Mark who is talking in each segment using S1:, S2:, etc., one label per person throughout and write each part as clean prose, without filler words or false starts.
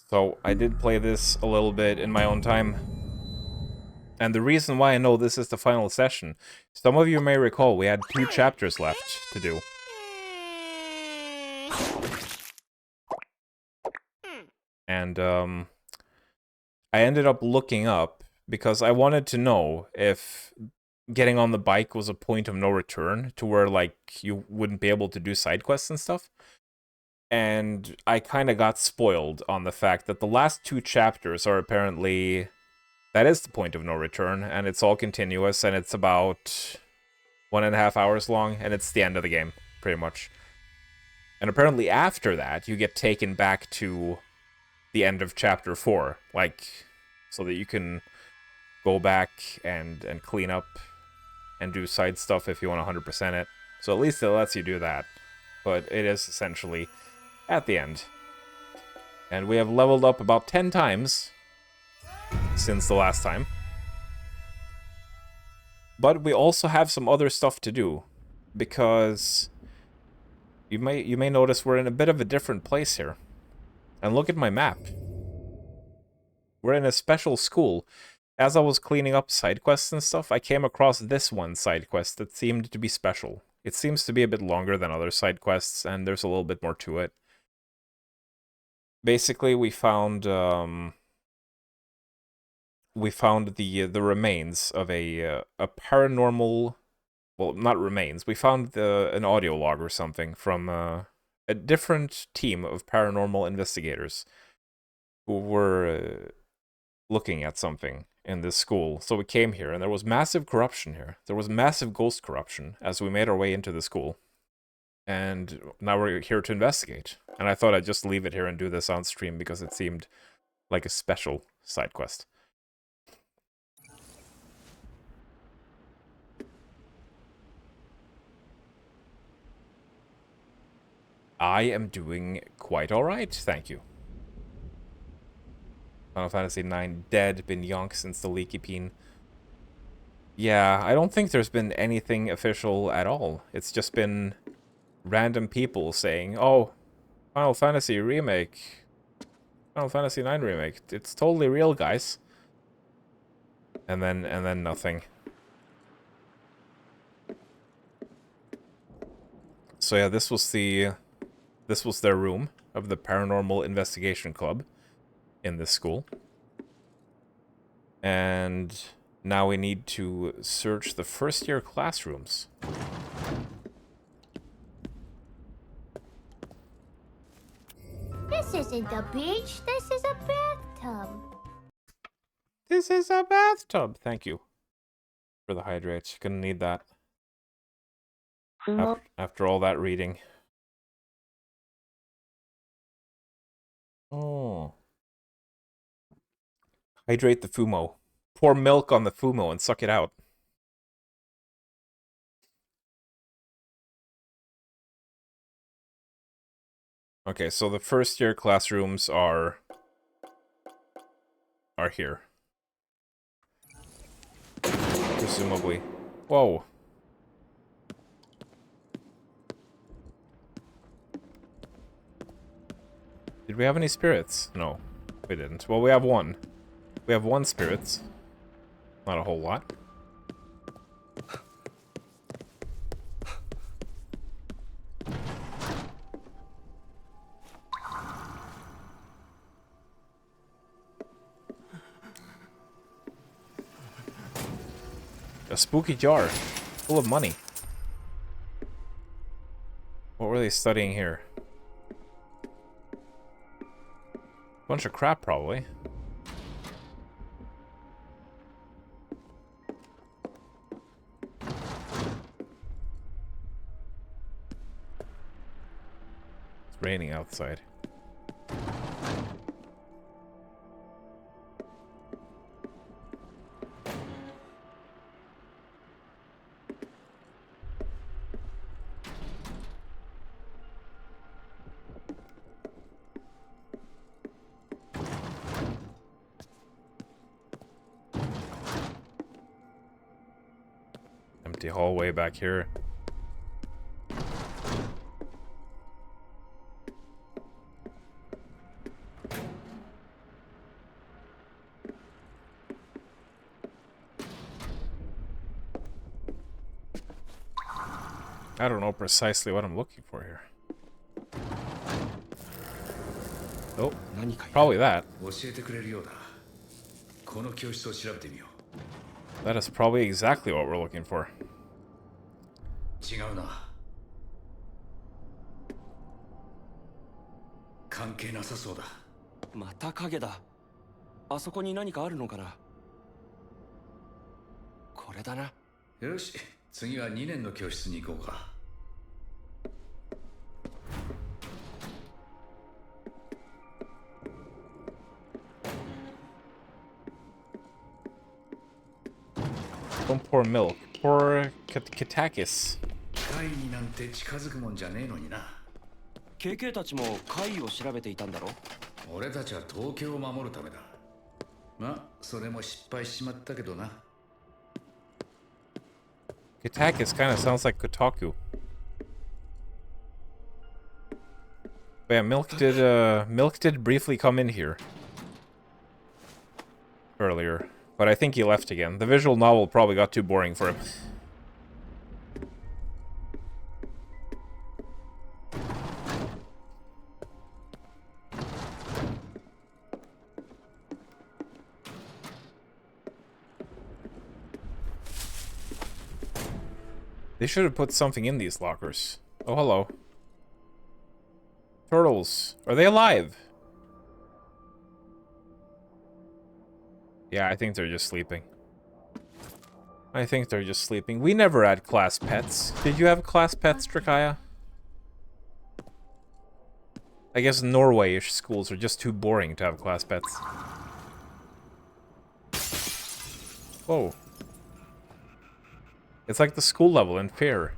S1: So I did play this a little bit in my own time. And the reason why I know this is the final session, some of you may recall we had 2 chapters left to do. And I ended up looking up because I wanted to know if getting on the bike was a point of no return to where, like, you wouldn't be able to do side quests and stuff. And I kind of got spoiled on the fact that the last 2 chapters are apparently... That is the point of no return, and it's all continuous, and it's about 1.5 hours long, and it's the end of the game, pretty much. And apparently after that, you get taken back to the end of chapter 4, like, so that you can go back and clean up and do side stuff if you want to 100% it. So at least it lets you do that, but it is essentially at the end. And we have leveled up about 10 times since the last time. But we also have some other stuff to do, because you may notice we're in a bit of a different place here. And look at my map. We're in a special school. As I was cleaning up side quests and stuff, I came across this one side quest that seemed to be special. It seems to be a bit longer than other side quests, and there's a little bit more to it. Basically, we found the remains of a paranormal... Well, not remains. We found an audio log or something from a different team of paranormal investigators who were looking at something in this school. So we came here, and there was massive corruption here. There was massive ghost corruption as we made our way into the school. And now we're here to investigate. And I thought I'd just leave it here and do this on stream because it seemed like a special side quest. I am doing quite alright, thank you. Final Fantasy IX dead, been yonked since the leaky peen. Yeah, I don't think there's been anything official at all. It's just been random people saying, oh, Final Fantasy Remake. Final Fantasy IX Remake. It's totally real, guys. And then nothing. So yeah, this was their room of the Paranormal Investigation Club in this school. And now we need to search the first-year classrooms.
S2: This isn't a beach, this is a bathtub.
S1: This is a bathtub. Thank you for the hydrate. Gonna need that. After all that reading. Oh. Hydrate the Fumo. Pour milk on the Fumo and suck it out. Okay, so the first year classrooms are here. Presumably. Whoa. Did we have any spirits? No, we didn't. Well, we have one. We have 1 spirits. Not a whole lot. A spooky jar full of money. What were they studying here? Bunch of crap, probably. It's raining outside. Empty hallway back here. I don't know precisely what I'm looking for here. Oh, probably that. That is probably exactly what we're looking for.
S3: 違うな。関係なさそうだ。
S4: また影だ。あそこに何かあるのかな。これだな。
S3: よし、次は2年の教室に行こうか。
S1: Don't pour milk. Pour Katakis.
S3: 会になんて近づくもんじゃねえのにな。
S4: KK たちも怪を調べていたんだろ。
S3: 俺たちは東京を守るためだ。まあ、それも失敗しちまったけどな。
S1: Katakis kind of sounds like Kotaku. But yeah, Milk did briefly come in here earlier, but I think he left again. The visual novel probably got too boring for him. They should have put something in these lockers. Oh, hello. Turtles. Are they alive? Yeah, I think they're just sleeping. I think they're just sleeping. We never had class pets. Did you have class pets, Drakaya? I guess Norway-ish schools are just too boring to have class pets. Whoa. It's like the school level in Fear.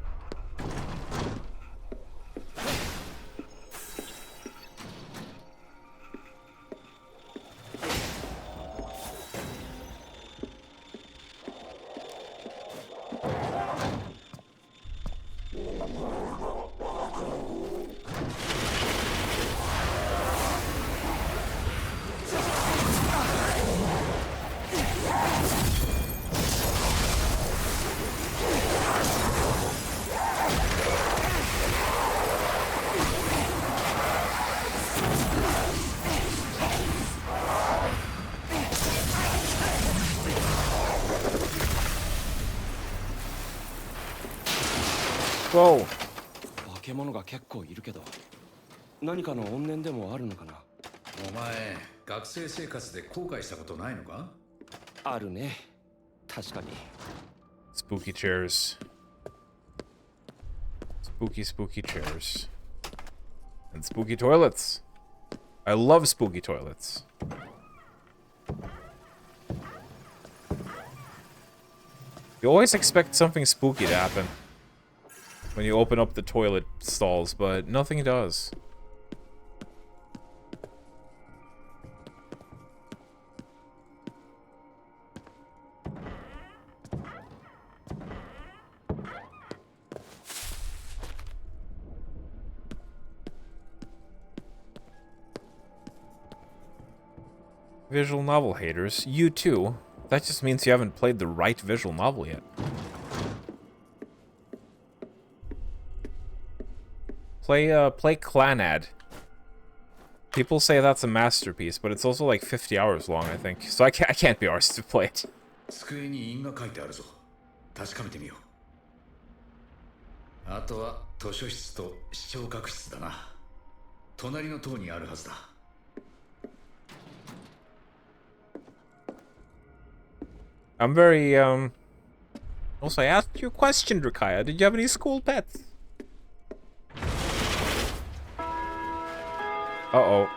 S1: Whoa.
S4: 化け物が結構いるけど、何かの怨念でもあるのかな。
S3: お前、学生生活で後悔したことないのか？
S4: あるね。確かに。
S1: Spooky chairs. Spooky chairs. And spooky toilets. I love spooky toilets. You always expect something spooky to happen when you open up the toilet stalls, but nothing does. Visual novel haters, you too. That just means you haven't played the right visual novel yet. Play Clanad. People say that's a masterpiece, but it's also like 50 hours long, I think. So I can't be arsed to play it.
S3: 机に印が書いてあるぞ。確かめてみよう。あとは図書室と視聴覚室だな。隣の棟にあるはずだ。
S1: I'm very, Also, I asked you a question, Drakaya. Did you have any school pets? Uh-oh.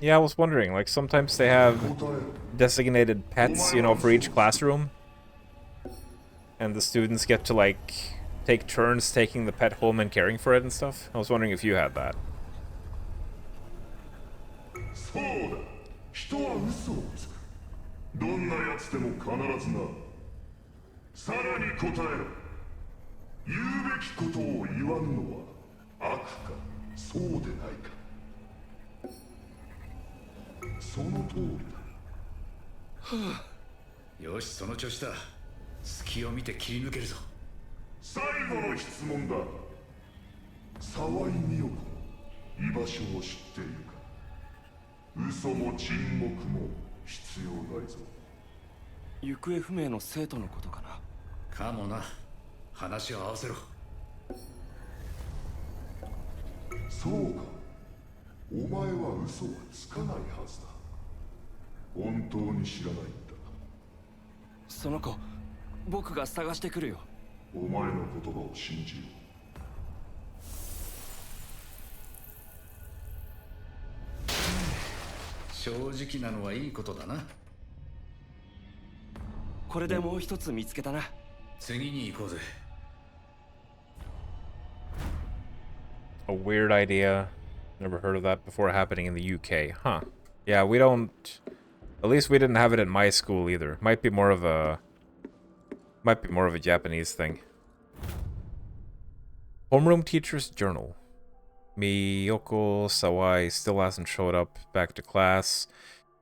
S1: Yeah, I was wondering, like, sometimes they have designated pets, you know, for each classroom. And the students get to, like, take turns taking the pet home and caring for it and stuff. I was wondering if you had that.
S5: そうだ。人は嘘をつく。どんな奴でも必ずな。さらに答えろ。言うべきことを言わぬのは悪か、そうでないか。その通りだ。
S3: よし、その調子だ。隙を見て切り抜けるぞ。
S5: 最後の質問だ。沢井美代子、居場所を知っているか。嘘も沈黙も必要ないぞ。
S4: 行方不明の生徒のことかな。
S3: かもな。話を合わせろ。
S5: そうか。お前は嘘はつかないはずだ。本当に知らないんだ。
S4: その子、僕が探してくるよ。
S5: お前の言葉を信じよう。
S3: 正直なのはいいことだな。
S4: これでもう一つ見つけたな。
S3: 次に行こうぜ。
S1: A weird idea. Never heard of that before happening in the UK. Huh. Yeah, we don't... At least we didn't have it at my school either. Might be more of a Japanese thing. Homeroom teacher's journal. Miyoko Sawai still hasn't showed up back to class.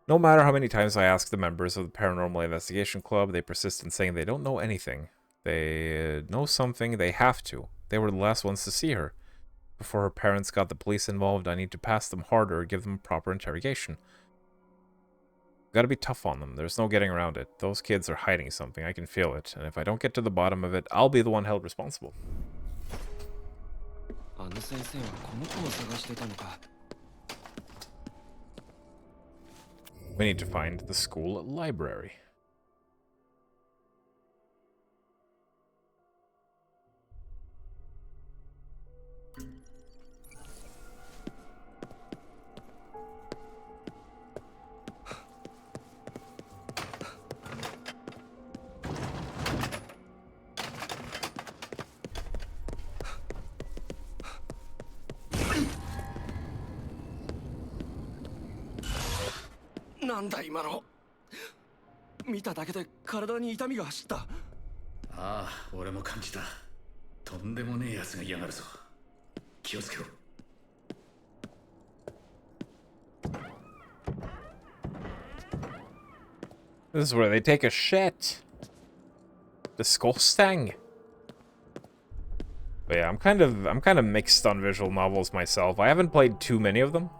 S1: No matter how many times I ask the members of the Paranormal Investigation Club, they persist in saying they don't know anything. They know something, they have to. They were the last ones to see her. Before her parents got the police involved, I need to pass them harder, give them proper interrogation. Gotta be tough on them. There's no getting around it. Those kids are hiding something. I can feel it. And if I don't get to the bottom of it, I'll be the one held responsible.
S4: あの先生はこの子を探してたのか。
S1: We need to find the school library.
S4: What? なんだ今の。見ただけで体に痛みが走った。
S3: ああ、俺も感じた。とんでもねえ奴が嫌がるぞ。気をつけろ。
S1: This is where they take a shit. Disgusting. But yeah, I'm kind of mixed on visual novels myself. I haven't played too many of them.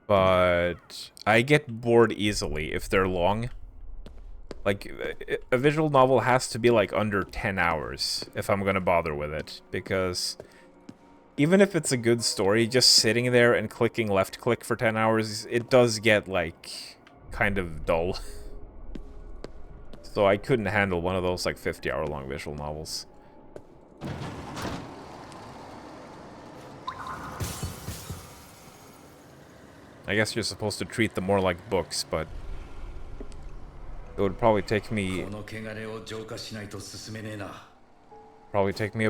S1: But I get bored easily if they're long. Like, a visual novel has to be like under 10 hours if I'm gonna bother with it, because even if it's a good story, just sitting there and clicking left click for 10 hours, it does get, like, kind of dull. So I couldn't handle one of those, like, 50-hour-long visual novels. I guess you're supposed to treat them more like books, but it would probably take me a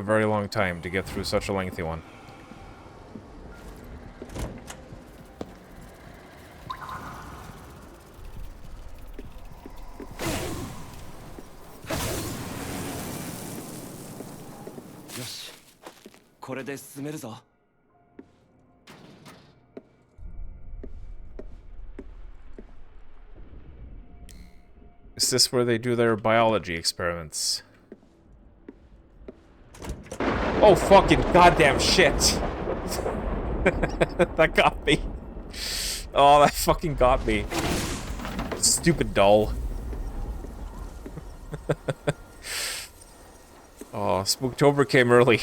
S1: very long time to get through such a lengthy one.
S4: Yoshi, これで進めるぞ。
S1: Is this where they do their biology experiments? Oh, fucking goddamn shit! That got me. Oh, that fucking got me. Stupid doll. Oh, Spooktober came early.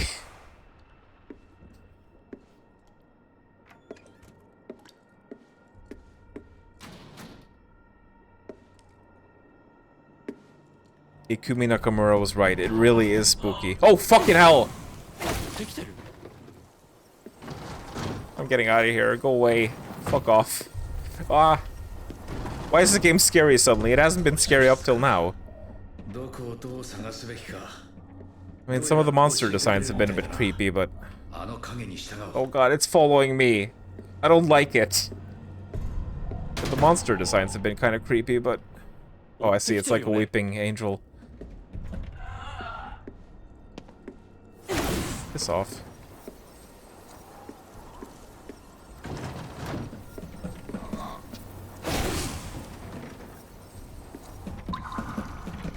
S1: Ikumi Nakamura was right. It really is spooky. Oh, fucking hell! I'm getting out of here. Go away. Fuck off. Ah. Why is the game scary suddenly? It hasn't been scary up till now. I mean, some of the monster designs have been a bit creepy, but... Oh god, it's following me. I don't like it. But the monster designs have been kind of creepy, but... Oh, I see. It's like a weeping angel. Piss off.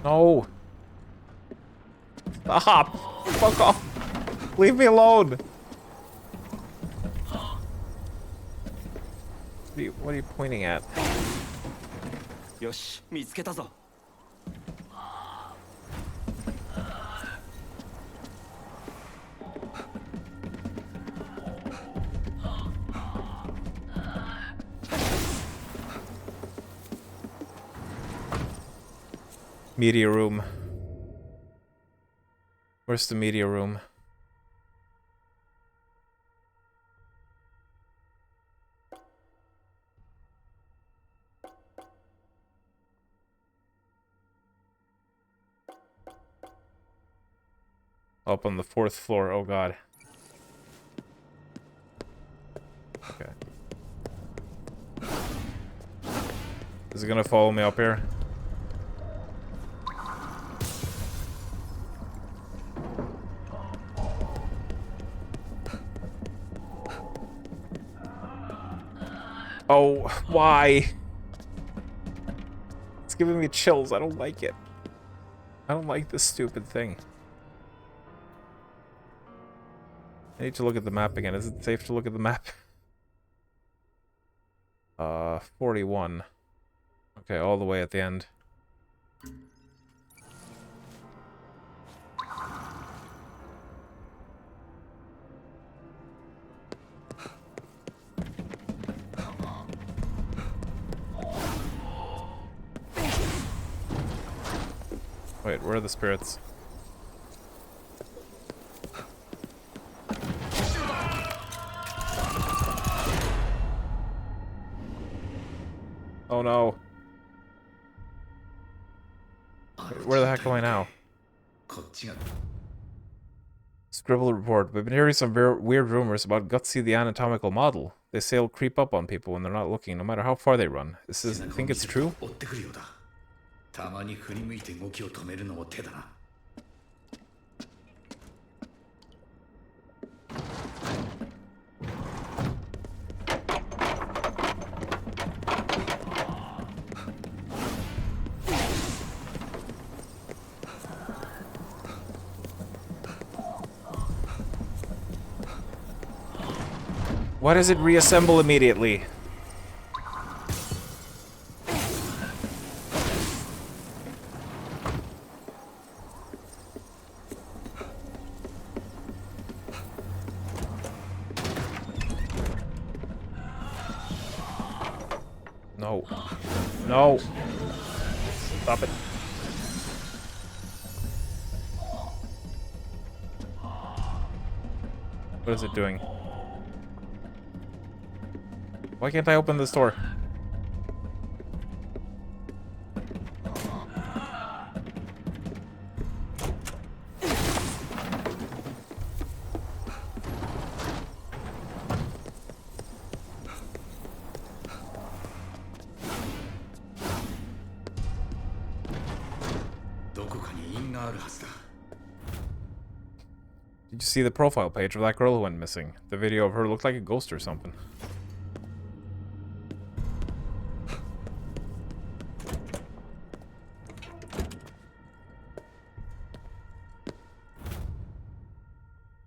S1: No. Stop. Fuck off. Leave me alone. What are you pointing at?
S4: よし、見つけたぞ。
S1: Media room. Where's the media room? Up on the 4th floor. Oh god. Okay. Is it gonna follow me up here? Oh, why? It's giving me chills. I don't like it. I don't like this stupid thing. I need to look at the map again. Is it safe to look at the map? 41. Okay, all the way at the end. Wait, where are the spirits? Oh no. Wait, where the heck am I now?
S3: こっちが
S1: Scribble report. We've been hearing some weird rumors about Gutsy the anatomical model. They say it'll creep up on people when they're not looking, no matter how far they run. Think it's true?
S3: 追ってくるようだ。たまに振り向いて動きを止めるのも手だな。
S1: Why does it reassemble immediately? No. No. Stop it. What is it doing? Why can't I open this door? Did you see the profile page of that girl who went missing? The video of her looked like a ghost or something.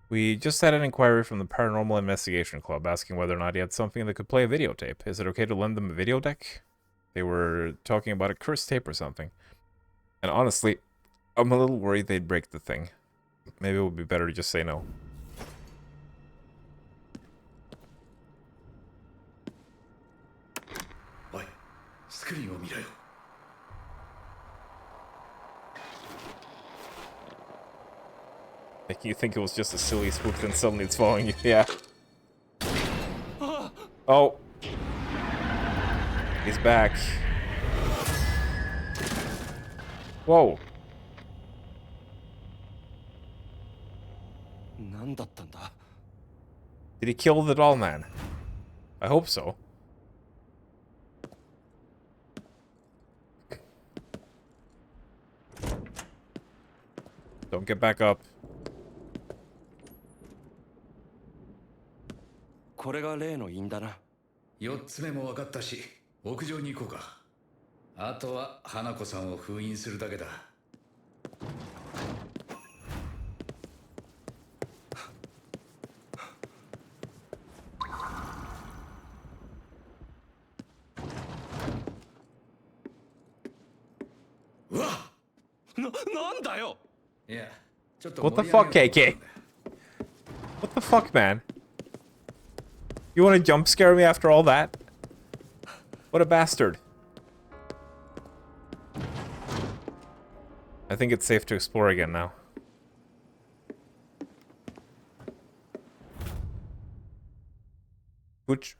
S1: We just had an inquiry from the Paranormal Investigation Club asking whether or not he had something that could play a videotape. Is it okay to lend them a video deck? They were talking about a cursed tape or something. And honestly, I'm a little worried they'd break the thing. Maybe it would be better to just say no.
S3: Oi, screenを見ろよ。
S1: Like you think it was just a silly spook, then suddenly it's following you. Yeah. Oh. He's back. Whoa.
S4: 何だったんだ
S1: Did he kill the doll man? I hope so. Don't get back up.
S4: これが例の因だな。
S3: 4つ目も分かったし、屋上に行こうか。あとは花子さんを封印するだけだ。
S4: なんだよ。
S3: いや、ちょっと
S1: What the
S3: 盛り上
S1: fuck,
S3: げようと思ったん
S1: KK?
S3: だよ。
S1: What the fuck, man? You want to jump scare me after all that? What a bastard. I think it's safe to explore again now. Which,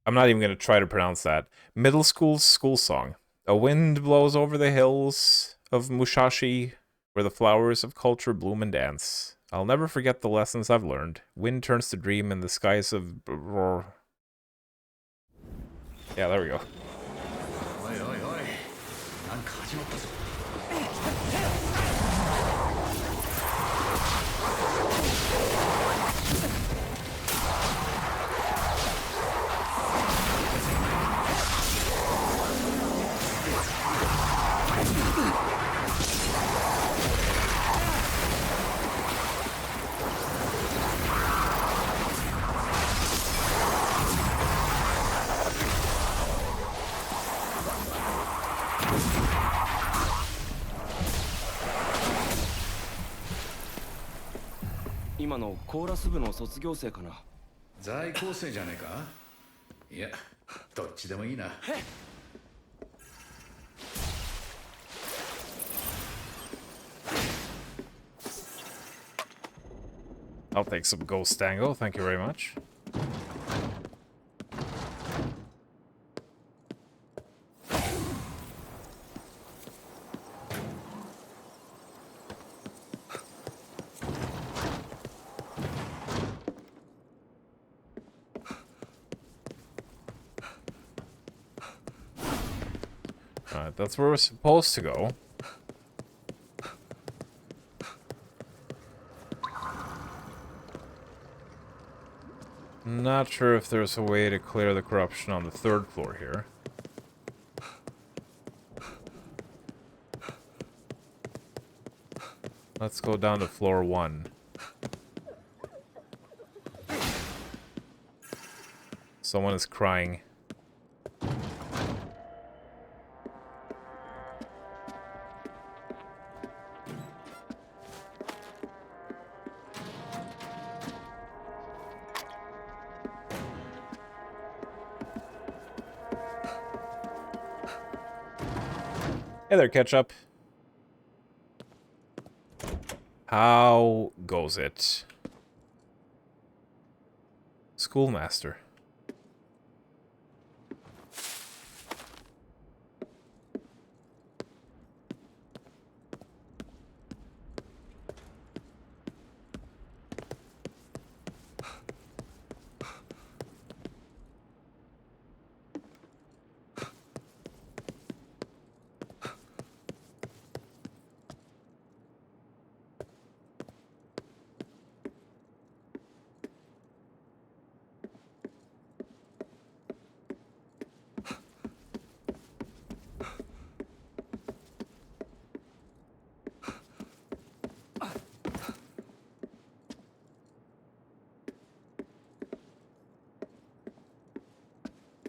S1: I'm not even going to try to pronounce that. Middle school's school song. A wind blows over the hills of Mushashi, where the flowers of culture bloom and dance. I'll never forget the lessons I've learned. Wind turns to dream in the skies of... Yeah, there we go.
S3: おいおいおい、なんか始まったぞ。
S4: 今のコーラス部の卒業生かな。
S3: 在校生じゃねえか。いや、どっちでもいいな。
S1: I'll take some ghost tango, thank you very much. Alright, that's where we're supposed to go. Not sure if there's a way to clear the corruption on the third floor here. Let's go down to floor 1. Someone is crying. Hey there, Ketchup. How goes it? Schoolmaster.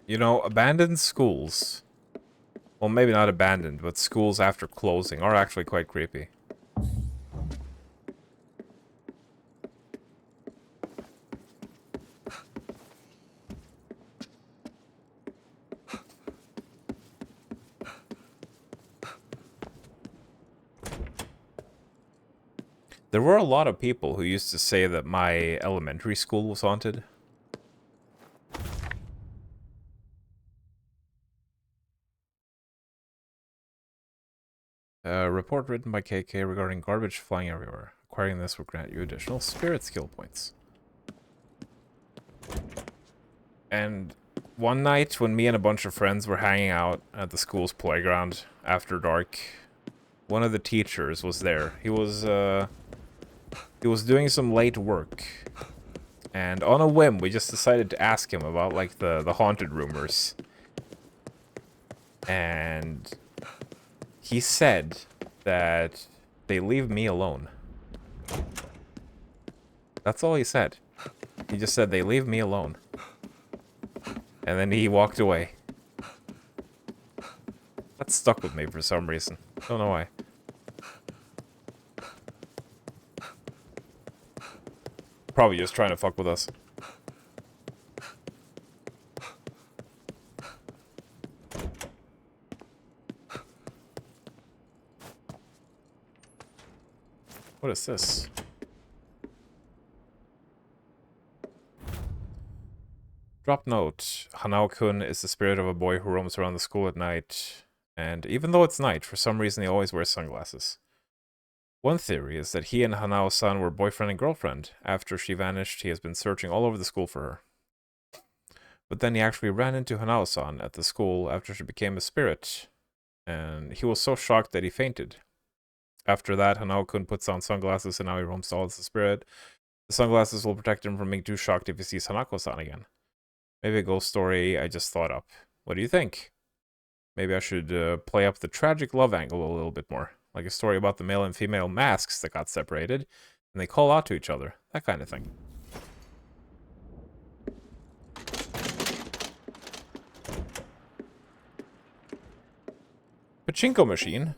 S1: You know, abandoned schools, well, maybe not abandoned, but schools after closing are actually quite creepy. There were a lot of people who used to say that my elementary school was haunted. Report written by KK regarding garbage flying everywhere. Acquiring this will grant you additional spirit skill points. And one night when me and a bunch of friends were hanging out at the school's playground after dark, one of the teachers was there. He was doing some late work. And on a whim, we just decided to ask him about, like, the haunted rumors. And he said that They leave me alone. That's all he said. He just said, they leave me alone. And then he walked away. That stuck with me for some reason. Don't know why. Probably just trying to fuck with us. What is this? Drop note. Hanao-kun is the spirit of a boy who roams around the school at night. And even though it's night, for some reason he always wears sunglasses. One theory is that he and Hanao-san were boyfriend and girlfriend. After she vanished, he has been searching all over the school for her. But then he actually ran into Hanao-san at the school after she became a spirit. And he was so shocked that he fainted. After that, Hanao-kun puts on sunglasses and now he roams all as a spirit. The sunglasses will protect him from being too shocked if he sees Hanako-san again. Maybe a ghost story I just thought up. What do you think? Maybe I should play up the tragic love angle a little bit more. Like a story about the male and female masks that got separated, and they call out to each other. That kind of thing. Pachinko machine?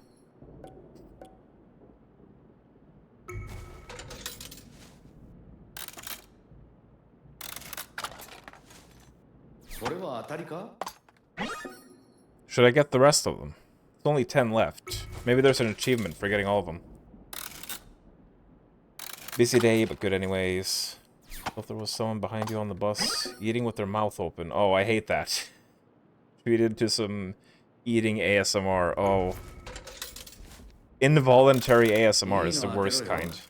S1: Should I get the rest of them? There's only 10 left. Maybe there's an achievement for getting all of them. Busy day, but good anyways. Thought there was someone behind you on the bus, eating with their mouth open. Oh, I hate that. Treated to some eating ASMR. Oh. Involuntary ASMR is the worst kind.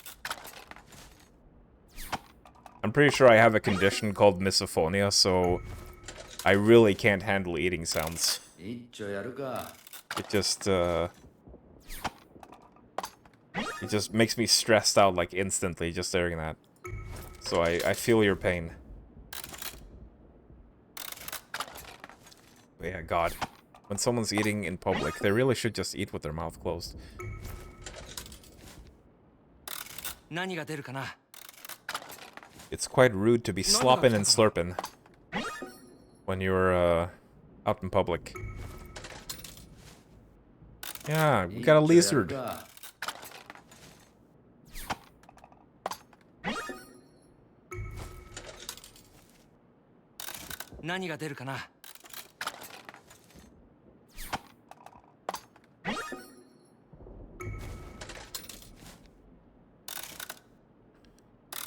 S1: I'm pretty sure I have a condition called misophonia, so I really can't handle eating sounds. It just makes me stressed out like instantly just hearing that. So I feel your pain. But yeah, God. When someone's eating in public, they really should just eat with their mouth closed. It's quite rude to be slopping and slurping when you're out in public. Yeah, we got a lizard.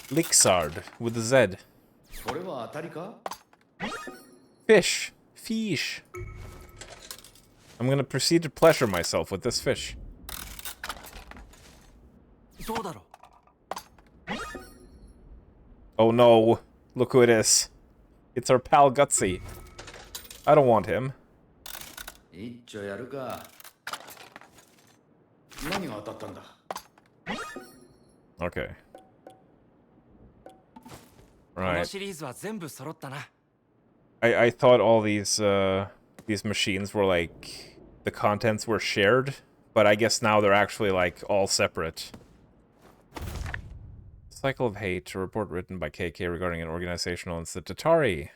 S1: Lixard with a Z. Fish. Fish. I'm gonna proceed to pleasure myself with this fish. Oh no. Look who it is. It's our pal Gutsy. I don't want him. Okay. Right. I thought all these machines were like the contents were shared, but I guess now they're actually like all separate. Cycle of Hate, a report written by KK regarding an organizational incident. Atari.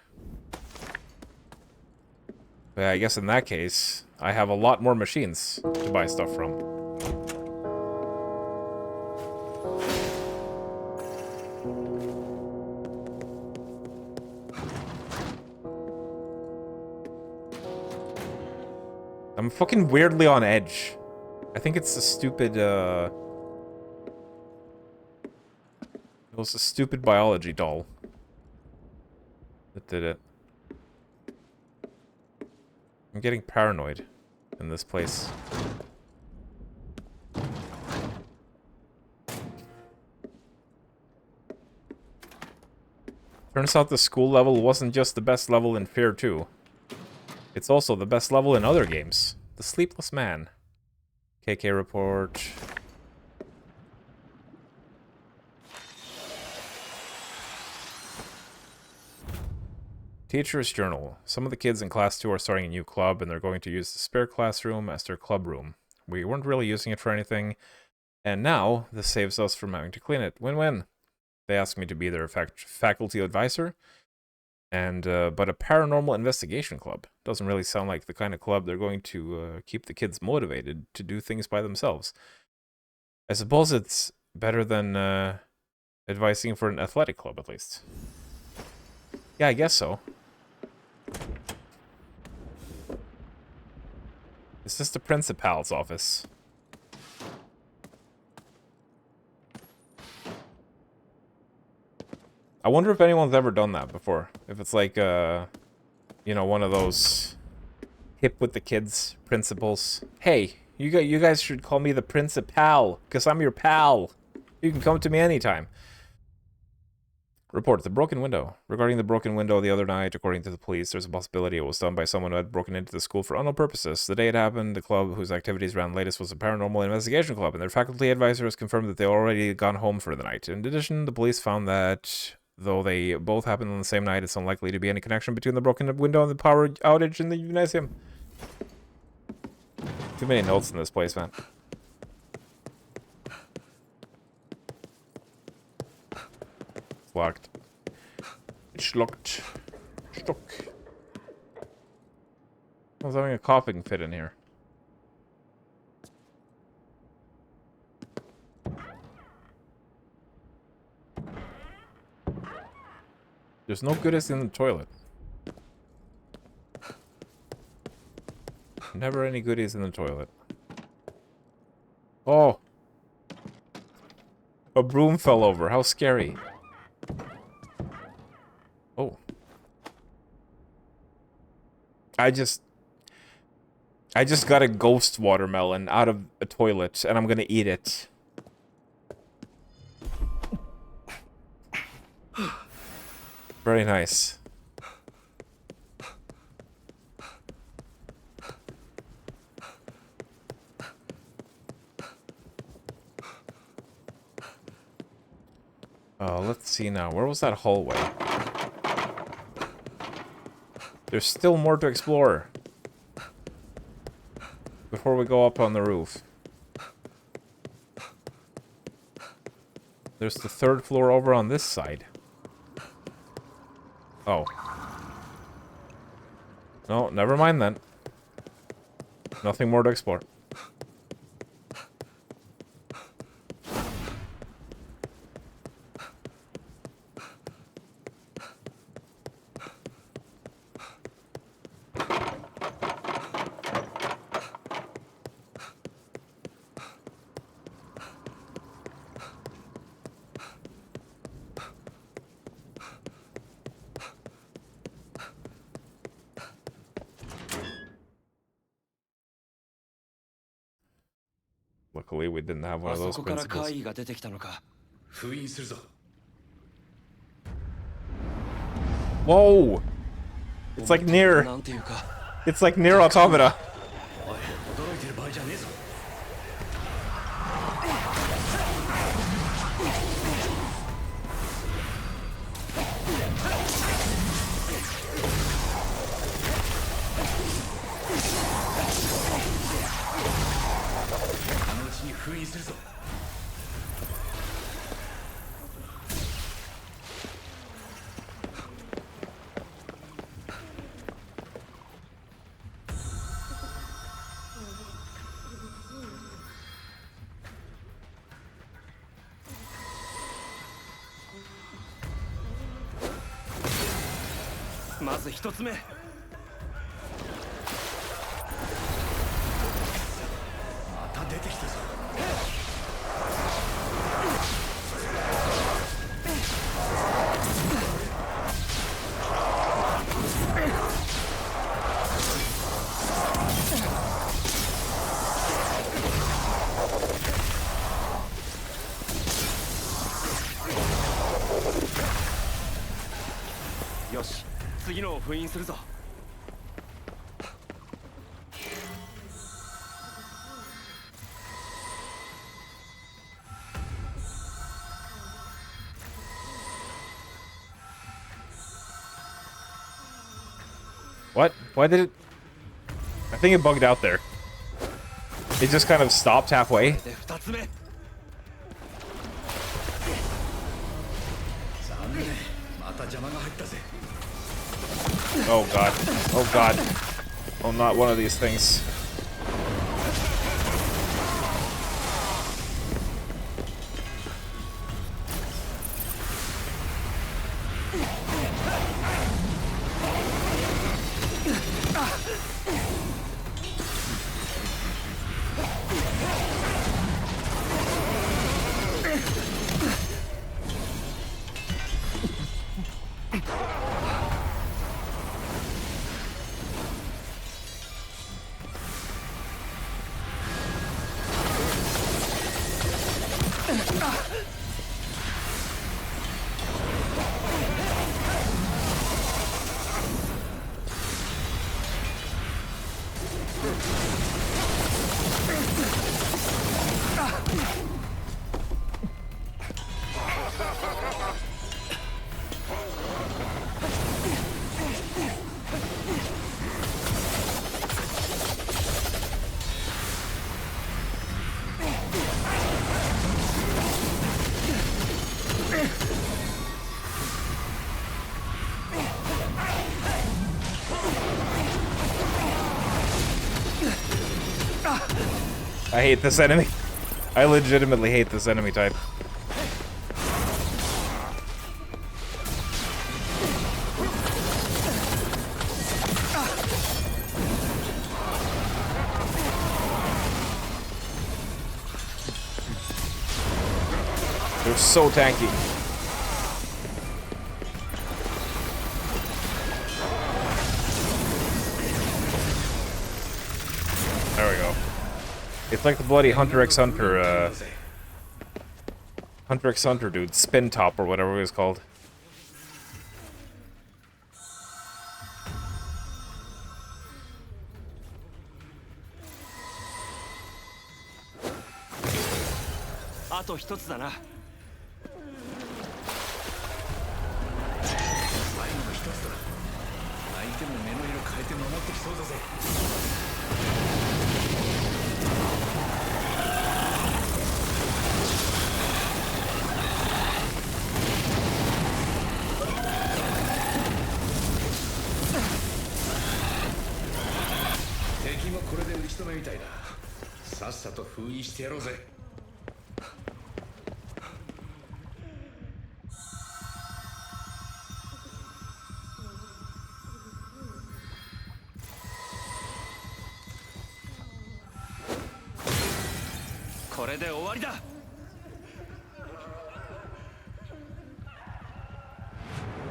S1: But I guess in that case, I have a lot more machines to buy stuff from. I'm fucking weirdly on edge. I think it's the stupid, it was a stupid biology doll that did it. I'm getting paranoid in this place. Turns out the school level wasn't just the best level in Fear 2. It's also the best level in other games. The Sleepless Man. KK report. Teacher's journal. Some of the kids in class 2 are starting a new club and they're going to use the spare classroom as their club room. We weren't really using it for anything, And now, this saves us from having to clean it. Win-win. They asked me to be their faculty advisor, and but a paranormal investigation club doesn't really sound like the kind of club they're going to keep the kids motivated to do things by themselves. I suppose it's better than advising for an athletic club, at least. Yeah, I guess so. Is this the principal's office? I wonder if anyone's ever done that before. If it's like, you know, one of those hip with the kids principals. Hey, you guys should call me the principal, because I'm your pal. You can come to me anytime. Report, the broken window. Regarding the broken window the other night, according to the police, there's a possibility it was done by someone who had broken into the school for unknown purposes. The day it happened, the club whose activities ran latest was a paranormal investigation club, and their faculty advisor has confirmed that they already gone home for the night. In addition, the police found that, though they both happened on the same night, it's unlikely to be any connection between the broken window and the power outage in the gymnasium. Too many notes in this place, man. It's locked. It's locked. Stuck. I was having a coughing fit in here. There's no goodies in the toilet. Never any goodies in the toilet. Oh! A broom fell over. How scary. Oh. I just got a ghost watermelon out of a toilet, and I'm gonna eat it. Very nice. Let's see now. Where was that hallway? There's still more to explore before we go up on the roof. There's the third floor over on this side. Oh. No, never mind then. Nothing more to explore. Luckily, we didn't have one of those principles.
S3: 封印するぞ。
S1: Whoa! It's like near. It's like near Automata.
S3: おい、驚いてる場合じゃねえぞ。今のうちに封印するぞ。
S4: まず一つ目。
S3: また出てきたぞ。
S4: よし、次のを封印するぞ。
S1: What? Why did it... I think it bugged out there. It just kind of stopped halfway.
S4: で二つ目。
S1: Oh god. Oh god. Oh, not one of these things. I hate this enemy. I legitimately hate this enemy type. They're so tanky. There we go. It's like the bloody Hunter x Hunter, Hunter x Hunter dude, Spin Top or whatever it was called.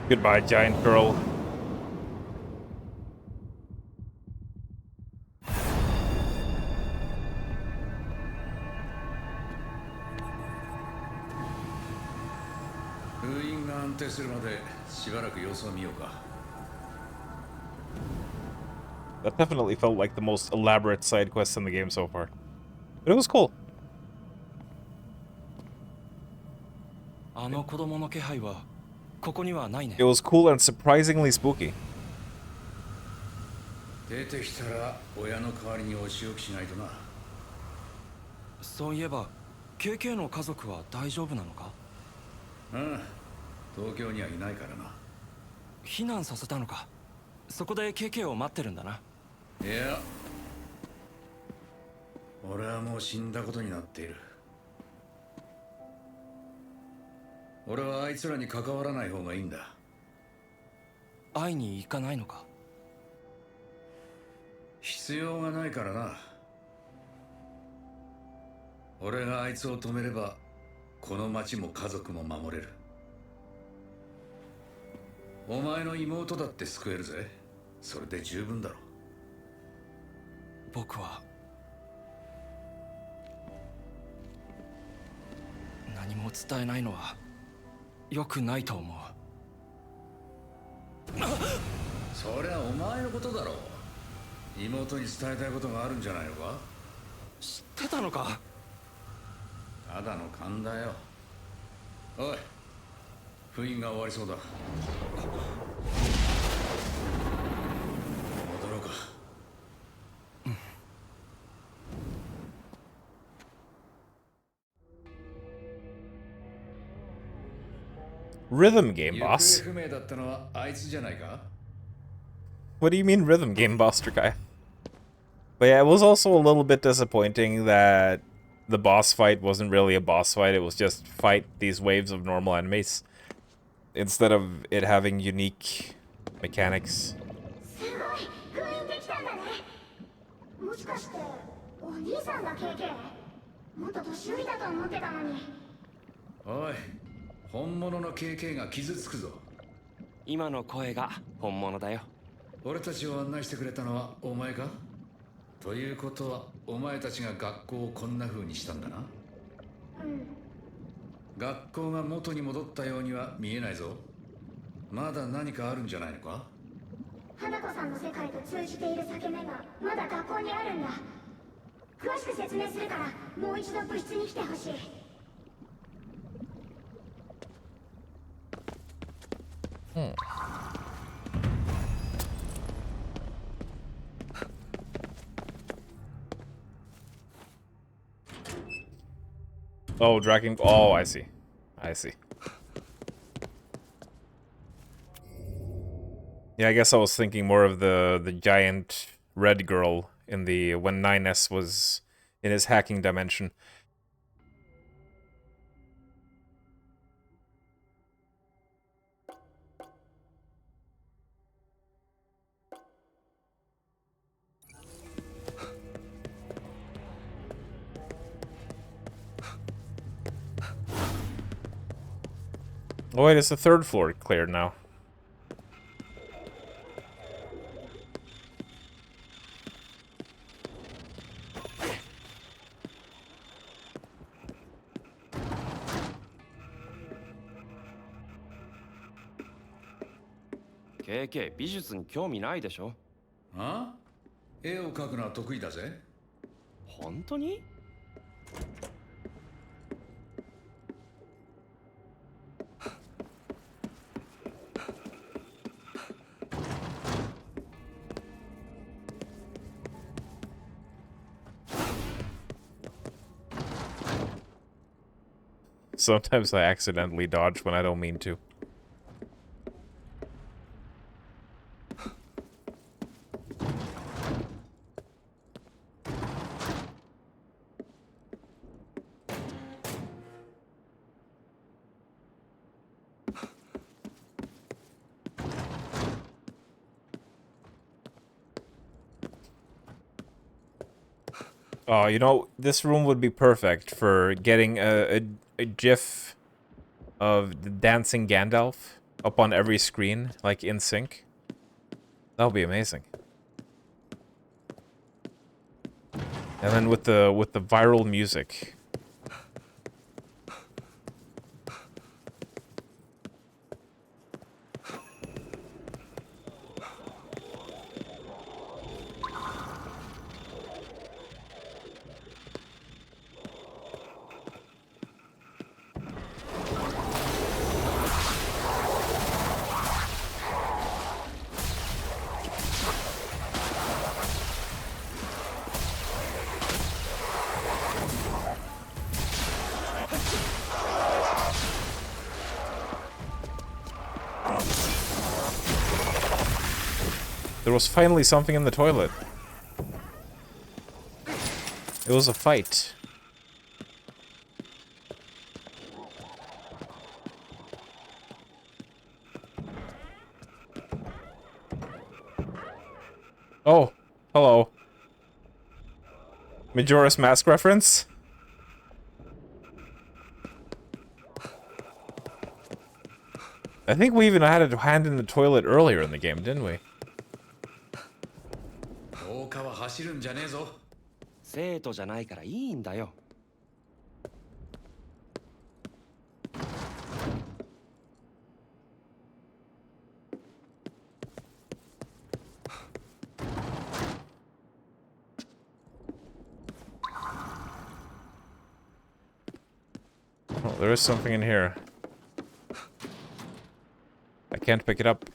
S1: Goodbye, giant girl. That definitely felt like the most elaborate side quest in the game so far. But it was cool. It was cool and surprisingly spooky. Rhythm game
S3: 行方
S1: boss?
S3: 不明だったのはあいつじゃないか？
S1: What do you mean rhythm game boss, Drakai? But yeah, it was also a little bit disappointing that the boss fight wasn't really a boss fight. It was just fight these waves of normal enemies instead of it having unique mechanics.
S2: すごい封印できたんだね。もしかしてお兄さんが KK？ もっと年寄りだと思ってたのに。
S3: おい、本物の KK が傷つくぞ。
S4: 今の声が本物だよ。
S3: 俺たちを案内してくれたのはお前か？ということはお前たちが学校をこんな風にしたんだな。
S2: うん。
S3: 学校が元に戻ったようには見えないぞ。まだ何かあるんじゃないのか？
S2: 花子さんの世界と通じている裂け目がまだ学校にあるんだ。詳しく説明するからもう一度部室に来てほしい。
S1: Oh, Dragon... Oh, I see. I see. Yeah, I guess I was thinking more of the giant red girl in the... when 9S was in his hacking dimension. Oh wait, it's the third floor cleared now.
S4: KK 美術に興味ないでしょ？
S3: あ？絵を描くのは得意だぜ。
S4: 本当に
S1: Sometimes I accidentally dodge when I don't mean to. Oh, you know, this room would be perfect for getting a GIF of the dancing Gandalf up on every screen, like in sync. That would be amazing. And then with the viral music. There was finally something in the toilet. It was a fight. Oh, hello. Majora's Mask reference? I think we even had a hand in the toilet earlier in the game, didn't we?
S3: 廊下は走るんじゃねえぞ。
S4: 生徒じゃないからいいんだよ。
S1: Oh, there is something in here. I can't pick it up.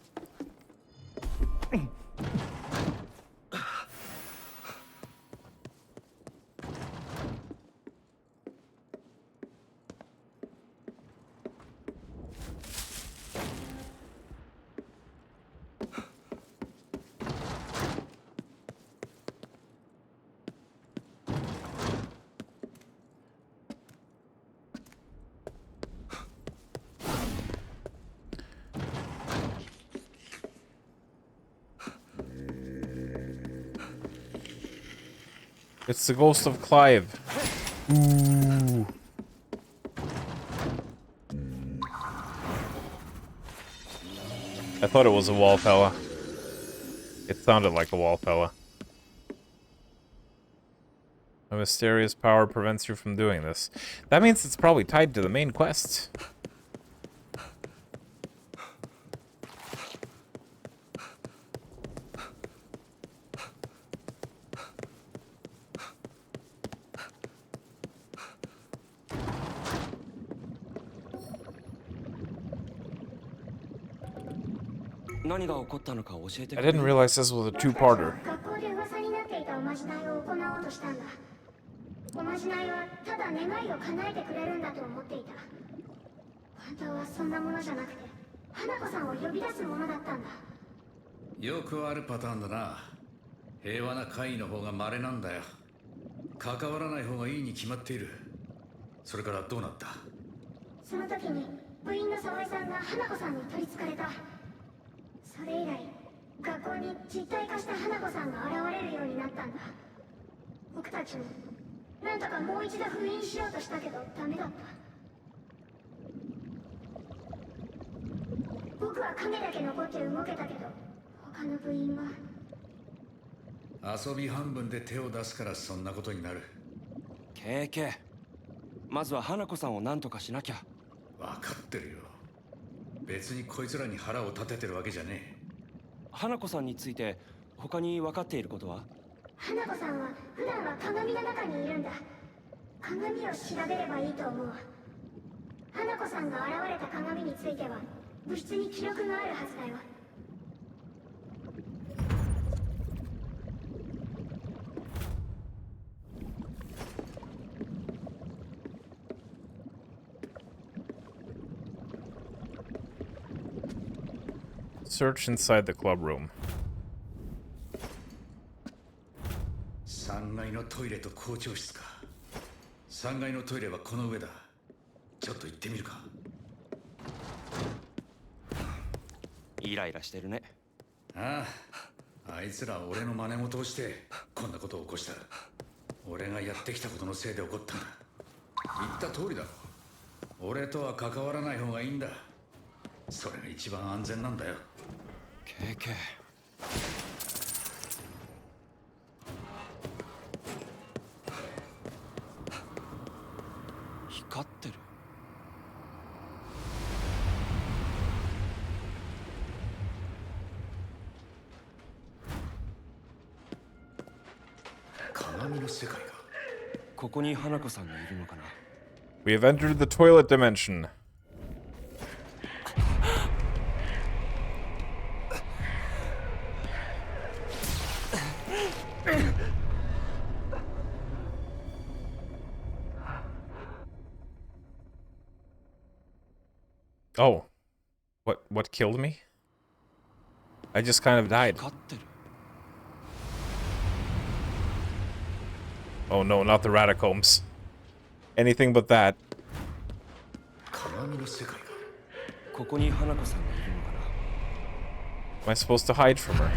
S1: It's the ghost of Clive. Ooh. I thought it was a wall fella. It sounded like a wall fella. A mysterious power prevents you from doing this. That means it's probably tied to the main quest. I didn't realize this was a two-parter.
S2: 学校で噂になっていたおまじないを行おうとしたんだ。おまじないはただ願いを叶えてくれるんだと思っていた。本当はそんなものじゃなくて、花子さんを呼び出すものだったんだ。
S3: よくあるパターンだな。平和な会の方が稀なんだよ。関わらない方がいいに決まっている。それからどうなった？
S2: その時に部員の沢井さんが花子さんに取りつかれた。それ以来、学校に実体化した花子さんが現れるようになったんだ。僕たちもなんとかもう一度封印しようとしたけどダメだった。僕は影だけ残って動けたけど、他の部員は。
S3: 遊び半分で手を出すからそんなことになる。
S4: KK、まずは花子さんを何とかしなきゃ。
S3: 分かってるよ。別にこいつらに腹を立ててるわけじゃねえ。
S4: 花子さんについて他に分かっていることは？
S2: 花子さんは普段は鏡の中にいるんだ。鏡を調べればいいと思う。花子さんが現れた鏡については物質に記録があるはずだよ。
S1: Search inside the club room.
S3: 3階のトイレと校長室か。3階のトイレはこの上だ。ちょっと行ってみるか。
S4: イライラしてるね。
S3: ああ、あいつら俺の真似事をしてこんなことを起こした。俺がやってきたことのせいで起こったんだ。言った通りだろ。俺とは関わらない方がいいんだ。それが一番安全なんだよ。
S4: KK、光ってる。
S3: 鏡の世界か。
S4: ここに花子さんがいるのかな。
S1: We have entered the toilet dimension. Oh. What killed me? I just kind of died.
S4: 光ってる。
S1: Oh no, not the Ratacombs. Anything but that.
S3: 鏡の世界か。
S4: ここに花子さんがいるのかな。
S1: Am I supposed to hide from her?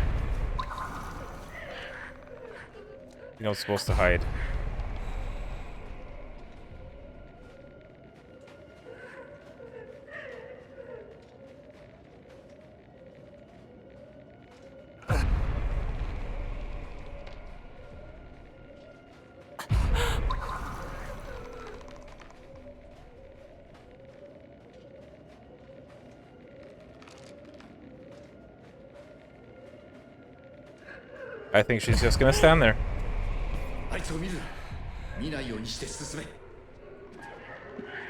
S1: You're not supposed to hide. I think she's just gonna stand there.
S3: あいつを見る。見ないようにして進め。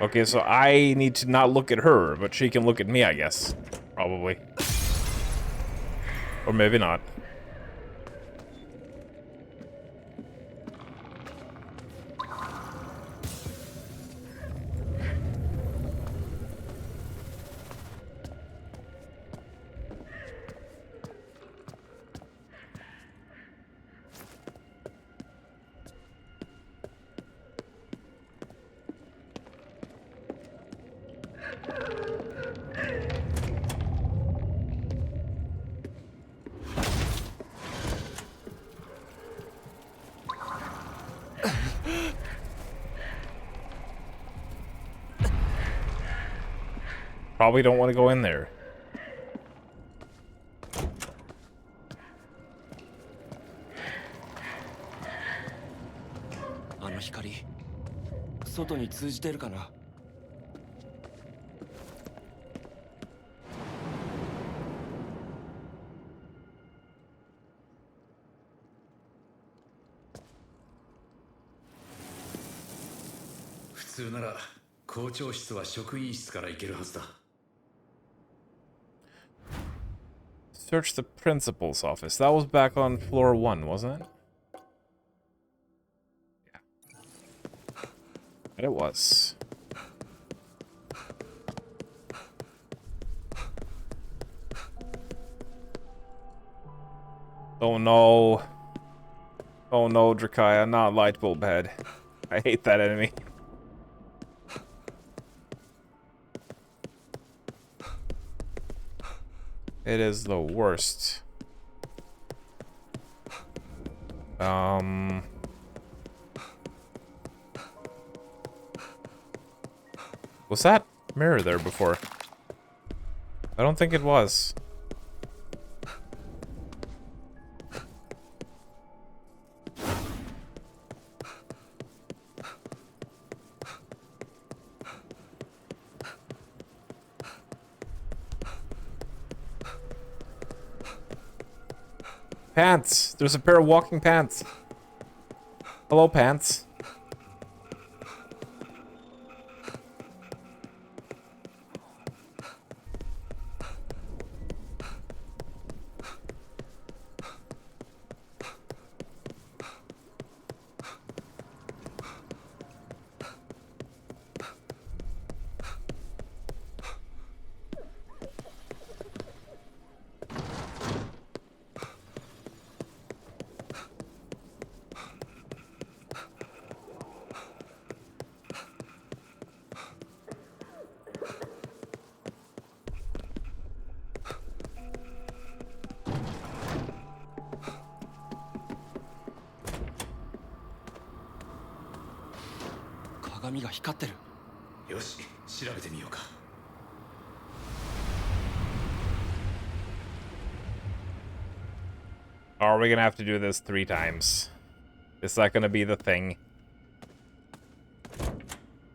S1: Okay, so I need to not look at her, but she can look at me, I guess. Probably. Or maybe not. Probably don't want to go in there.
S4: あの光、外に通じてるかな。
S3: 普通なら校長室は職員室から行けるはずだ。
S1: Search the principal's office. That was back on floor 1, wasn't it? Yeah. But it was. Oh no. Oh no, Drakaya, not light bulb head. I hate that enemy. It is the worst. Was that mirror there before? I don't think it was. Pants! There's a pair of walking pants. Hello, pants.
S3: よし、調べてみようか。
S1: Are we gonna have to do this 3 times? Is that gonna be the thing?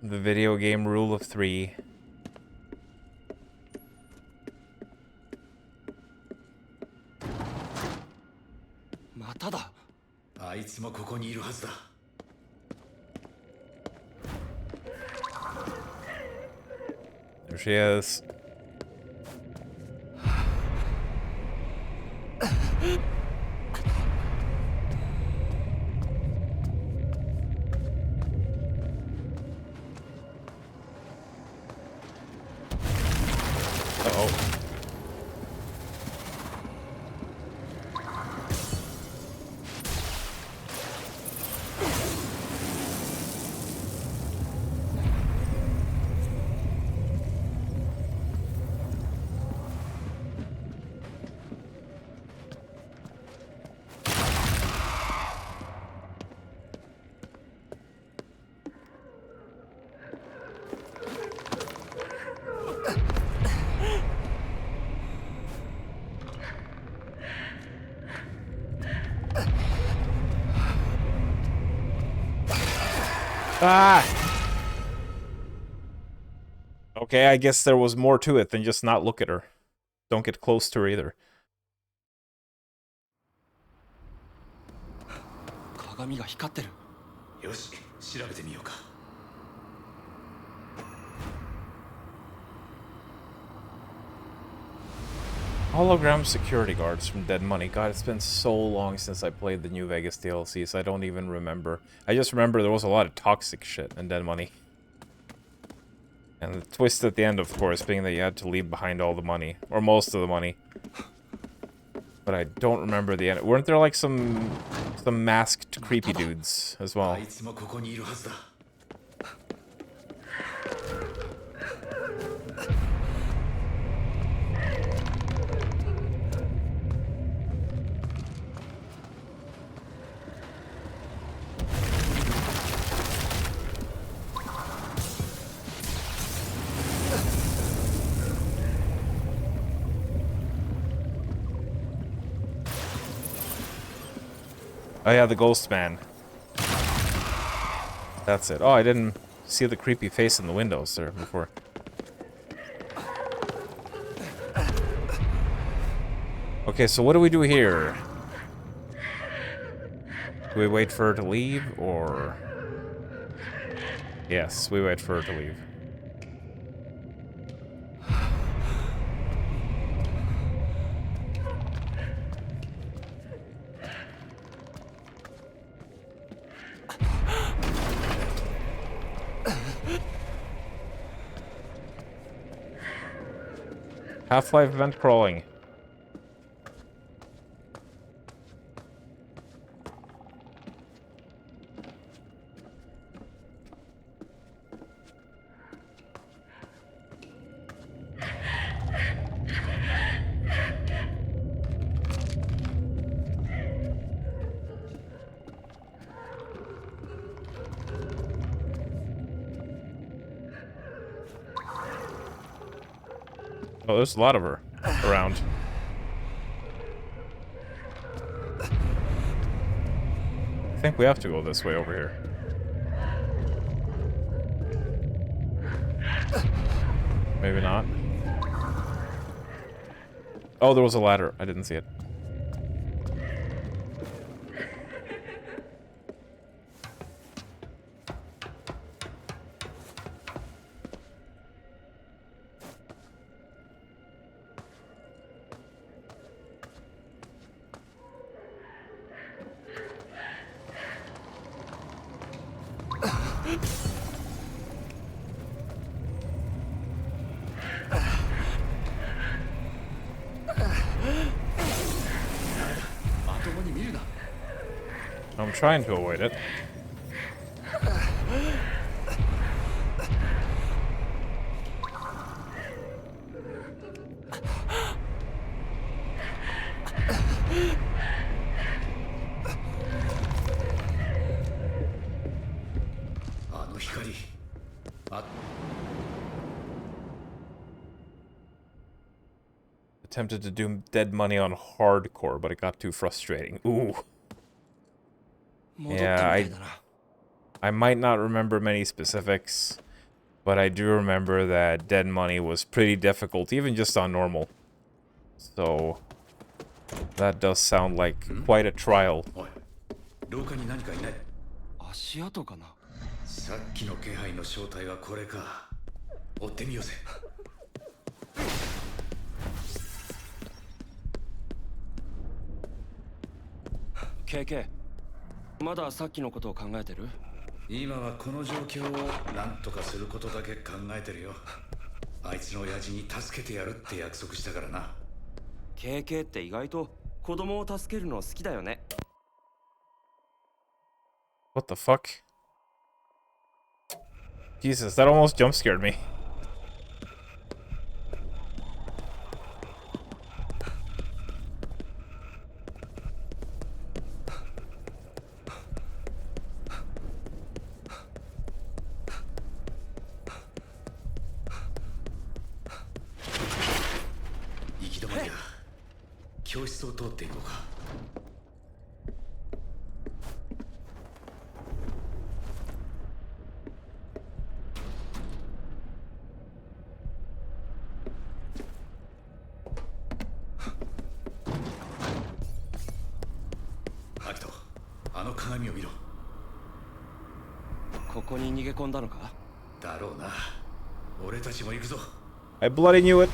S1: The video game rule of 3.
S4: まただ。
S3: あいつもここにいるはずだ。
S1: There she is. Uh-oh. Ah! Okay, I guess there was more to it than just not look at her. Don't get close to her either.
S4: 鏡が光ってる。
S3: よし、調べてみようか。
S1: Hologram security guards from Dead Money. God, it's been so long since I played the New Vegas DLC, so I don't even remember. I just remember there was a lot of toxic shit in Dead Money. And the twist at the end, of course, being that you had to leave behind all the money. Or most of the money. But I don't remember the end. Weren't there like some masked creepy dudes as well?
S3: あいつもここにいるはずだ。
S1: Oh yeah, the ghost man. That's it. Oh, I didn't see the creepy face in the windows there before. Okay, so what do we do here? Do we wait for her to leave, or... Yes, we wait for her to leave. Half-Life event crawling. Oh, there's a lot of her around. I think we have to go this way over here. Maybe not. Oh, there was a ladder. I didn't see it. I'm trying to avoid it. Attempted to do Dead Money on hardcore, but it got too frustrating. Ooh. Yeah, I might not remember many specifics, but I do remember that Dead Money was pretty difficult, even just on normal. So, that does sound like quite a trial.
S3: 廊下に何かいない。
S4: 足跡かな。
S3: さっきの気配の正体はこれか。追ってみようぜ。
S4: KK、まださっきのことを考えてる？
S3: 今はこの状況を何とかすることだけ考えてるよ。あいつの親父に助けてやるって約束したからな。
S4: KK って意外と子供を助けるの好きだよね。
S1: What the fuck? Jesus, that almost jump scared me. I bloody knew it.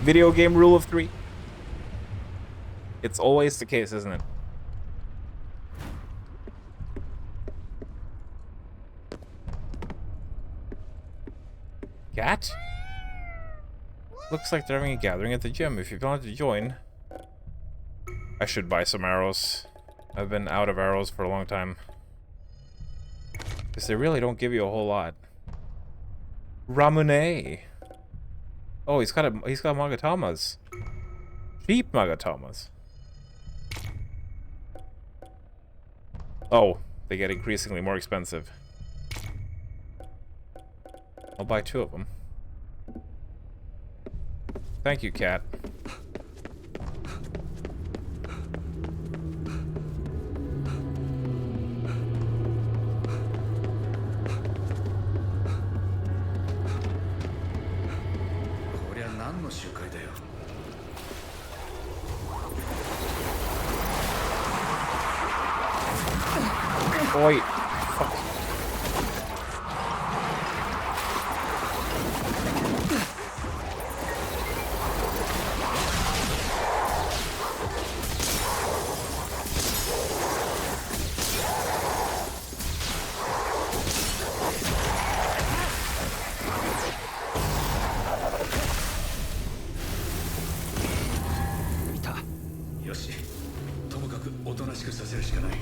S1: Video game rule of 3. It's always the case, isn't it? Cat? Looks like they're having a gathering at the gym. If you wanted to join, I should buy some arrows. I've been out of arrows for a long time. Because they really don't give you a whole lot. Ramune. Oh, he's got Magatamas. Cheap Magatamas. Oh, they get increasingly more expensive. I'll buy 2 of them. Thank you, cat.
S3: 集会だよ。
S1: おい。
S4: 見た。
S3: よし、ともかくおとなしくさせるしかない。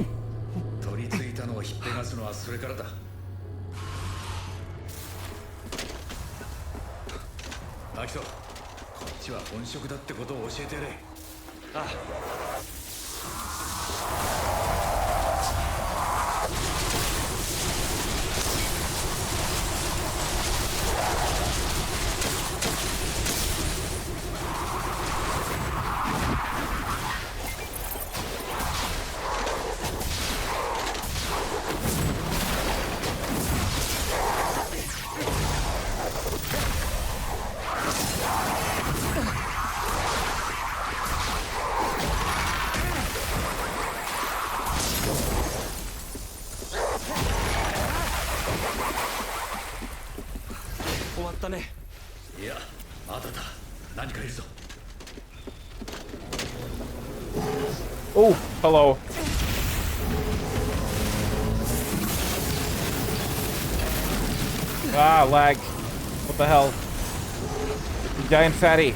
S3: 取り付いたのをひっぺがすのはそれからだ。アキト、こっちは本職だってことを教えてやれ。
S4: あ終わったね。
S3: いや、まだだ。何かいるぞ。
S1: Oh, hello. Ah, lag. What the hell? Giant fatty.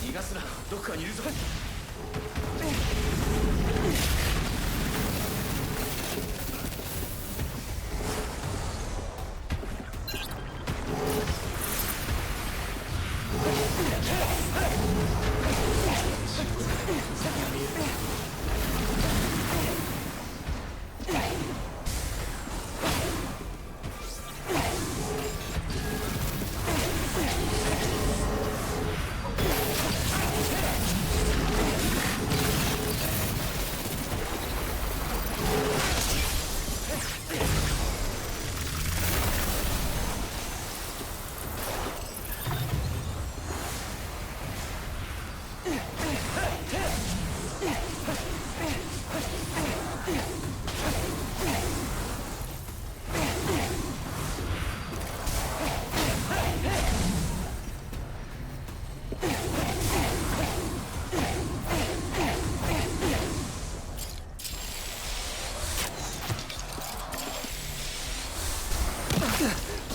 S3: 逃がすな、どこかにいるぞ。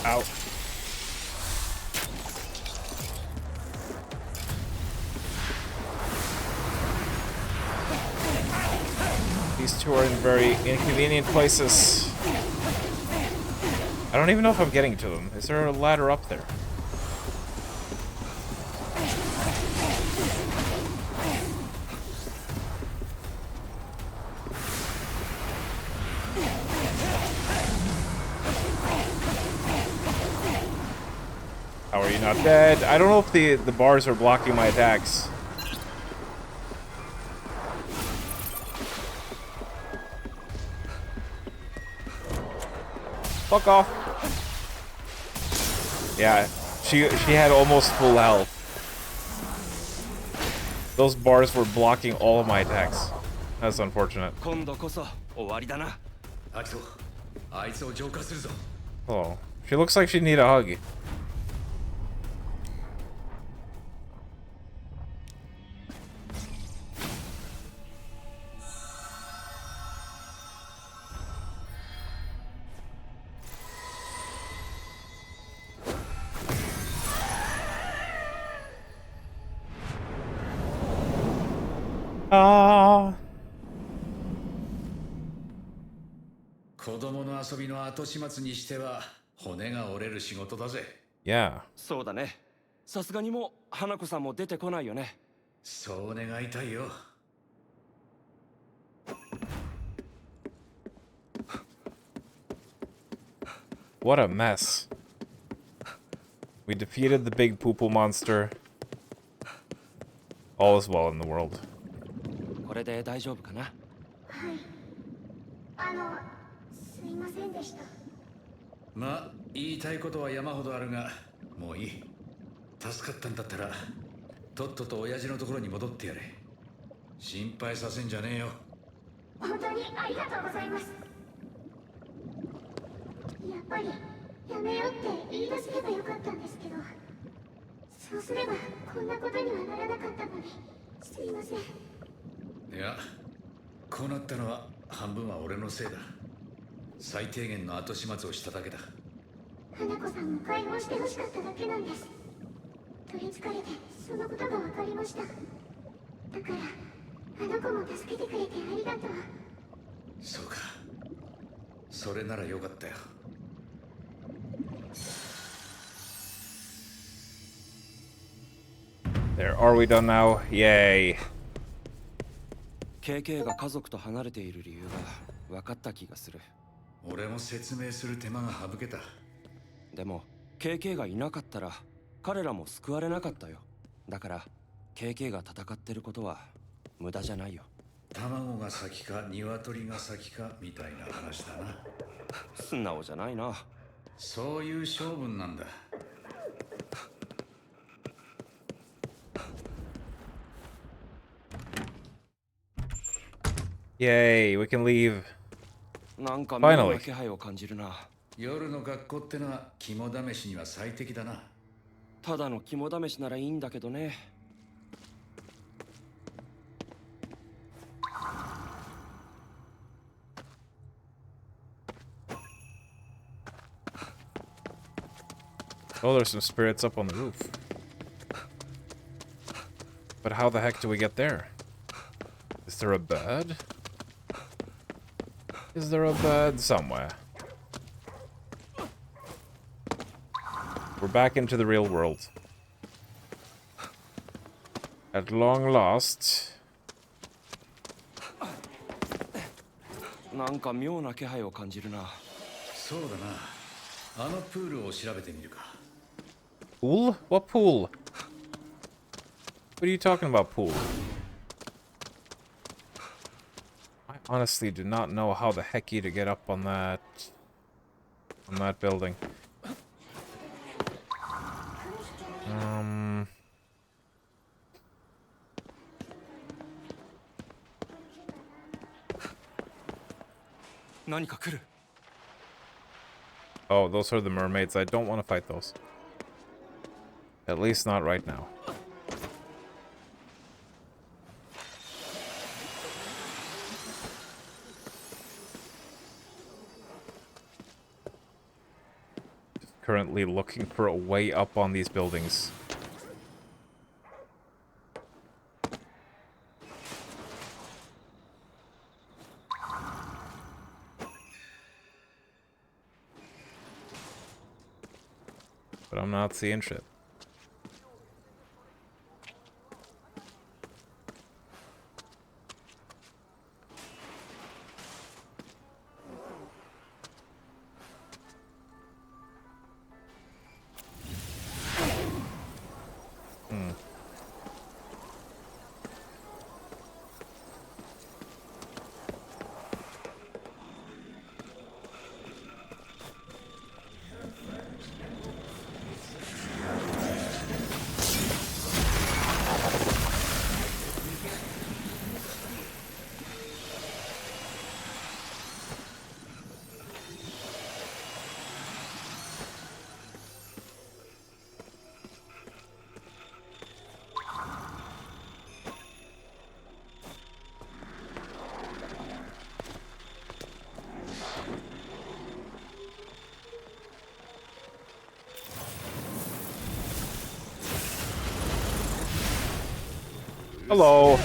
S1: Ow. These two are in very inconvenient places. I don't even know if I'm getting to them. Is there a ladder up there? How are you not dead? I don't know if the bars are blocking my attacks. Fuck off. Yeah, she had almost full health. Those bars were blocking all of my attacks. That's unfortunate.
S4: 今度こそ終わりだな。
S3: アキト、あいつを浄化するぞ。
S1: Oh, she looks like she'd need a hug. Ah.
S3: 子供の遊びの後始末にしては骨が折れる仕事だぜ。
S1: Yeah.
S4: そうだね。さすがにもう花子さんも出てこないよね。
S3: そう願いたいよ。
S1: What a mess. We defeated the big poo-poo monster. All is well in the world.
S4: これで大丈夫かな。
S2: すいませんでした。
S3: まあ言いたいことは山ほどあるがもういい。助かったんだったらとっとと親父のところに戻ってやれ。心配させんじゃねえよ。
S2: 本当にありがとうございます。やっぱりやめようって言い出せればよかったんですけど、そうすればこんなことにはならなかったのに、すいません。
S3: いや、こうなったのは半分は俺のせいだ。最低限の後始末をしただけだ。
S2: 花子さんも解放してほしかっただけなんです。取りつかれてそのことが分かりました。だからあの子も助けてくれてありがとう。
S3: そうか、それならよかったよ。
S1: There, are we done now? Yay.
S4: KK が家族と離れている理由が分かった気がする。
S3: 俺も説明する手間が省けた。
S4: でも KK がいなかったら彼らも救われなかったよ。だから KK が戦ってることは無駄じゃないよ。
S3: 卵が先か鶏が先かみたいな話だな。
S4: 素直じゃないな。
S3: そういう勝負なんだ。
S1: Yay, we can leave.
S4: なんか妙
S1: Finally.
S4: な気配を感じるな。
S3: 夜の学校ってのは肝試しには最適だな。
S4: ただの肝試しならいいんだけどね。
S1: Oh, there's some spirits up on the roof. But how the heck do we get there? Is there a bed? Is there a bed somewhere? We're back into the real world. At long last.
S4: なんか妙な気配を感じるな。
S3: そうだな。あのプールを調べてみるか。
S1: Pool? What pool? What are you talking about, pool? I honestly do not know how the hecky to get up on that building. Oh, those are the mermaids. I don't want to fight those. At least not right now. Just currently looking for a way up on these buildings. But I'm not seeing shit. Hello.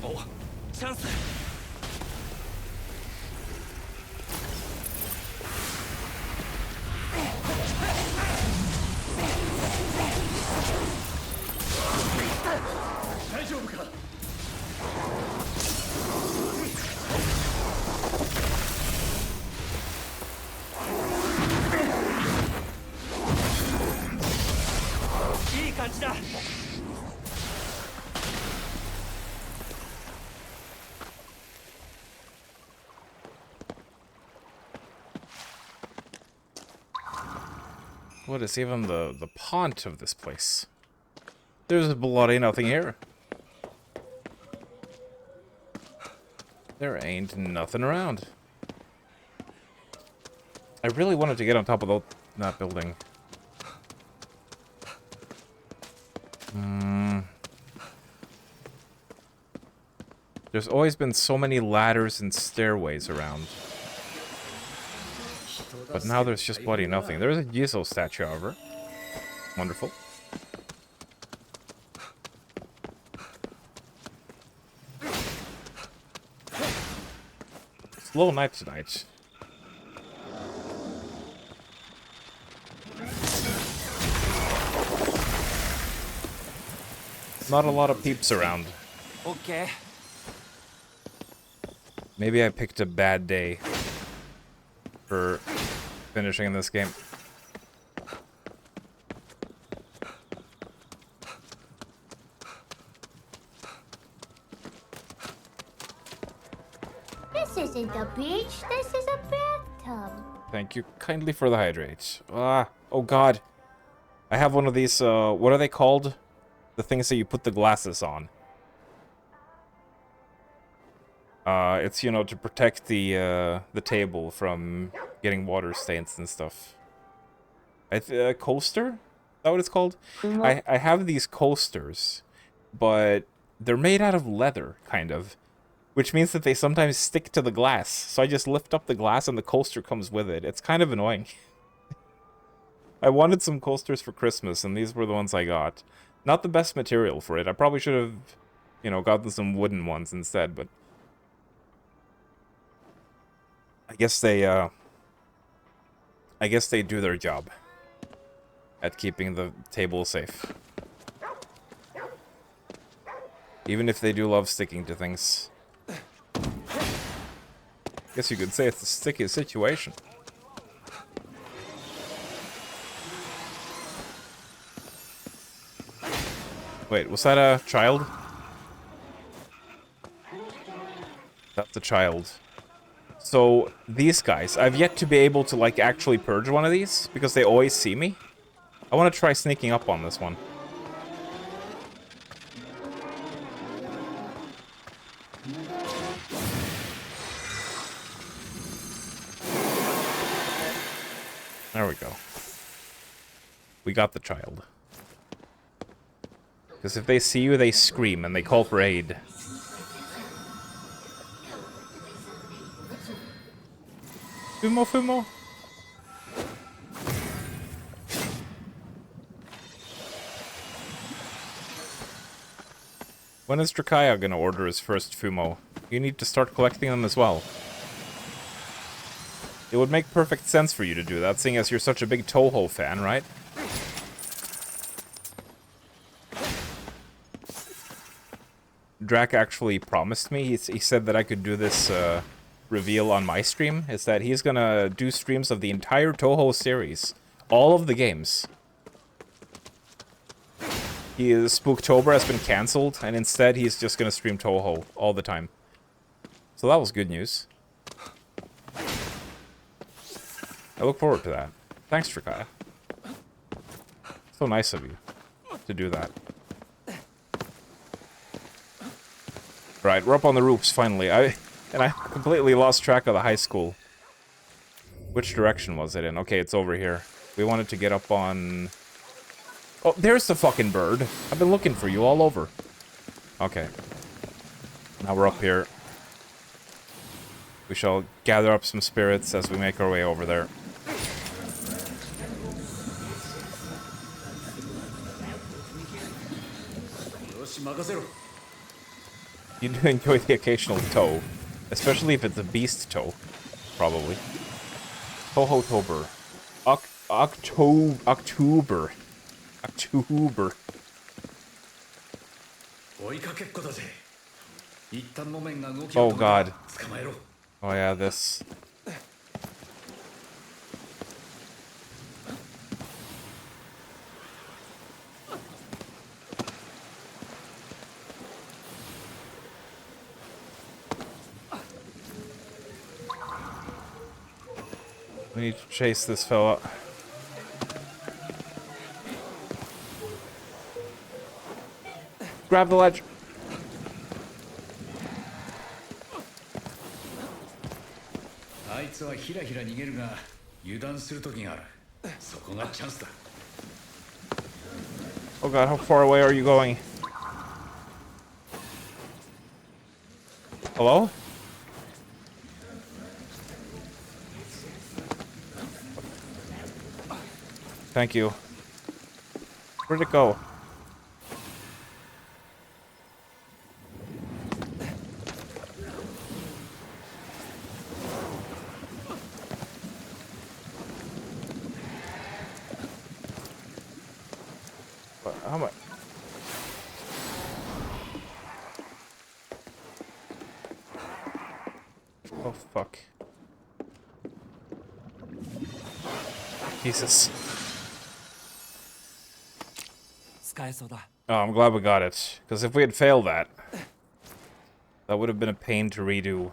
S4: お、チャンス。
S3: 大丈夫か。
S4: いい感じだ。
S1: What is even the point of this place? There's bloody nothing here. There ain't nothing around. I really wanted to get on top of that building. There's always been so many ladders and stairways around. But now there's just bloody nothing. There's a Jizo statue, however. Wonderful. Slow night tonight. Not a lot of peeps around.
S4: Okay.
S1: Maybe I picked a bad day for finishing this game.
S2: This isn't a beach, this is a bathtub.
S1: Thank you kindly for the hydrate. Oh god. I have one of these, what are they called? The things that you put the glasses on. It's, you know, to protect the table from getting water stains and stuff. A coaster? Is that what it's called? I have these coasters, but they're made out of leather, kind of. Which means that they sometimes stick to the glass. So I just lift up the glass and the coaster comes with it. It's kind of annoying. I wanted some coasters for Christmas, and these were the ones I got. Not the best material for it. I probably should have, you know, gotten some wooden ones instead, but... I guess they do their job at keeping the table safe. Even if they do love sticking to things. Guess you could say it's a sticky situation. Wait, was that a child? That's a child. So, these guys, I've yet to be able to, like, actually purge one of these, because they always see me. I want to try sneaking up on this one. There we go. We got the child. Because if they see you, they scream and they call for aid. Fumo, Fumo. When is Drakaya gonna order his first Fumo? You need to start collecting them as well. It would make perfect sense for you to do that, seeing as you're such a big Toho fan, right? Drak actually promised me, he said that I could do this reveal on my stream, is that he's gonna do streams of the entire Toho series. All of the games. Spooktober has been cancelled, and instead he's just gonna stream Toho all the time. So that was good news. I look forward to that. Thanks, Drakaya. So nice of you to do that. Right, we're up on the roofs, finally. I completely lost track of the high school. Which direction was it in? Okay, it's over here. We wanted to get up on... Oh, there's the fucking bird. I've been looking for you all over. Okay. Now we're up here. We shall gather up some spirits as we make our way over there. You do enjoy the occasional toe, especially if it's a beast toe, probably. Toho-tober. October. Oh god. Oh yeah, this. We need to chase this fella. Grab the ledge. Oh god, how far away are you going? Hello? Thank you. Where'd it go? How much? Oh fuck. Jesus. Oh, I'm glad we got it. Because if we had failed that, that would have been a pain to redo.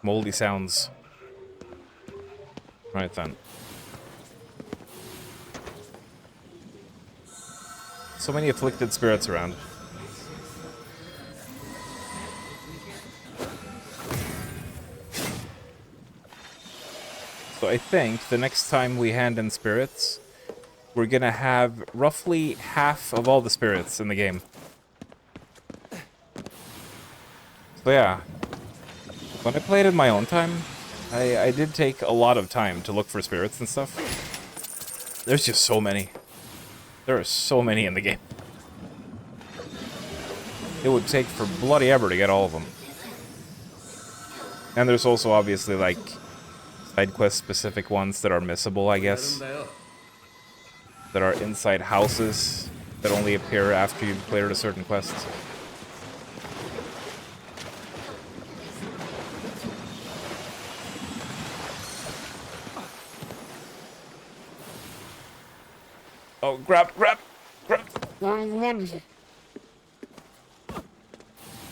S1: Moldy sounds. Right then. So many afflicted spirits around. So I think the next time we hand in spirits, we're gonna have roughly half of all the spirits in the game. So yeah. When I played in my own time, I did take a lot of time to look for spirits and stuff. There's just so many. There are so many in the game. It would take for bloody ever to get all of them. And there's also obviously like side quest specific ones that are missable, I guess. That are inside houses that only appear after you've cleared a certain quest. Oh, grab!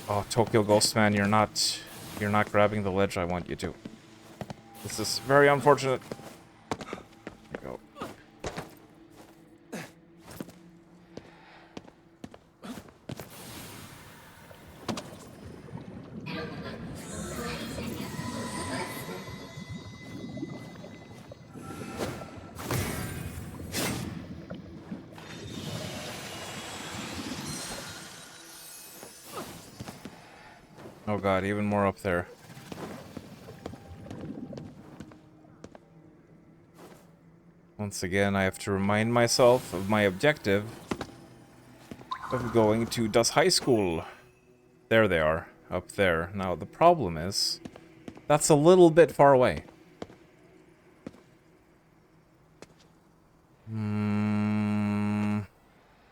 S1: Oh, Tokyo Ghost Man, you're not grabbing the ledge I want you to. This is very unfortunate. There you go. Oh god, even more up there. Once again, I have to remind myself of my objective of going to Das High School. There they are, up there. Now, the problem is, that's a little bit far away.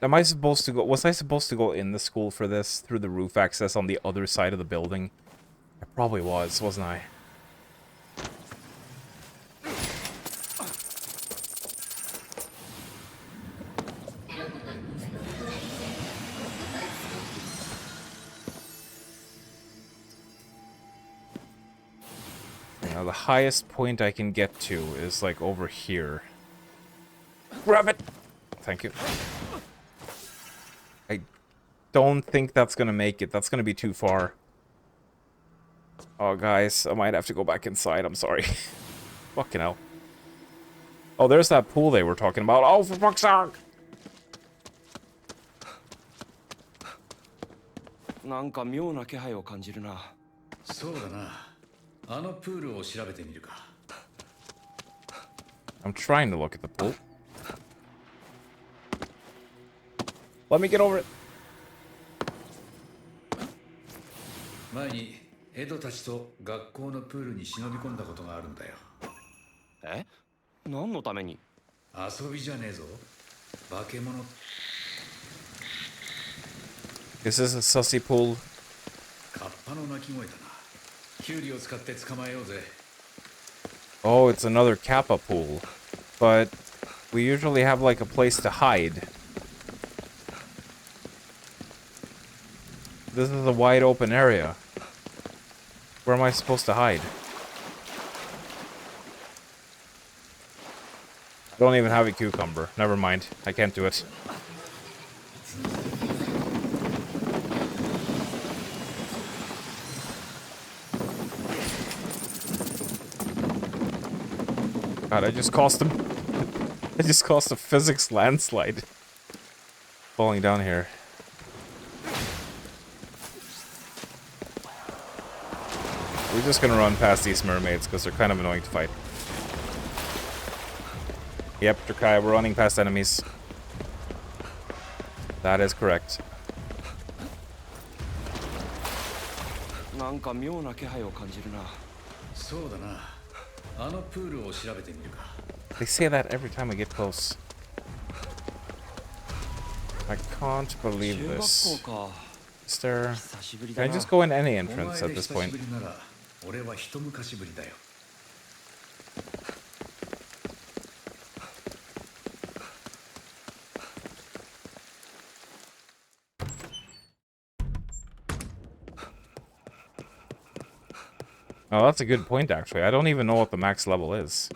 S1: Am I supposed to go... Was I supposed to go in the school for this? Through the roof access on the other side of the building? I probably was, wasn't I? Now, the highest point I can get to is, like, over here. Grab it! Thank you. I don't think that's gonna make it. That's gonna be too far. Oh, guys, I might have to go back inside. I'm sorry. Fucking hell. Oh, there's that pool they were talking about. Oh, for fuck's sake!
S4: なんか妙な気配を感じるな。
S3: そうだな。あのプールを調べてみるか。
S1: I'm trying to look at the pool. Let me get over it.
S3: 前にエドたちと学校のプールに忍び込んだことがあるんだよ。
S4: え？何のために？
S3: 遊びじゃねえぞ。化け物。
S1: Is this a sussy pool?
S3: カッパの鳴き声だな。キュウリを使って捕まえようぜ。
S1: Oh, it's another Kappa pool. But we usually have, like, a place to hide. This is a wide open area. Where am I supposed to hide? I don't even have a cucumber. Never mind. I can't do it. God, I just caused him. I just caused a physics landslide. Falling down here. We're just gonna run past these mermaids because they're kind of annoying to fight. Yep, Drakai, we're running past enemies. That is correct.
S4: なんか妙な気配を感じるな。
S3: そうだな。あのプールを調べてみるか。
S1: They say that every time I get close. I can't believe
S4: 中学
S1: this.
S4: 校か。
S1: Is there...
S4: 久しぶり
S1: Can
S4: だ
S1: I
S4: な。
S1: just go in any
S3: お
S1: entrance
S3: 前
S1: at
S3: で
S1: this
S3: 久し
S1: point?
S3: ぶりなら、俺は一昔ぶりだよ。
S1: Oh, that's a good point, actually. I don't even know what the max level is.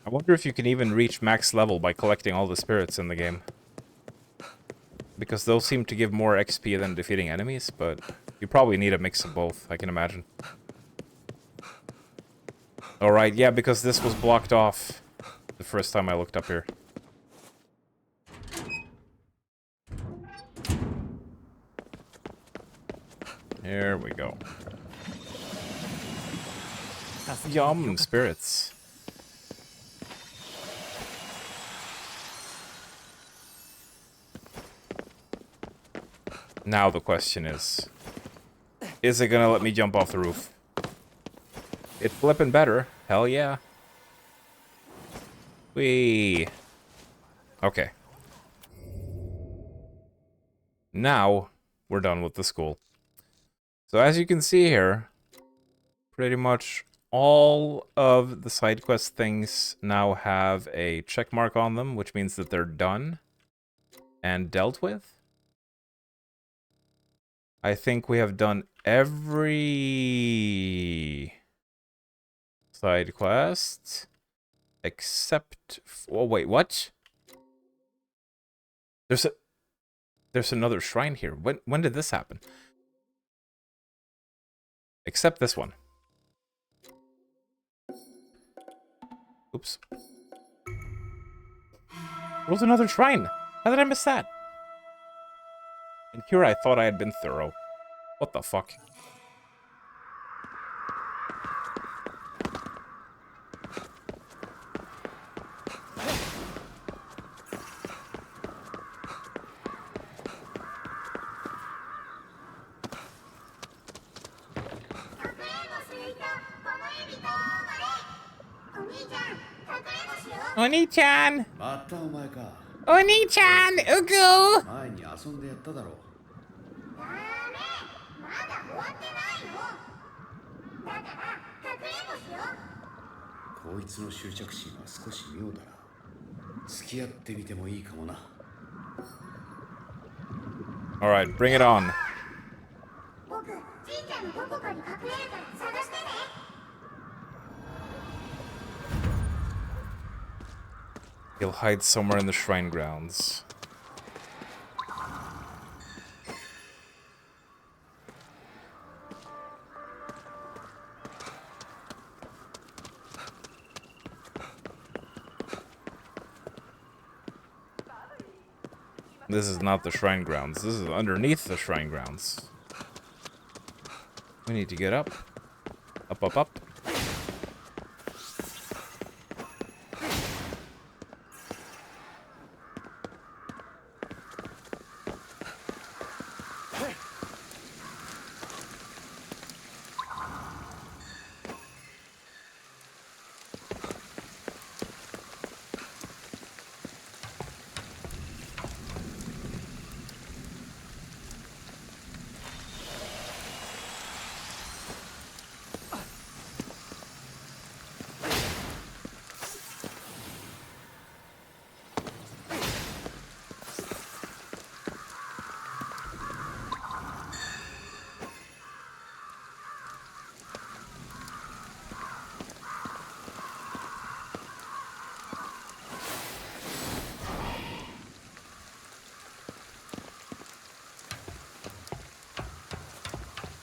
S1: I wonder if you can even reach max level by collecting all the spirits in the game. Because those seem to give more XP than defeating enemies, but you probably need a mix of both, I can imagine. Alright, yeah, because this was blocked off the first time I looked up here. Here we go. Yum, spirits. Now the question is it gonna let me jump off the roof? It's flipping better. Hell yeah. Whee. Okay. Now, we're done with the school. So as you can see here, pretty much all of the side quest things now have a check mark on them, which means that they're done and dealt with. I think we have done every side quest except... Oh, wait, what? There's another shrine here. When did this happen? Except this one. Oops. There was another shrine. How did I miss that? And here I thought I had been thorough. What the fuck? Oni-chan!
S3: またお前か。
S1: Oni-chan! Ugu!
S3: 前に遊んでやっただろう。
S2: ダメ、まだ終わってないの。だからかくれんぼしよう。
S3: こいつの執着心は少し妙だな。付き合ってみてもいいかもな。
S1: Alright, bring it on.
S2: 僕、神社のどこかに隠れるから探してね。
S1: He'll hide somewhere in the shrine grounds. This is not the shrine grounds. This is underneath the shrine grounds. We need to get up. Up, up, up.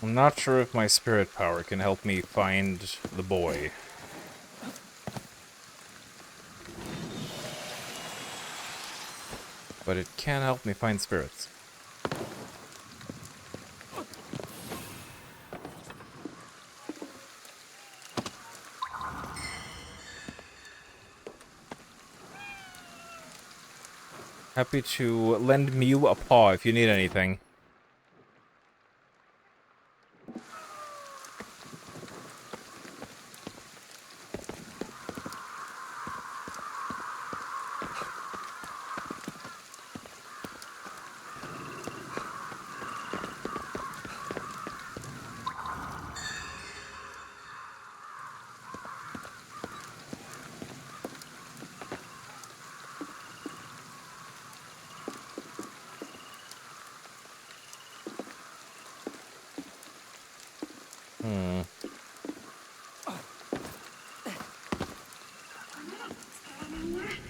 S1: I'm not sure if my spirit power can help me find the boy. But it can help me find spirits. Happy to lend Mew a paw if you need anything.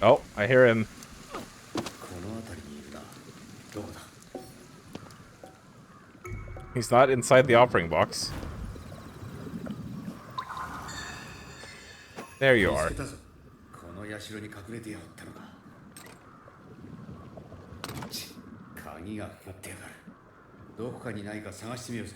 S1: Oh, I hear him.
S3: この辺りにいるな。どこだ？
S1: He's not inside the offering box. There you
S3: 見つ
S1: are.
S3: けたぞ。この社に隠れてやがったのか。鍵がかかってやがる。どこかにないか探してみようぜ。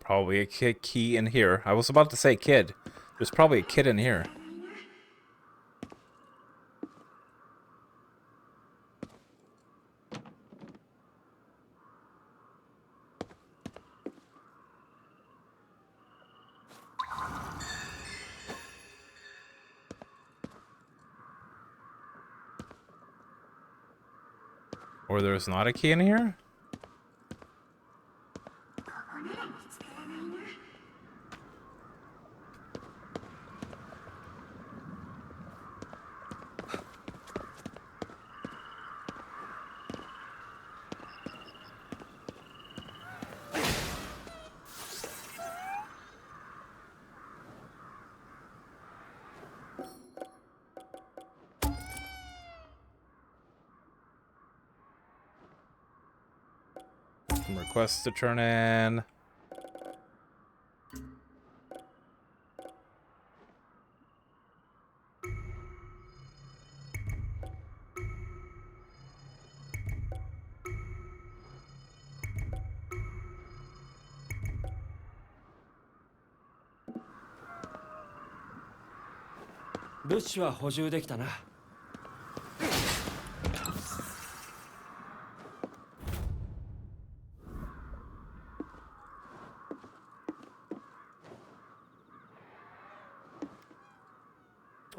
S1: Probably a key in here. I was about to say kid. There's probably a kid in here. Or there's not a key in here? Some requests to turn in.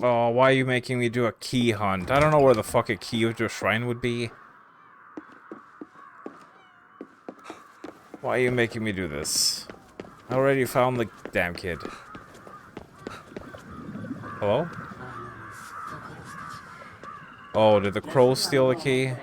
S1: Oh, why are you making me do a key hunt? I don't know where the fuck a key to a shrine would be. Why are you making me do this? I already found the damn kid. Hello? Oh, did the crow steal the key?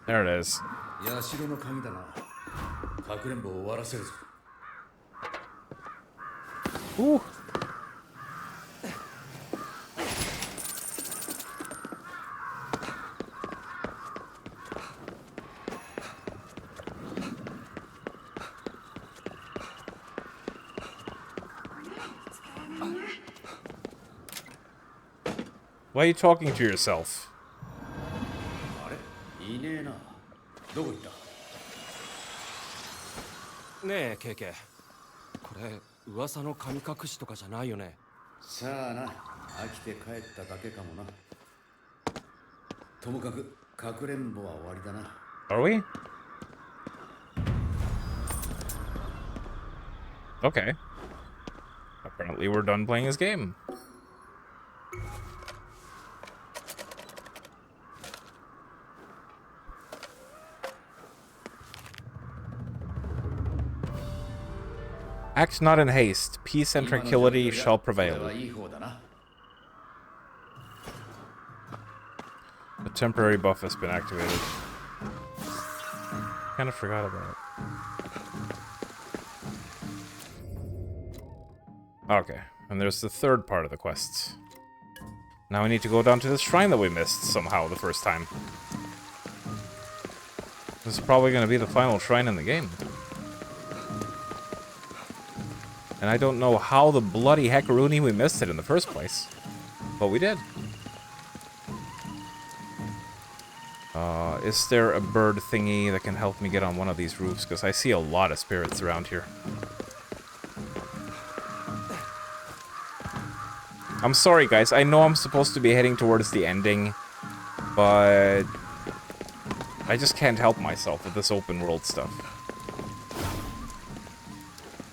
S1: There it is.
S3: 社の鍵だな。かくれんぼを終わらせるぞ。
S1: Ooh. Why are you talking to yourself?
S3: あれ？いねえな。どこ行った？
S4: ねえケイケイ、これ噂の神隠しとかじゃないよね。
S3: さあな、飽きて帰っただけかもな。ともかくかくれんぼは終わりだな。
S1: Are we? Okay. Apparently we're done playing this game. Act not in haste. Peace and tranquility shall prevail. The temporary buff has been activated. Kind of forgot about it. Okay, and there's the third part of the quest. Now we need to go down to the shrine that we missed somehow the first time. This is probably going to be the final shrine in the game. And I don't know how the bloody heckaroonie we missed it in the first place. But we did. Is there a bird thingy that can help me get on one of these roofs? Because I see a lot of spirits around here. I'm sorry, guys. I know I'm supposed to be heading towards the ending, but I just can't help myself with this open world stuff.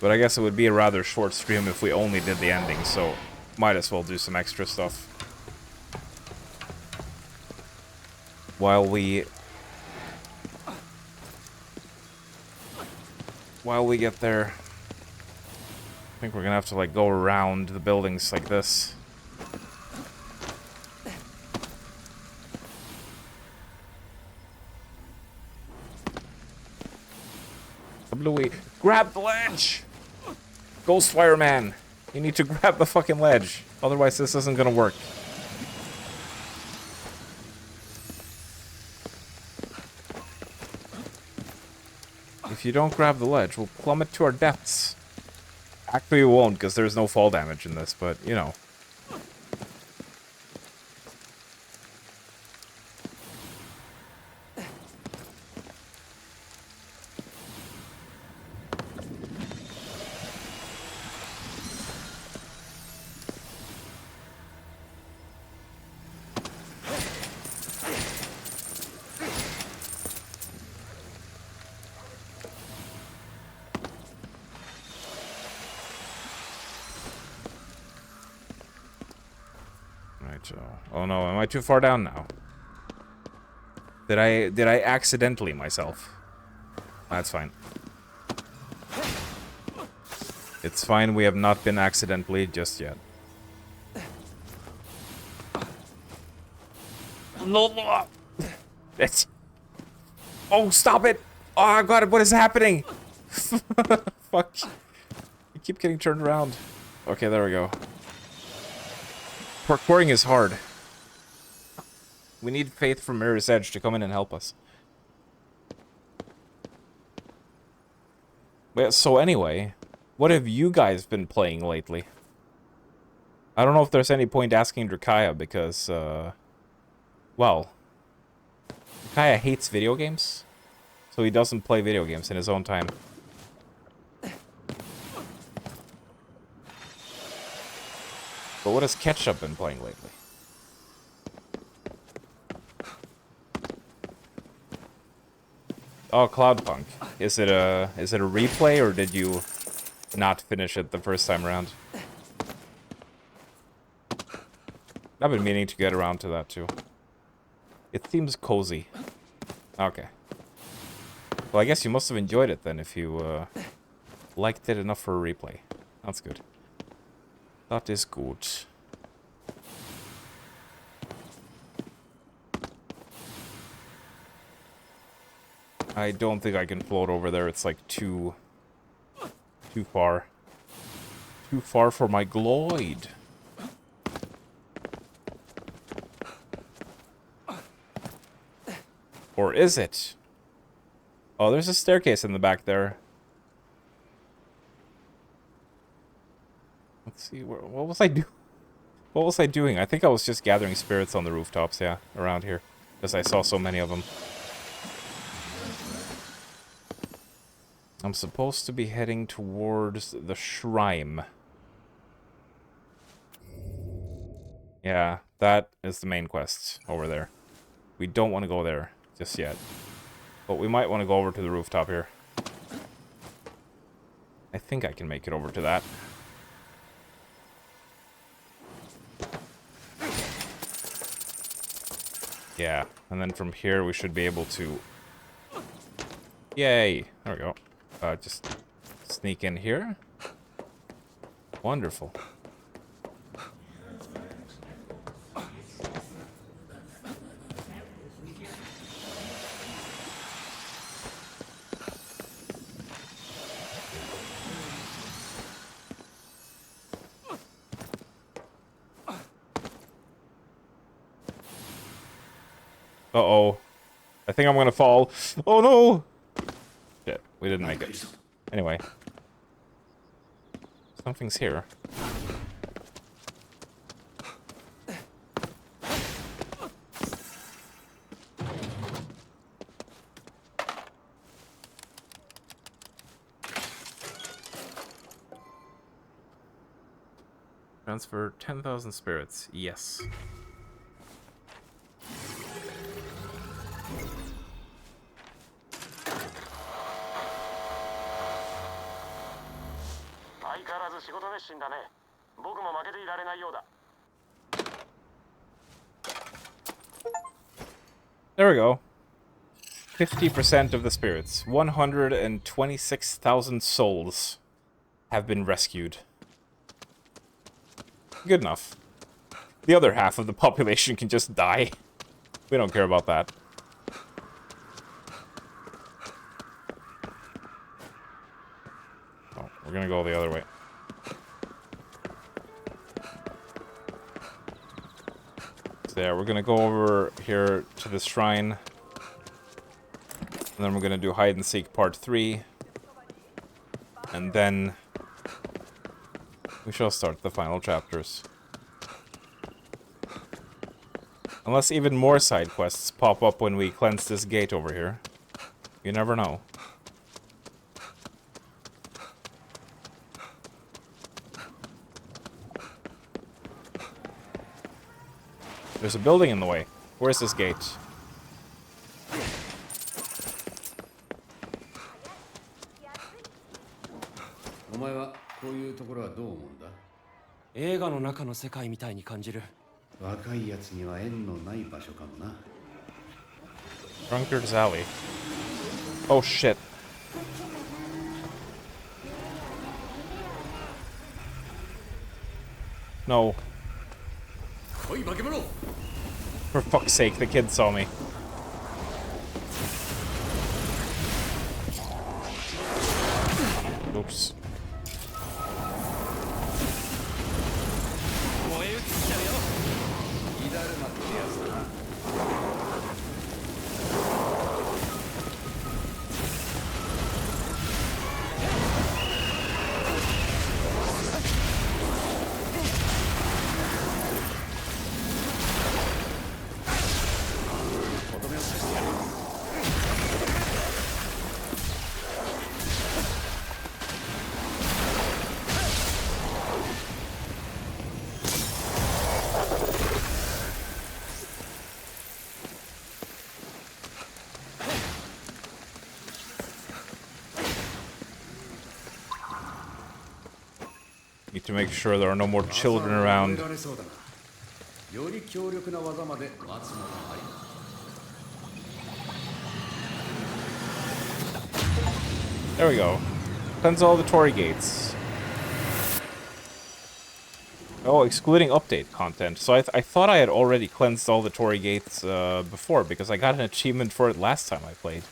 S1: But I guess it would be a rather short stream if we only did the ending, so might as well do some extra stuff. While we get there, I think we're gonna have to like go around the buildings like this. Bluey, grab the ledge! Ghostwire man, you need to grab the fucking ledge. Otherwise this isn't gonna work. If you don't grab the ledge, we'll plummet to our depths. Actually, we won't, because there's no fall damage in this, but, you know. Oh no, am I too far down now? Did I accidentally myself? That's fine. It's fine, we have not been accidentally just yet. No. It's... Oh, stop it! Oh god, what is happening? Fuck. You keep getting turned around. Okay, there we go. Parkouring is hard. We need Faith from Mirror's Edge to come in and help us. Well, so anyway, what have you guys been playing lately? I don't know if there's any point asking Drakaya because, well, Drakaya hates video games, so he doesn't play video games in his own time. But what has Ketchup been playing lately? Oh, Cloudpunk. Is it a replay, or did you not finish it the first time around? I've been meaning to get around to that too. It seems cozy. Okay. Well, I guess you must have enjoyed it then if you liked it enough for a replay. That's good. That is good. I don't think I can float over there. It's like too far. Too far for my gloid. Or is it? Oh, there's a staircase in the back there. Let's see, what was I doing? What was I doing? I think I was just gathering spirits on the rooftops, yeah, around here. Because I saw so many of them. I'm supposed to be heading towards the shrine. Yeah, that is the main quest over there. We don't want to go there just yet. But we might want to go over to the rooftop here. I think I can make it over to that. Yeah, and then from here we should be able to... Yay! There we go. Just sneak in here. Wonderful. Uh-oh. I think I'm gonna fall. Oh no! Shit, we didn't make it. Anyway. Something's here. Transfer 10,000 spirits. Yes. There we go. 50% of the spirits. 126,000 souls have been rescued. Good enough. The other half of the population can just die. We don't care about that. Oh, we're gonna go the other way. So yeah, we're gonna go over here to the shrine. And then we're gonna do hide and seek part 3. And then we shall start the final chapters. Unless even more side quests pop up when we cleanse this gate over here. You never know. There's a building in the way. Where's this gate? Drunkard's Alley. Oh shit. No. For fuck's sake, the kid saw me. Oops. Need to make sure there are no more children around. There we go. Cleanse all the Torii gates. Oh, excluding update content. So I thought I had already cleansed all the Torii gates before, because I got an achievement for it last time I played.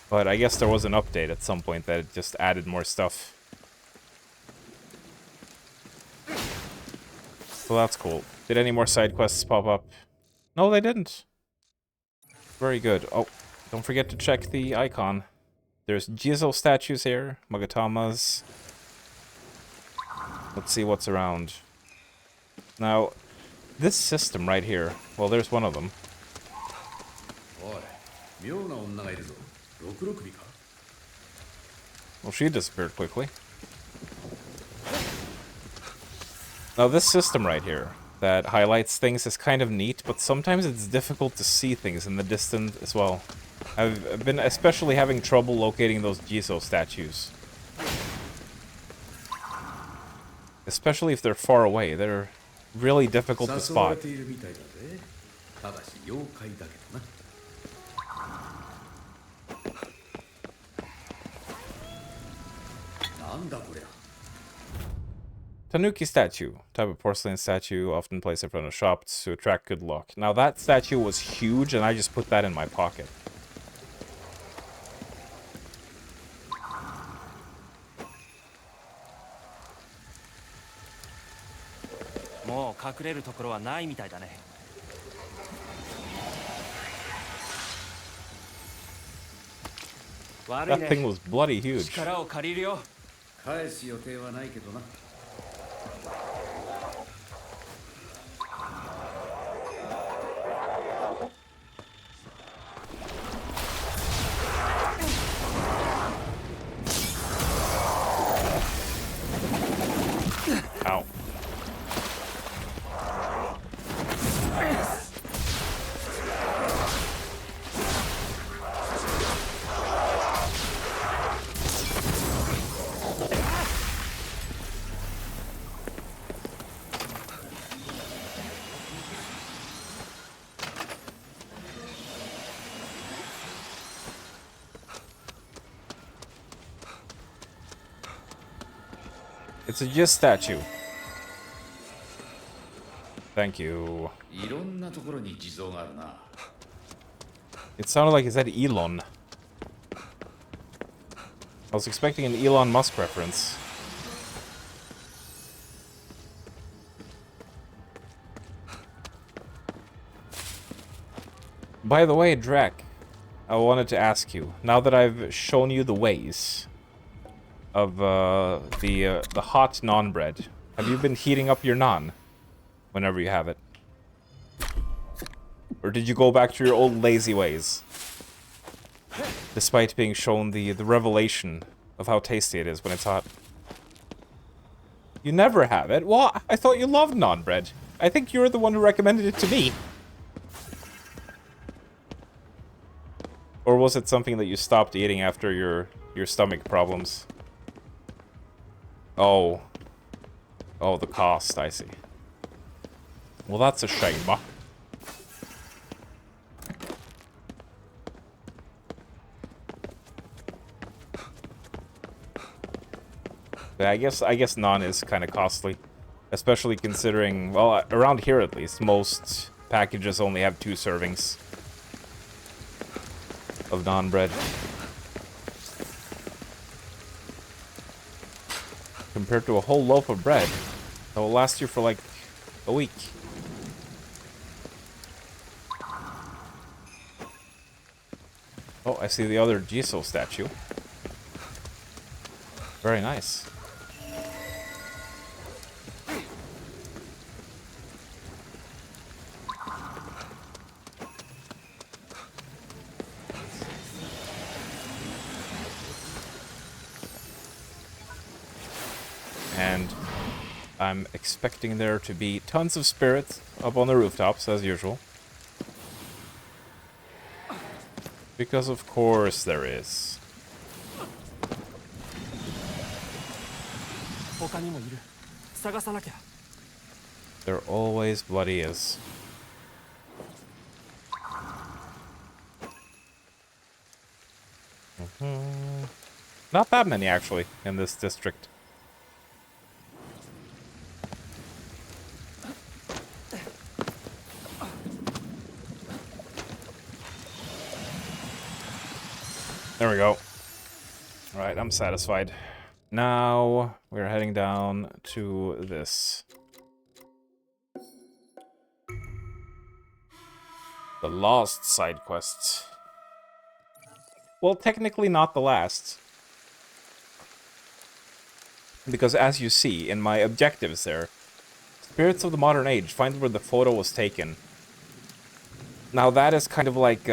S1: But I guess there was an update at some point that it just added more stuff. So that's cool. Did any more side quests pop up? No, they didn't. Very good. Oh, don't forget to check the icon. There's Jizo statues here, Magatamas. Let's see what's around. Now, this system right here, well, there's one of them. Well, she disappeared quickly. Now, this system right here that highlights things is kind of neat, but sometimes it's difficult to see things in the distance as well. I've been especially having trouble locating those Jizo statues. Especially if they're far away. They're really difficult to spot. Tanuki statue. Type of porcelain statue, often placed in front of shops to attract good luck. Now that statue was huge and I just put that in my pocket. That thing was bloody huge.
S3: 返す予定はないけどな。
S1: Ow. It's a just statue. Thank you.
S3: いろんなところに地蔵があるな。
S1: It sounded like it said Elon. I was expecting an Elon Musk reference. By the way, Drek, I wanted to ask you, now that I've shown you the ways of the hot naan bread, have you been heating up your naan whenever you have it? Or did you go back to your old lazy ways? Despite being shown the revelation of how tasty it is when it's hot. You never have it? Well, I thought you loved naan bread. I think you're the one who recommended it to me. Or was it something that you stopped eating after your stomach problems? Oh. Oh, the cost, I see. Well, that's a shame, huh? But I guess naan is kind of costly. Especially considering, well, around here at least, most packages only have 2 servings of naan bread. Compared to a whole loaf of bread that will last you for like a week. Oh, I see the other Jisoo statue. Very nice. And I'm expecting there to be tons of spirits up on the rooftops, as usual. Because of course there is. There always bloody is. Not that many, actually, in this district. There we go. Alright, I'm satisfied. Now, we're heading down to this. The Lost side quest. Well, technically not the last. Because as you see in my objectives there, Spirits of the Modern Age, find where the photo was taken. Now that is kind of like,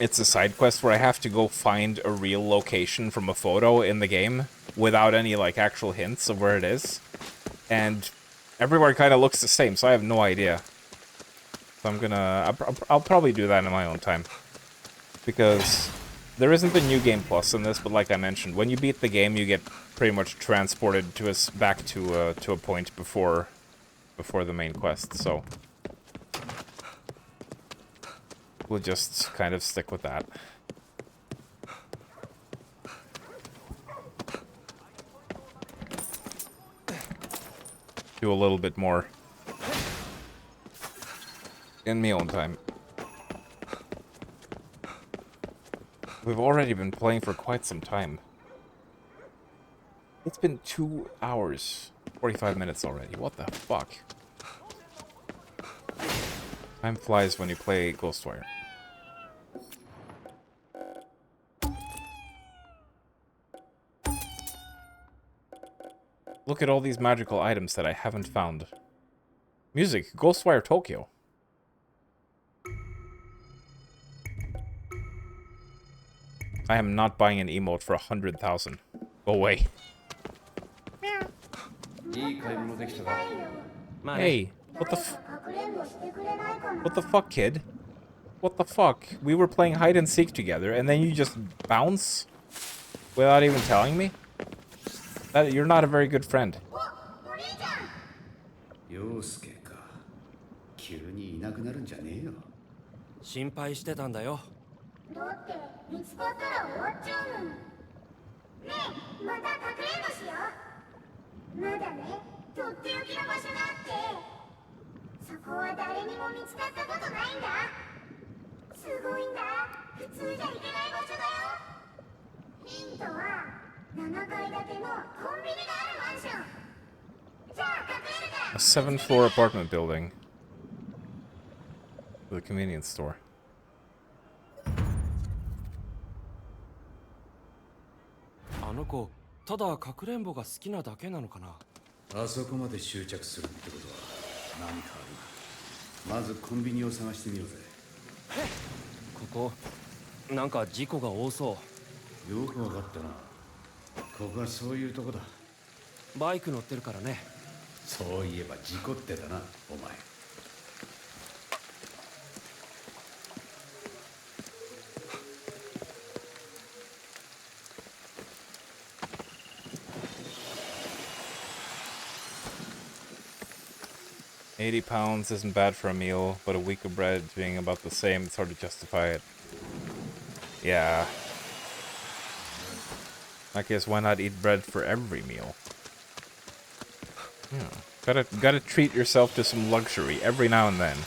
S1: it's a side quest where I have to go find a real location from a photo in the game without any, like, actual hints of where it is. And everywhere kind of looks the same, so I have no idea. So I'm gonna... I'll probably do that in my own time. Because there isn't a new game plus in this, but like I mentioned, when you beat the game, you get pretty much transported to back to a point before the main quest, so... We'll just kind of stick with that. do a little bit more in my own time. We've already been playing for quite some time. It's been 2 hours, 45 minutes already. What the fuck? Time flies when you play Ghostwire. Look at all these magical items that I haven't found. Music, Ghostwire Tokyo. I am not buying an emote for 100,000. Go away. Hey, what the fuck, kid? What the fuck? We were playing hide and seek together, and then you just bounce without even telling me? You're not a very good friend.
S3: 陽介か。急にいなくなるんじゃねえよ。
S4: 心配してたんだよ。
S2: だって見つかったら終わっちゃうもん。ねえ、またかくれんぼしよう。まだね、とっておきの場所があって、そこは誰にも見つかったことないんだ。すごいんだ。普通じゃ行けない場所だよ。ヒントは7階建てのコンビニがあるマンション。じゃあ隠れるから。
S1: A 7th-floor apartment building with a convenience store.
S4: あの子、ただかくれんぼが好きなだけなのかな。
S3: あそこまで執着するってことは何かあるな。まずコンビニを探してみようぜ。
S4: ここ、なんか事故が多そ
S3: よくわかったな。ここはそういうとこだ。
S4: う。バイク乗ってるからね。
S3: そういえば事故ってたな、お前。
S1: £80 isn't bad for a meal, but a week of bread being about the same, it's hard to justify it. Yeah. I guess why not eat bread for every meal? Yeah. Gotta treat yourself to some luxury every now and then.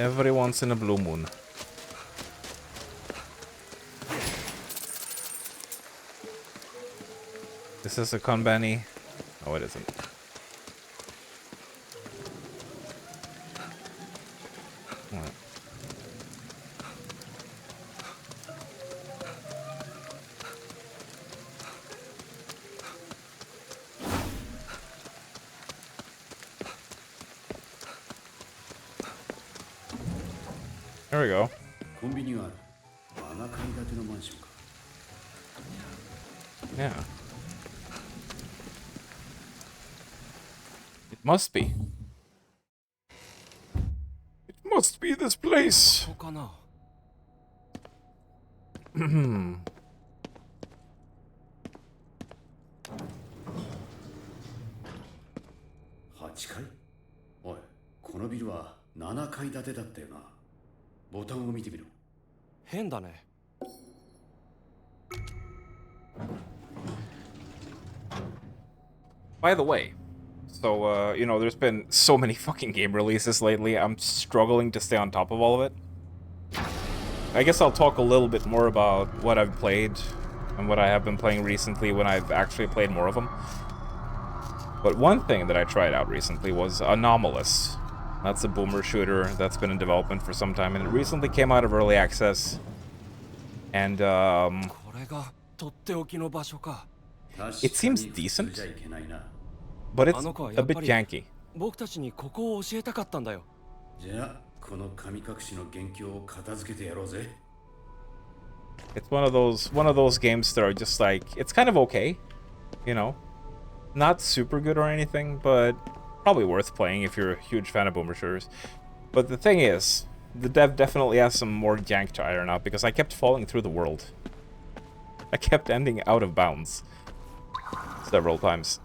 S1: Every once in a blue moon. This is a konbani. Oh, it isn't. What? There we go.
S3: コンビニがある。7階建てのマンションか。
S1: Yeah. It must be. It must be this place.
S4: ここかな。
S3: 8階？おい、このビルは7階建てだったよな。ボタンを見てみろ。
S4: 変だね。
S1: By the way, so, you know, there's been so many fucking game releases lately, I'm struggling to stay on top of all of it. I guess I'll talk a little bit more about what I've played and what I have been playing recently when I've actually played more of them. But one thing that I tried out recently was Anomalous. That's a boomer shooter that's been in development for some time, and it recently came out of early access. And,
S4: これがとっておきの場所か。
S1: it seems decent, but it's a bit janky.
S4: 僕たちにここを教えたかったんだよ。
S3: じゃあ、この神隠しの元凶を片付けてやろうぜ。
S1: It's one of those games that are just like, it's kind of okay, you know, not super good or anything, but probably worth playing if you're a huge fan of boomer shooters. But the thing is, the dev definitely has some more jank to iron out, because I kept falling through the world. I kept ending out of bounds several times.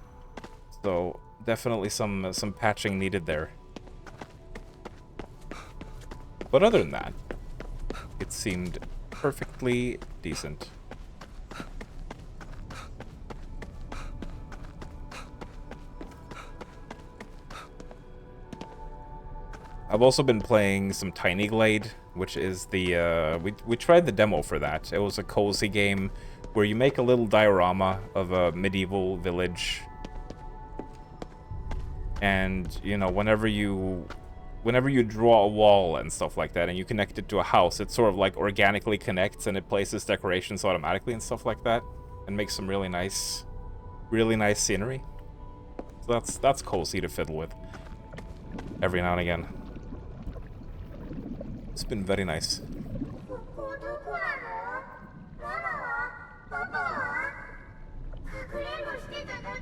S1: So definitely some patching needed there. But other than that, it seemed perfectly decent. I've also been playing some Tiny Glade, which is the, we tried the demo for that. It was a cozy game where you make a little diorama of a medieval village. And, you know, whenever you draw a wall and stuff like that and you connect it to a house, it sort of like organically connects and it places decorations automatically and stuff like that. And makes some really nice scenery. So that's cozy to fiddle with every now and again. It's been very nice.
S2: ここどこなの？ママは？パパは？かくれんぼしてただけなの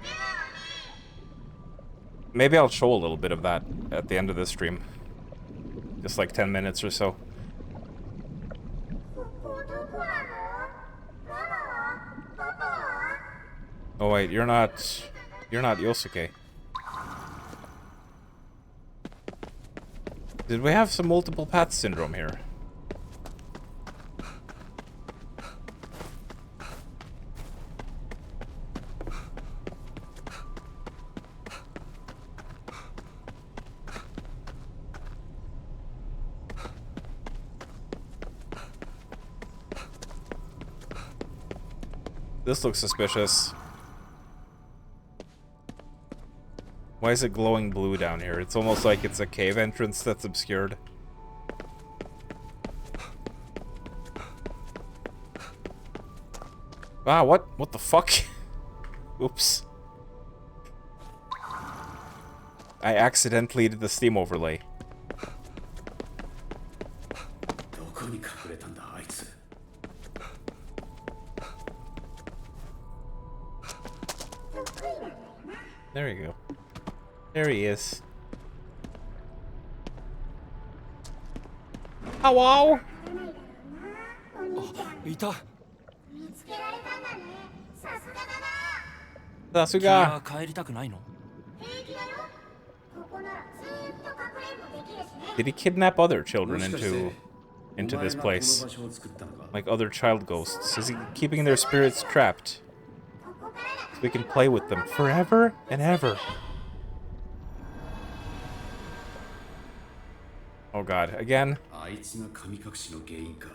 S2: に。
S1: Maybe I'll show a little bit of that at the end of this stream. Just like 10 minutes or so.
S2: ここどこなの？ママは？パパは？
S1: Oh wait, you're not Yosuke. Did we have some multiple path syndrome here? This looks suspicious. Why is it glowing blue down here? It's almost like it's a cave entrance that's obscured. Ah, what? What the fuck? Oops. I accidentally did the Steam overlay.
S3: どこに隠れたんだあいつ。
S1: There you go. There he is. Hello?
S4: いた。
S2: 見つけられたんだね。さすがだな。
S4: 君
S1: Sasuga.
S4: は帰りたくないの？
S2: 平気だよ。ここならずーっとかくれんぼできるしね。
S1: Did he kidnap other children
S3: もしかして
S1: into
S3: お前
S1: this
S3: がこの
S1: place?
S3: 場所を作ったのか。
S1: Like other child ghosts? Is he keeping their spirits trapped?
S2: ここからが
S1: So we can play with them forever and ever. Oh god, again?
S3: あいつが神隠しの原因か。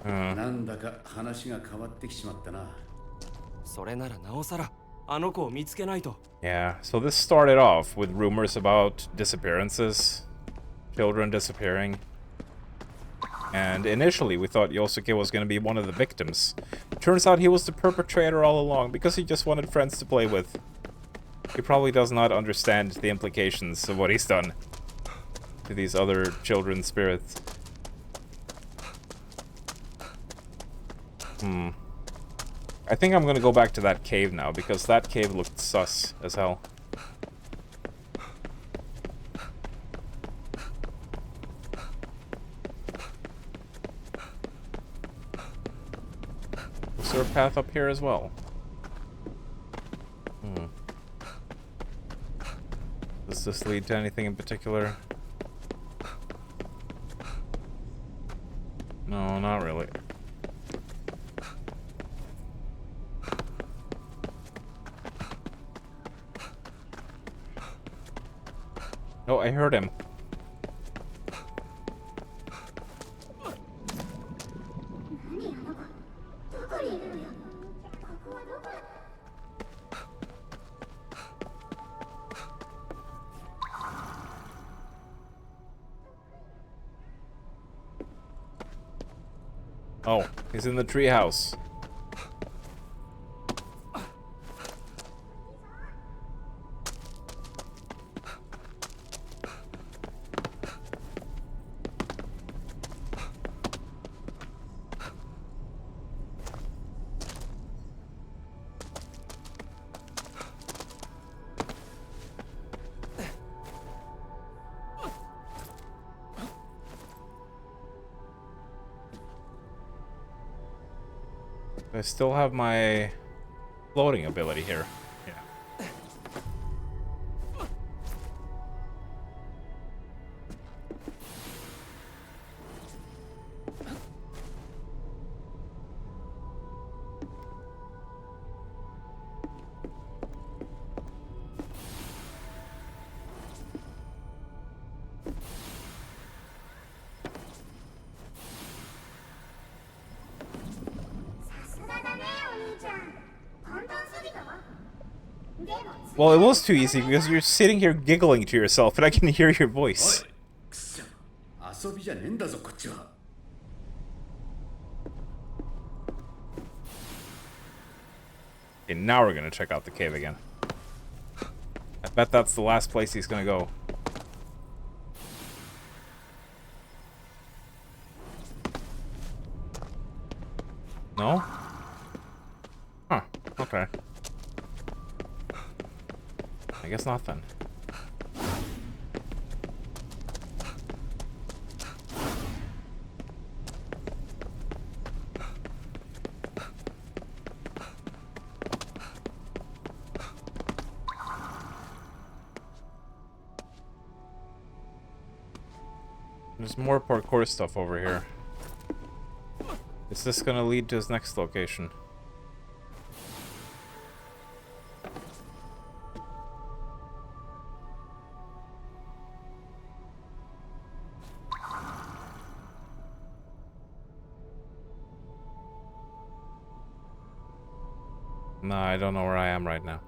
S1: Uh,
S3: なんだか話が変わってきちまったな。
S4: それならなおさらあの子を見つけないと。
S1: yeah, so this started off with rumors about disappearances. Children disappearing. And initially we thought Yosuke was going to be one of the victims. Turns out he was the perpetrator all along because he just wanted friends to play with. He probably does not understand the implications of what he's done to these other children's spirits. I think I'm gonna go back to that cave now because that cave looked sus as hell. Was there a path up here as well? Does this lead to anything in particular? No, not really. Oh, I heard him.
S2: 何あの子。どこにいるのよ。ここはどこだ。
S1: Oh, he's in the treehouse. I still have my floating ability here. Yeah. Well, it was too easy because you're sitting here giggling to yourself and I can hear your
S3: おい
S1: voice.
S3: くそ遊びじゃねえんだぞこっちは
S1: Okay, now we're gonna check out the cave again. I bet that's the last place he's gonna go. No? Huh, okay. I guess not then. There's more parkour stuff over here. Is this gonna lead to his next location? No, I don't know where I am right now.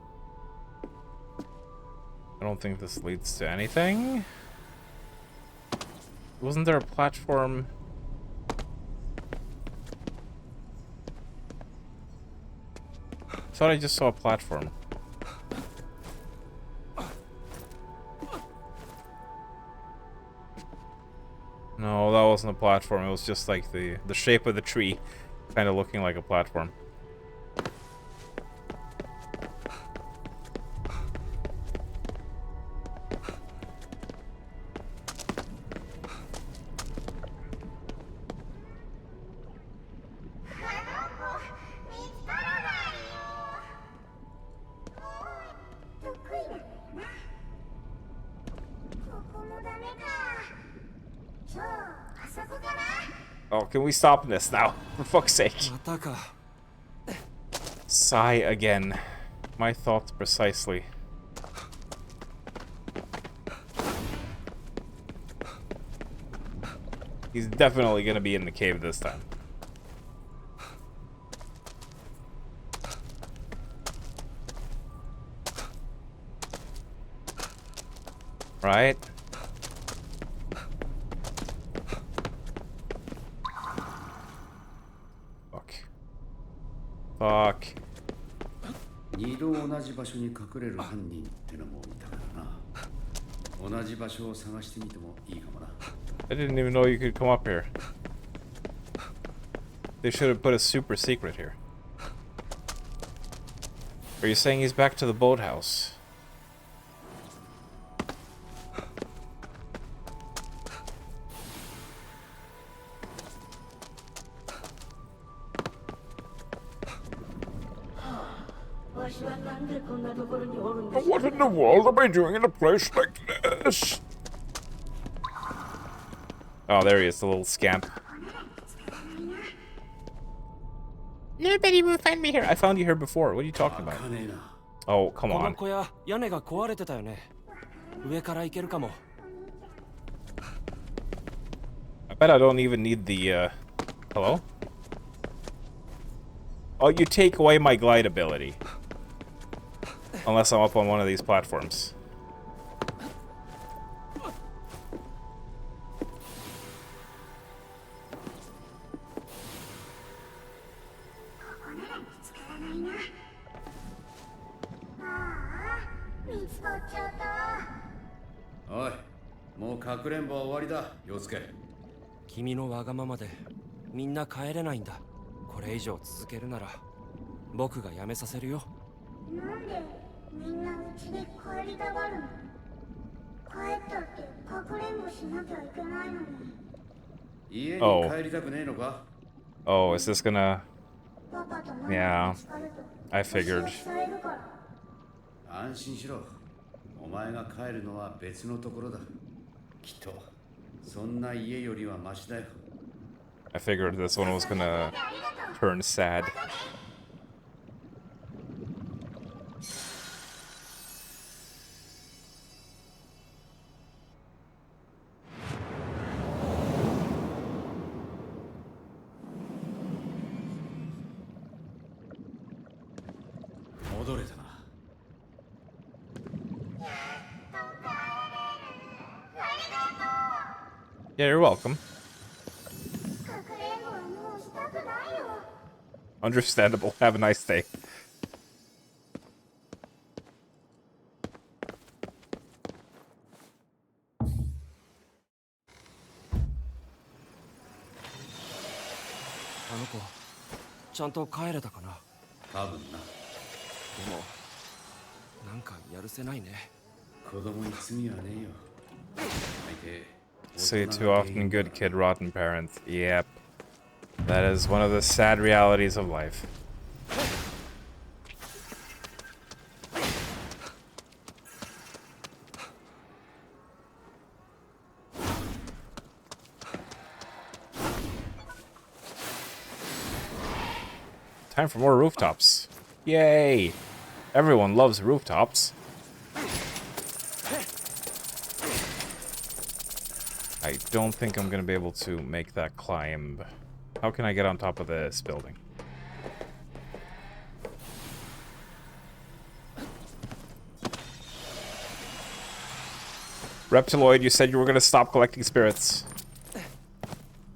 S1: I don't think this leads to anything. Wasn't there a platform? I thought I just saw a platform. No, that wasn't a platform. It was just like the shape of the tree, kind of looking like a platform. Oh, can we stop this now? For fuck's sake.
S4: またか。
S1: Sigh again. My thoughts precisely. He's definitely gonna be in the cave this time. Right? Fuck. Fuck.
S3: 二度同じ場所に隠れる犯人ってのもいたからな同じ場所を探してみてもいいかもな
S1: I didn't even know you could come up here. They should have put a super secret here. Are you saying he's back to the boathouse? What in the world am I doing in a place like this? Oh, there he is, the little scamp. Nobody will find me here. I found you here before. What are you talking about?
S3: かねえな
S1: Oh, come
S4: この
S1: on.
S4: 小屋、屋根が壊れてたよね。上から行けるかも。
S1: I bet I don't even need the, hello? Oh, you take away my glide ability. Unless I'm up on one of these platforms.
S3: Oh, おいもうかくれんぼは終わりだ陽介
S4: 君のわがままでみんな帰れないんだ。これ以上続けるなら僕が辞めさせるよ。
S2: なんでみんなうちに帰りたがるの帰ったってかくれんぼしなきゃいけないのに
S3: 家に
S1: Oh.
S3: 帰りたくねえのか
S1: Oh, is this gonna...
S2: パパとママ
S1: Yeah,
S2: が疲れると
S1: I figured.
S2: 腰を伝えるから
S3: 安心しろお前が帰るのは別のところだきっとそんな家よりはマシだよ
S1: I figured this one was gonna turn sad. Yeah, you're welcome.
S2: かくれんぼはもうしたくないよ。
S1: Understandable. Have a nice day.
S4: Anoko, ちゃんと帰れたかな。
S3: 多分な。
S4: でも、なんかやるせないね。
S3: 子供に罪はねえよ。相手
S1: Say too often, good kid, rotten parent. Yep. That is one of the sad realities of life. Time for more rooftops. Yay! Everyone loves rooftops. I don't think I'm gonna be able to make that climb. How can I get on top of this building? Reptiloid, you said you were gonna stop collecting spirits.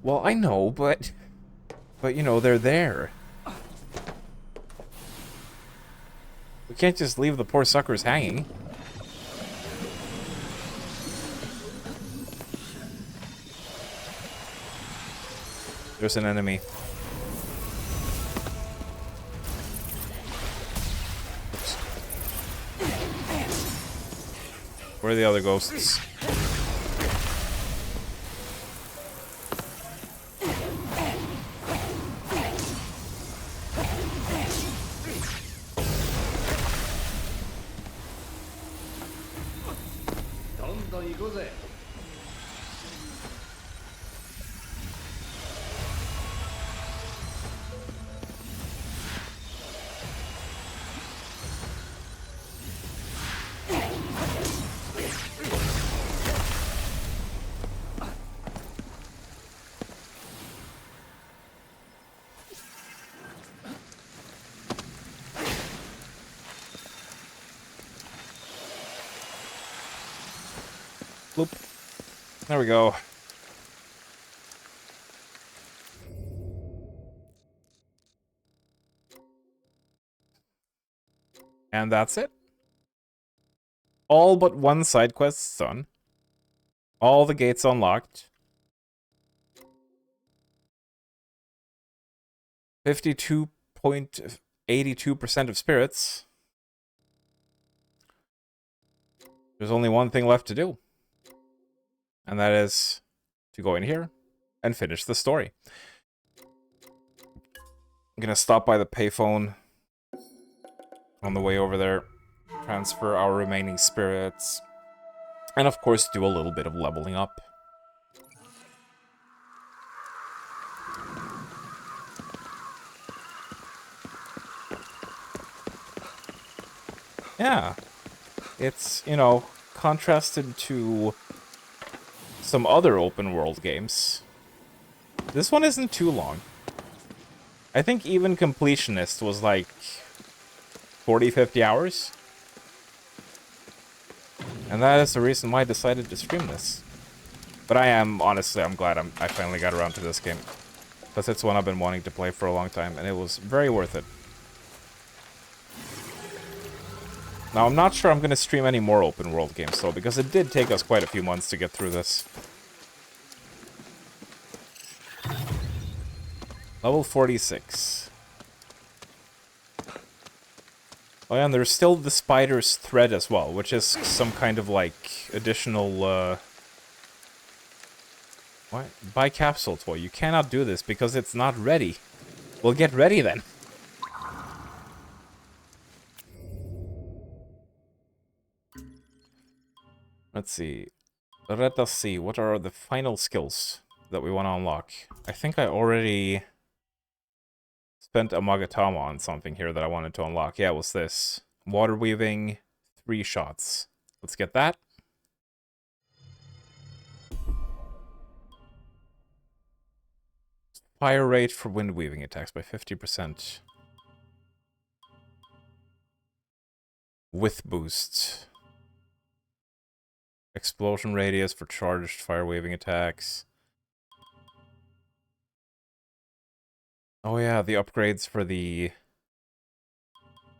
S1: Well, I know, but you know, they're there. We can't just leave the poor suckers hanging. There's an enemy. Oops. Where are the other ghosts? Bloop. There we go. And that's it. All but one side quest done. All the gates unlocked. 52.82% of spirits. There's only one thing left to do. And that is to go in here and finish the story. I'm gonna stop by the payphone on the way over there, transfer our remaining spirits, and of course do a little bit of leveling up. Yeah, it's, you know, contrasted to some other open world games. This one isn't too long. I think even Completionist was like 40, 50 hours. And that is the reason why I decided to stream this. But honestly, I'm glad I finally got around to this game. Because it's one I've been wanting to play for a long time, and it was very worth it. Now, I'm not sure I'm going to stream any more open world games, though, because it did take us quite a few months to get through this. Level 46. Oh yeah, and there's still the spider's thread as well, which is some kind of, like, additional, What? Buy capsule toy. You cannot do this because it's not ready. Well, get ready then. Let's see. Let us see. What are the final skills that we want to unlock? I think I already spent a Magatama on something here that I wanted to unlock. Yeah, it was this. Water weaving, 3 shots. Let's get that. Fire rate for wind weaving attacks by 50%. With boost. Explosion radius for charged fire weaving attacks. Oh yeah, the upgrades for the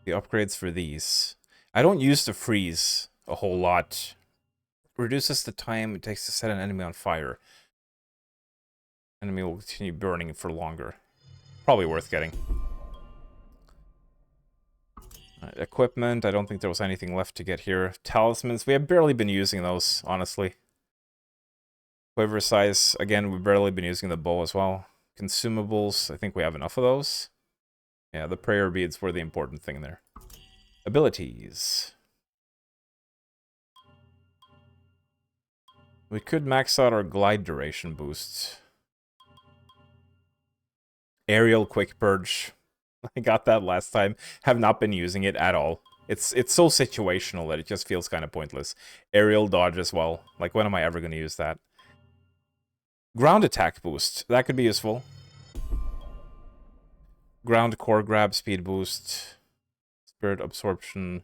S1: upgrades for these. I don't use the freeze a whole lot. Reduces the time it takes to set an enemy on fire. Enemy will continue burning for longer. Probably worth getting. Equipment, I don't think there was anything left to get here. Talismans, we have barely been using those, honestly. Quiver size, again, we've barely been using the bow as well. Consumables, I think we have enough of those. Yeah, the prayer beads were the important thing there. Abilities. We could max out our glide duration boosts. Aerial quick purge. I got that last time. Have not been using it at all. It's so situational that it just feels kind of pointless. Aerial dodge as well. Like, when am I ever going to use that? Ground attack boost. That could be useful. Ground core grab speed boost. Spirit absorption.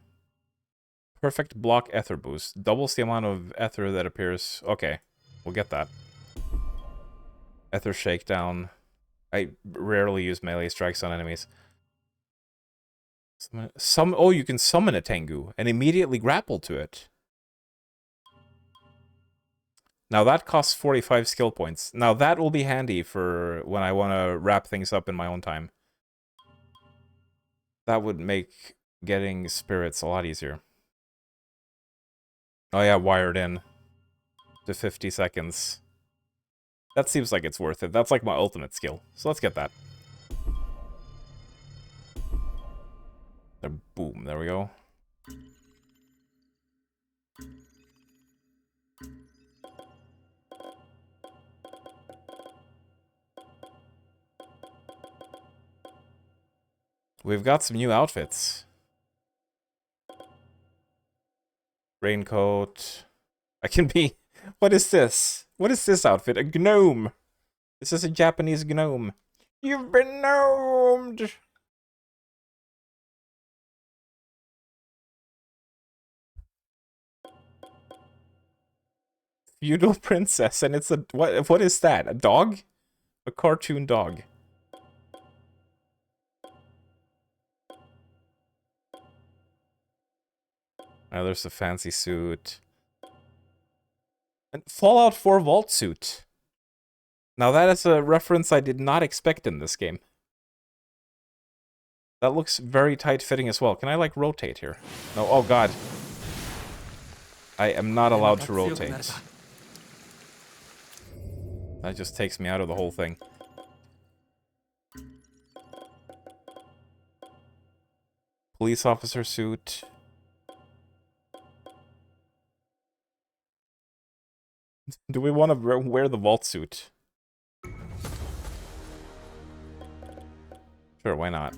S1: Perfect block ether boost. Doubles the amount of ether that appears. Okay, we'll get that. Ether shakedown. I rarely use melee strikes on enemies. Oh, you can summon a Tengu and immediately grapple to it. Now that costs 45 skill points. Now that will be handy for when I want to wrap things up in my own time. That would make getting spirits a lot easier. Oh yeah, wired in to 50 seconds. That seems like it's worth it. That's like my ultimate skill. So let's get that. Boom, there we go. We've got some new outfits. Raincoat. I can be... What is this? What is this outfit? A gnome! This is a Japanese gnome. You've been gnomed! Feudal princess, and it's a... What is that? A dog? A cartoon dog. Oh, there's a fancy suit. And Fallout 4 vault suit. Now that is a reference I did not expect in this game. That looks very tight-fitting as well. Can I, like, rotate here? No, oh god. I am not allowed to rotate. That just takes me out of the whole thing. Police officer suit. Do we want to wear the vault suit? Sure, why not?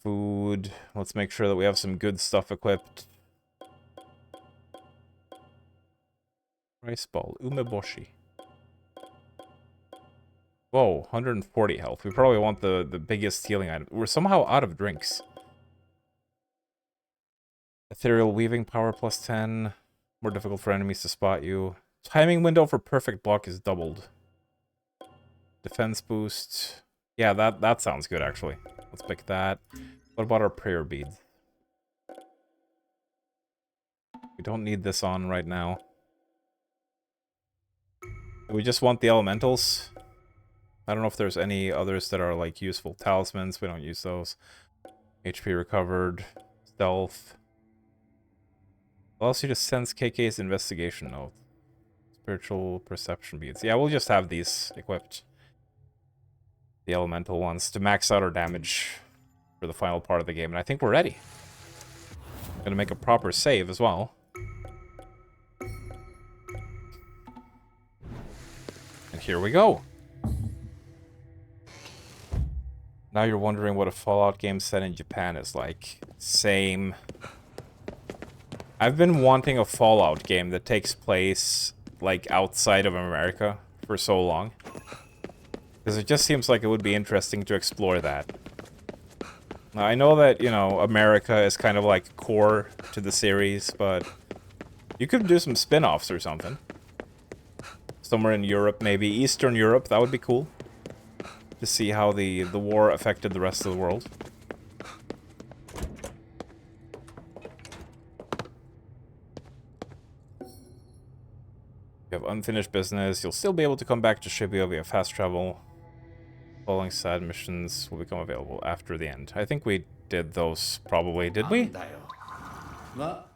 S1: Food. Let's make sure that we have some good stuff equipped. Rice ball. Umeboshi. Whoa, 140 health. We probably want the biggest healing item. We're somehow out of drinks. Ethereal weaving power plus 10. More difficult for enemies to spot you. Timing window for perfect block is doubled. Defense boost. Yeah, that sounds good, actually. Let's pick that. What about our prayer beads? We don't need this on right now. We just want the elementals. I don't know if there's any others that are, like, useful. Talismans, we don't use those. HP recovered. Stealth. Allows you to sense KK's investigation note. Spiritual perception beads. Yeah, we'll just have these equipped. The elemental ones to max out our damage for the final part of the game. And I think we're ready. Gonna make a proper save as well. And here we go. Now you're wondering what a Fallout game set in Japan is like. Same. I've been wanting a Fallout game that takes place, like, outside of America for so long. Because it just seems like it would be interesting to explore that. Now, I know that, you know, America is kind of like core to the series, but You could do some spin-offs or something. Somewhere in Europe, maybe Eastern Europe, that would be cool. To see how the war affected the rest of the world. You have unfinished business. You'll still be able to come back to Shibuya via fast travel. Following side missions will become available after the end. I think we did those probably, did we?
S3: だよ。ま、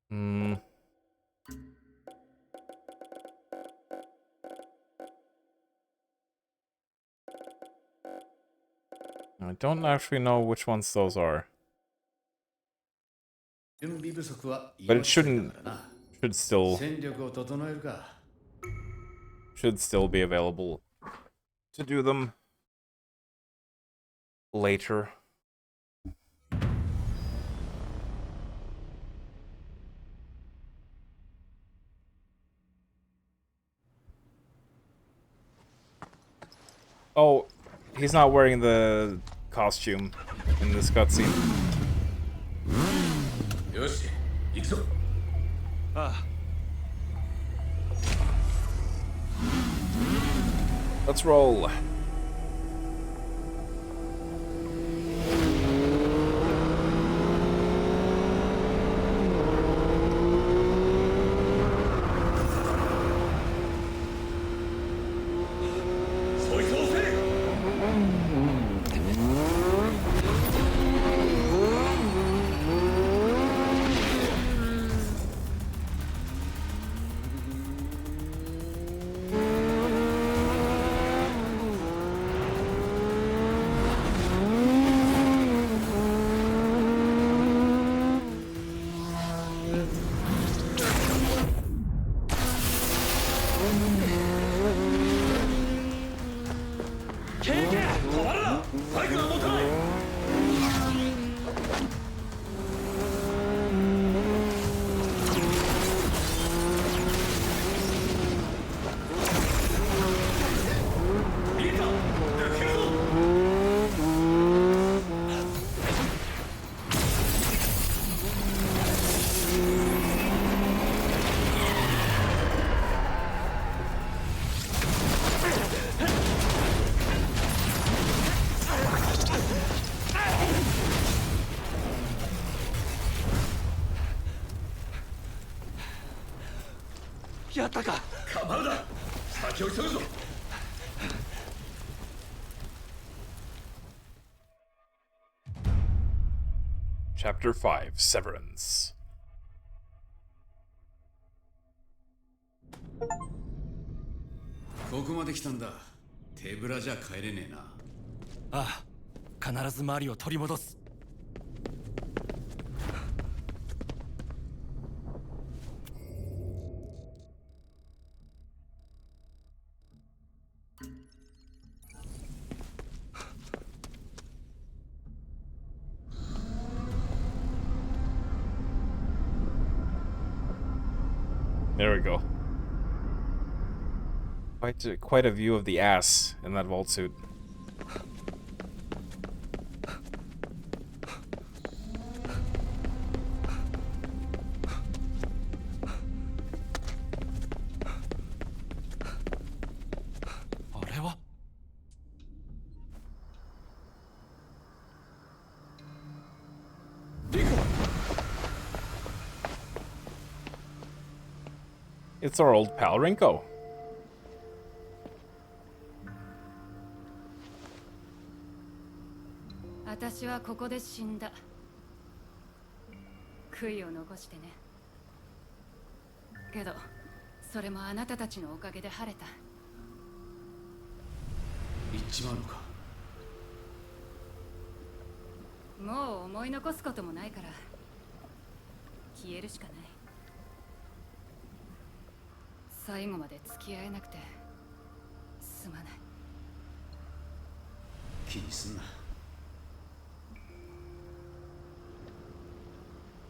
S1: Hmm. I don't actually know which ones those are.
S3: 準備不足は
S1: But it
S3: 命取り
S1: shouldn't
S3: だからな。
S1: should
S3: 戦力を整えるか。
S1: still be available to do them later. Oh, he's not wearing the costume in this cutscene.
S3: よし、行くぞ。
S4: ああ
S1: Let's roll. Chapter 5, Severance.
S3: ここまで来たんだ。手ぶらじゃ帰れねえな。
S4: ああ必ずマリを取り戻す
S1: There we go. Quite a view of the ass in that vault suit. It's our old pal Rinko.
S6: 私はここで死んだ。悔いを残してね。けど、それもあなたたちのおかげで晴れた。
S3: 行っちまうのか。
S6: もう思い残すこともないから、消えるしかない。最後まで付き合えなくてすまない。
S3: 気にすんな。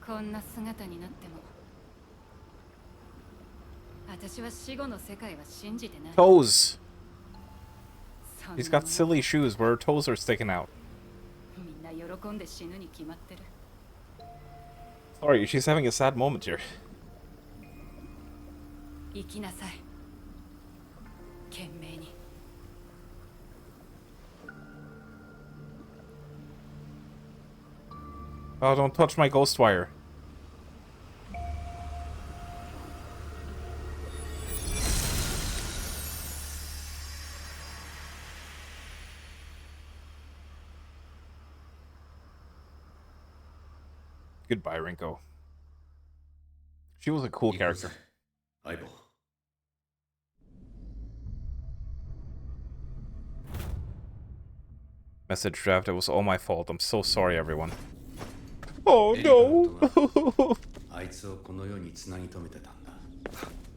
S6: こんな姿になっても私は死後の世界は信じてない。
S1: Toes.
S6: そんな
S1: He's got silly shoes where her toes are sticking out.
S6: 喜んで死ぬに決まってる。
S1: Sorry, she's having a sad moment here.
S6: 生きなさい、懸命に。
S1: Oh, don't touch my Ghostwire. Goodbye, Rinko. She was a cool character.
S3: 相棒。
S1: Message draft, it was all my fault. I'm so sorry, everyone. Oh no!
S3: あいつをこの世につなぎ止めてたんだ。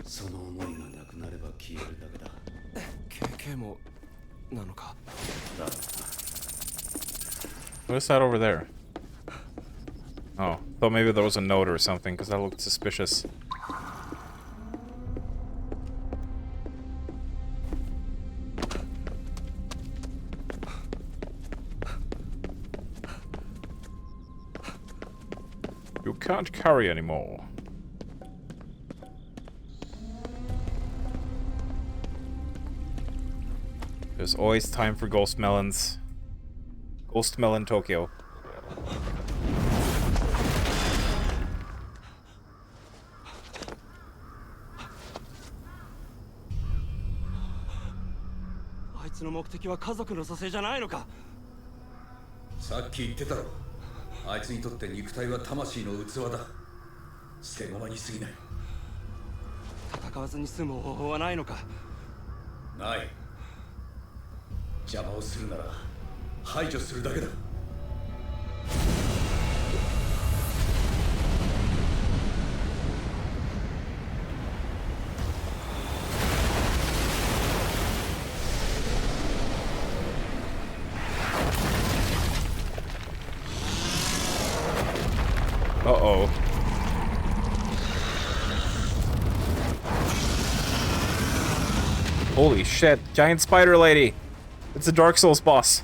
S3: その思いがなくなれば消えるだけだ。
S4: KK もなのか。
S3: だ
S1: What is that over there? Oh, thought maybe there was a note or something, because that looked suspicious. You can't carry anymore. There's always time for ghost melons. Ghost melon Tokyo.
S4: あいつの目的は家族の蘇生じゃないのか。
S3: さっき言ってたろ。あいつにとって肉体は魂の器だ。捨て駒に過ぎない。
S4: 戦わずに済む方法はないのか。
S3: ない。邪魔をするなら排除するだけだ。
S1: Uh-oh. Holy shit, giant spider lady! It's a Dark Souls boss.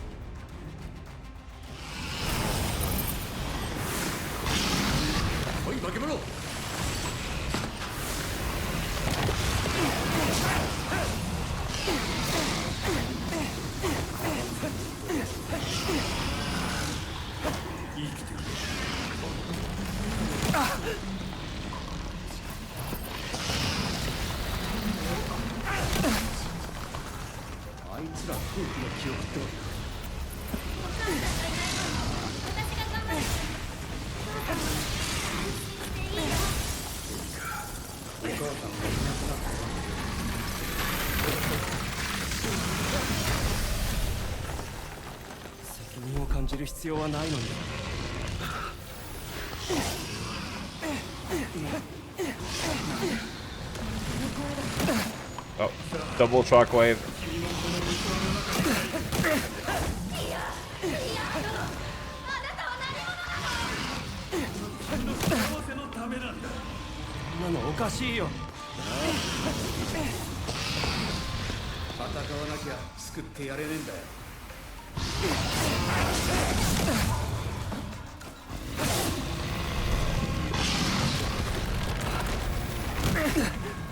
S1: Oh, double shockwave.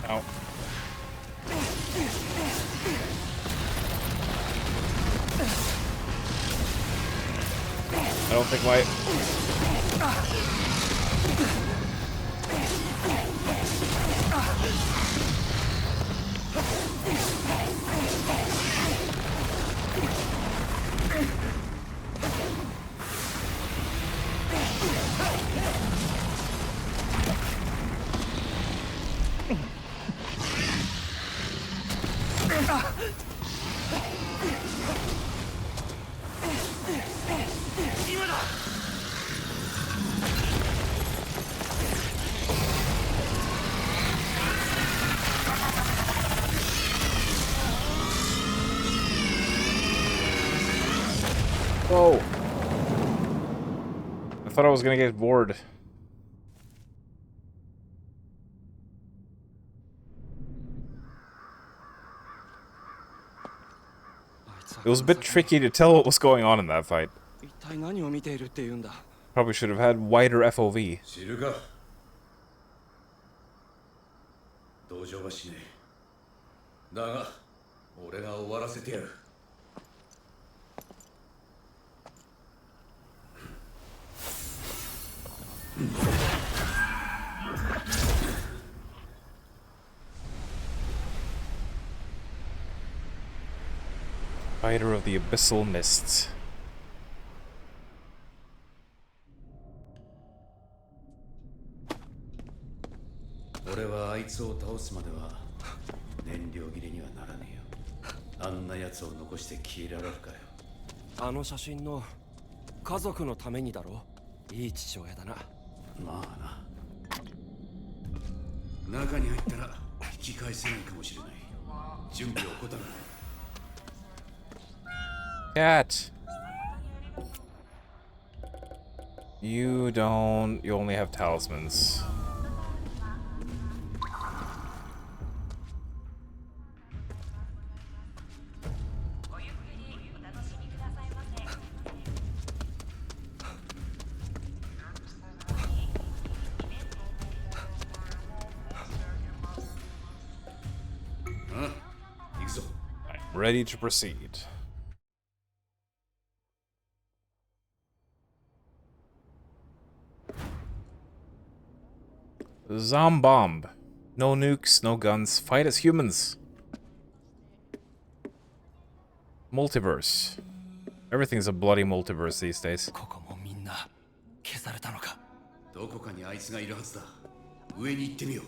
S1: Ow. I don't think my... Whoa. I thought I was gonna get bored. It was a bit tricky to tell what was going on in that fight.
S4: 一体何を見ているって言うんだ。
S1: Probably should have had wider FOV.
S3: 知るか。同情はしねえ。だが俺が終わらせてやる。
S1: Spider of the Abyssal Mists.
S3: 俺はあいつを倒すまでは燃料切れにはならねえよ。あんな奴を残して消えられるかよ。
S4: あの写真の家族のためにだろ。いい父親だな。
S3: まあな。中に入ったら引き返せないかもしれない。準備を怠る。
S1: Cat! You don't... You only have talismans. I'm ready to proceed. Zombomb. No nukes, no guns. Fight as humans. Multiverse. Everything's a bloody multiverse these days.
S4: ここもみんな消されたのか。
S3: どこかにあいつがいるはずだ。上に行ってみよう。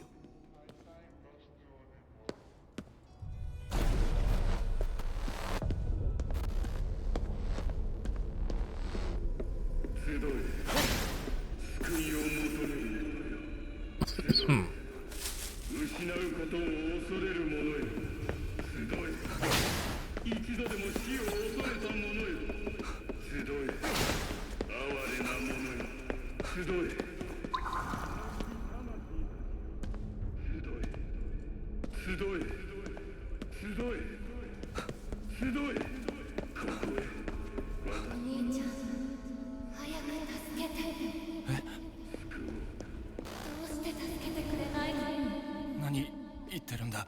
S4: 何言ってるんだ。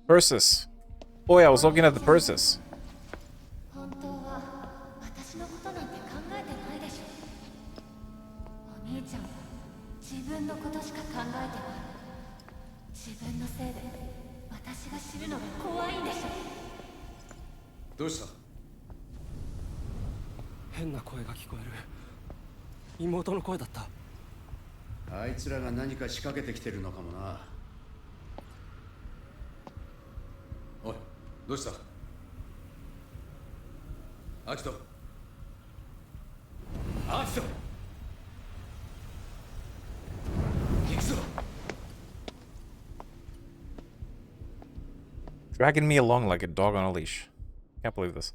S1: Persis. Oh yeah, I was looking at the Persis.
S2: 本当は私のことなんて考えてないでしょ。お兄ちゃんは自分のことしか考えてない。自分のせいで私が死ぬのが怖いんでしょ。
S3: どうした？
S4: 変な声が聞こえる。妹の声だった。
S3: あいつらが何か仕掛けてきてるのかもな。おい、どうした？アキト。アキト。行くぞ。
S1: Dragging me along like a dog on a leash. Can't believe this.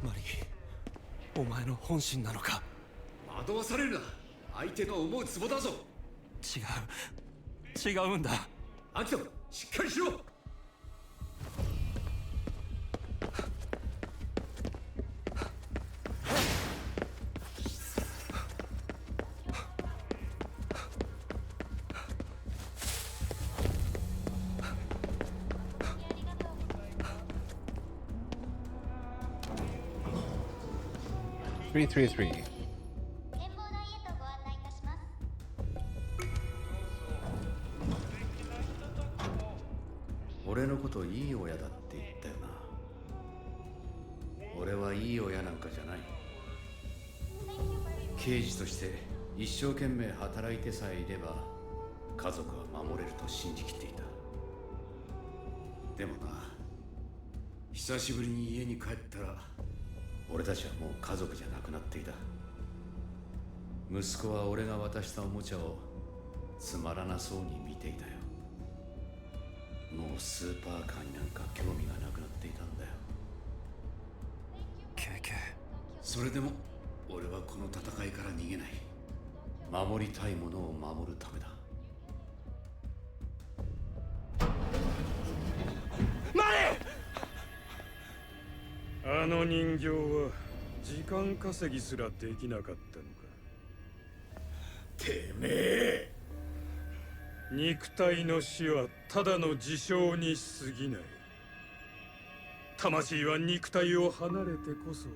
S4: マリー、お前の本心なのか。
S3: 惑わされるな。相手の思うツボだぞ。
S4: 違うんだ。
S3: アキト、しっかりしろ。
S1: 333.
S2: 展望台へとご案内いたします。
S3: 俺のこといい親だって言ったよな。俺はいい親なんかじゃない。刑事として一生懸命働いてさえいれば家族は守れると信じきっていた。でもな、久しぶりに家に帰ったら俺たちはもう家族じゃなくなっていた。息子は俺が渡したおもちゃをつまらなそうに見ていたよ。もうスーパーカーになんか興味がなくなっていたんだよ。
S4: KK。
S3: それでも俺はこの戦いから逃げない。守りたいものを守るためだ。
S7: の人形は時間稼ぎすらできなかったのか。
S3: てめえ。
S7: 肉体の死はただの事象に過ぎない。魂は肉体を離れてこそ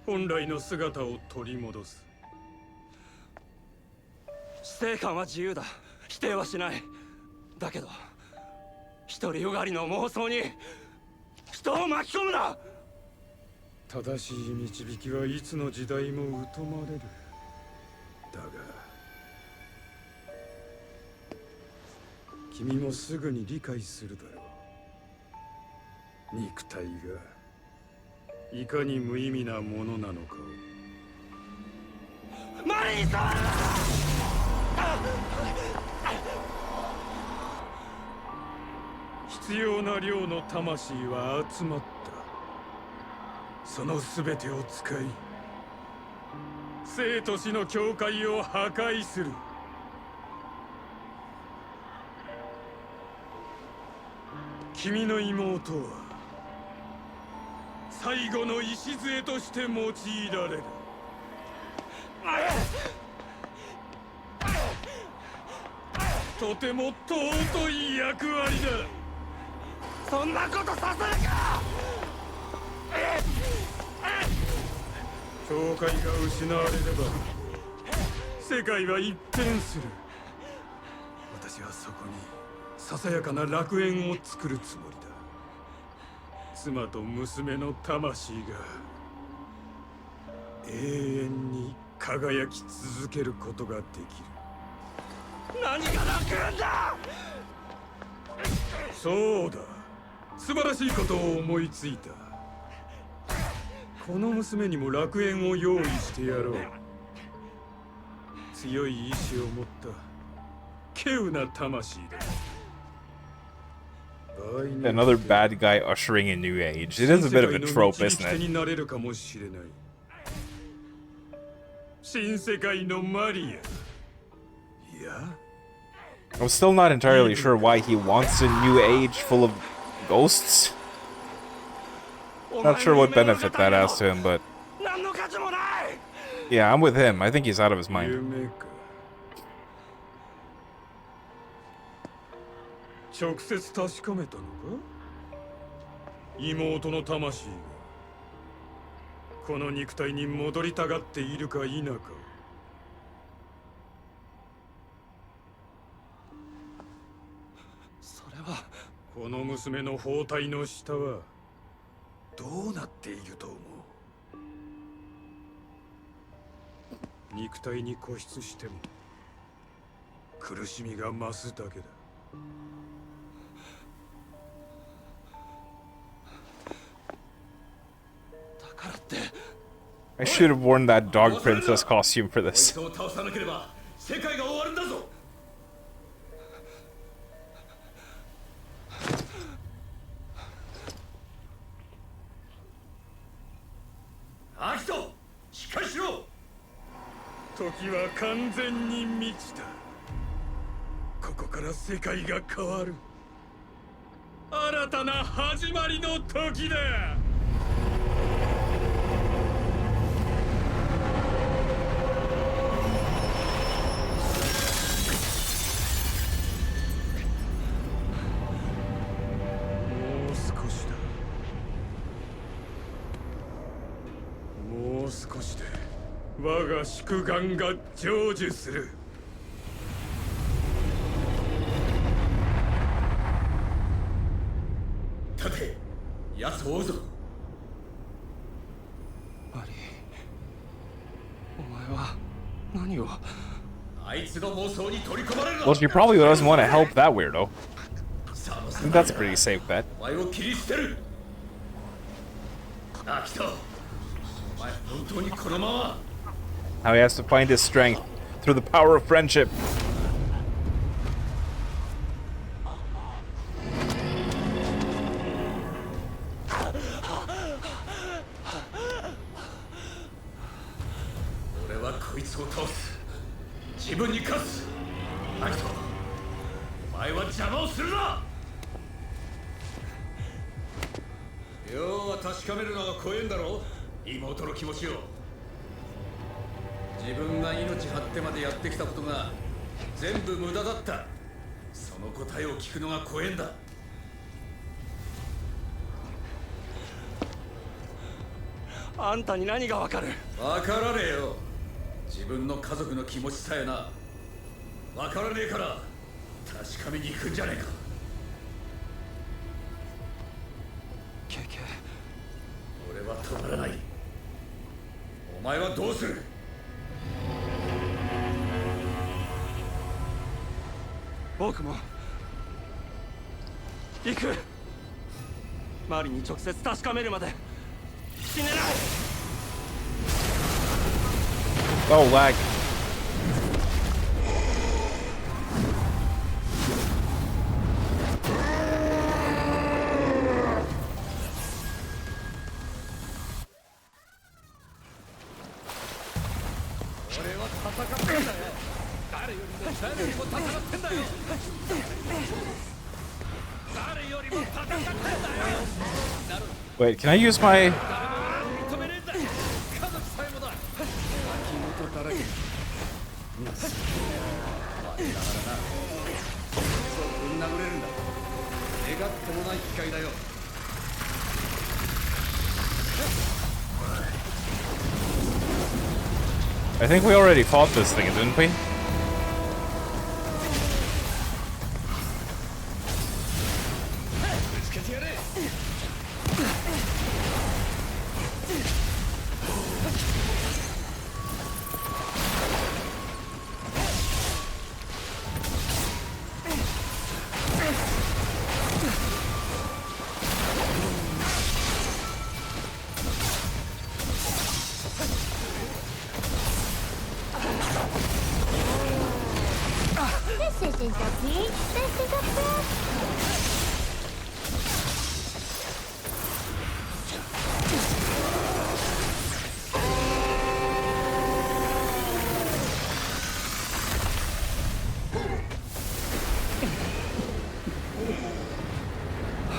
S7: 本来の姿を取り戻す。
S4: 死生観は自由だ。否定はしない。だけど独りよがりの妄想に人を巻き込むな。
S7: 正しい導きはいつの時代も疎まれる。だが君もすぐに理解するだろう。肉体がいかに無意味なものなのかを。
S4: マリーさん。
S7: 必要な量の魂は集まった。その全てを使い生と死の境界を破壊する。君の妹は最後の礎として用いられる。とても尊い役割だ。
S4: そんなことさせるか。
S7: 境界が失われれば世界は一変する。私はそこにささやかな楽園を作るつもりだ。妻と娘の魂が永遠に輝き続けることができる。
S4: 何が楽園だ。
S7: そうだ、素晴らしいことを思いついた。この娘にも楽園を用意してやろう。強い意志を持った稀有な魂だ。
S1: Another bad guy ushering in New Age. It is a bit of a trope, isn't it?
S7: 新世界のマリア。いや、
S1: I'm still not entirely sure why he wants a New Age full of ghosts. Not sure what benefit that has to him, but yeah, I'm with him. I think he's out of his mind.
S7: 夢か。直接確かめたのか。妹の魂がこの肉体に戻りたがっているか否か。
S4: それは
S7: この娘の包帯の下はどうなっていると思う。肉体に固執しても苦しみが増すだけだ。
S1: I should have worn that dog princess costume for this.
S3: こいつを倒さなければ世界が終わるんだぞ。アキト、しっかりしろ。
S7: 時は完全に満ちた。ここから世界が変わる。新たな始まりの時だ。 もう少しで我が祝願が成就する。
S3: 立て、奴を追うぞ。
S4: マリー、お前は何を。
S3: あいつの妄想に取り込まれるな。
S1: Well, she probably doesn't want to help that weirdo. I think that's a pretty safe bet.
S3: お前を切り捨てる。アキト、お前本当にこのまま。
S1: How he has to find his strength through the power of friendship.
S3: 俺はこいつを倒す。自分に勝つ。アキト、お前は邪魔をするな。要は確かめるのが怖えんだろ、妹の気持ちを。自分が命張ってまでやってきたことが全部無駄だった。その答えを聞くのが怖えんだ。
S4: あんたに何がわかる？
S3: わからねえよ。自分の家族の気持ちさえな。わからねえから確かめに行くんじゃねえか。
S4: ケイケイ、
S3: 俺は止まらない。お前はどうする？
S4: 僕も行く。マリに直接確かめるまで死ねない。
S1: Oh, lag.
S3: 俺は戦ってんだよ。誰よりも戦ってんだよ。誰よりも戦ってんだよ。
S1: Wait, can I use my...
S3: 認めねえんだ。家族さえもだ。秋元だらけ。なす。我ながらな。そうぶん殴れるんだ。願ってもない機会だよ。
S1: I think we already fought this thing, didn't we?
S2: This isn't a beach, this is a bridge.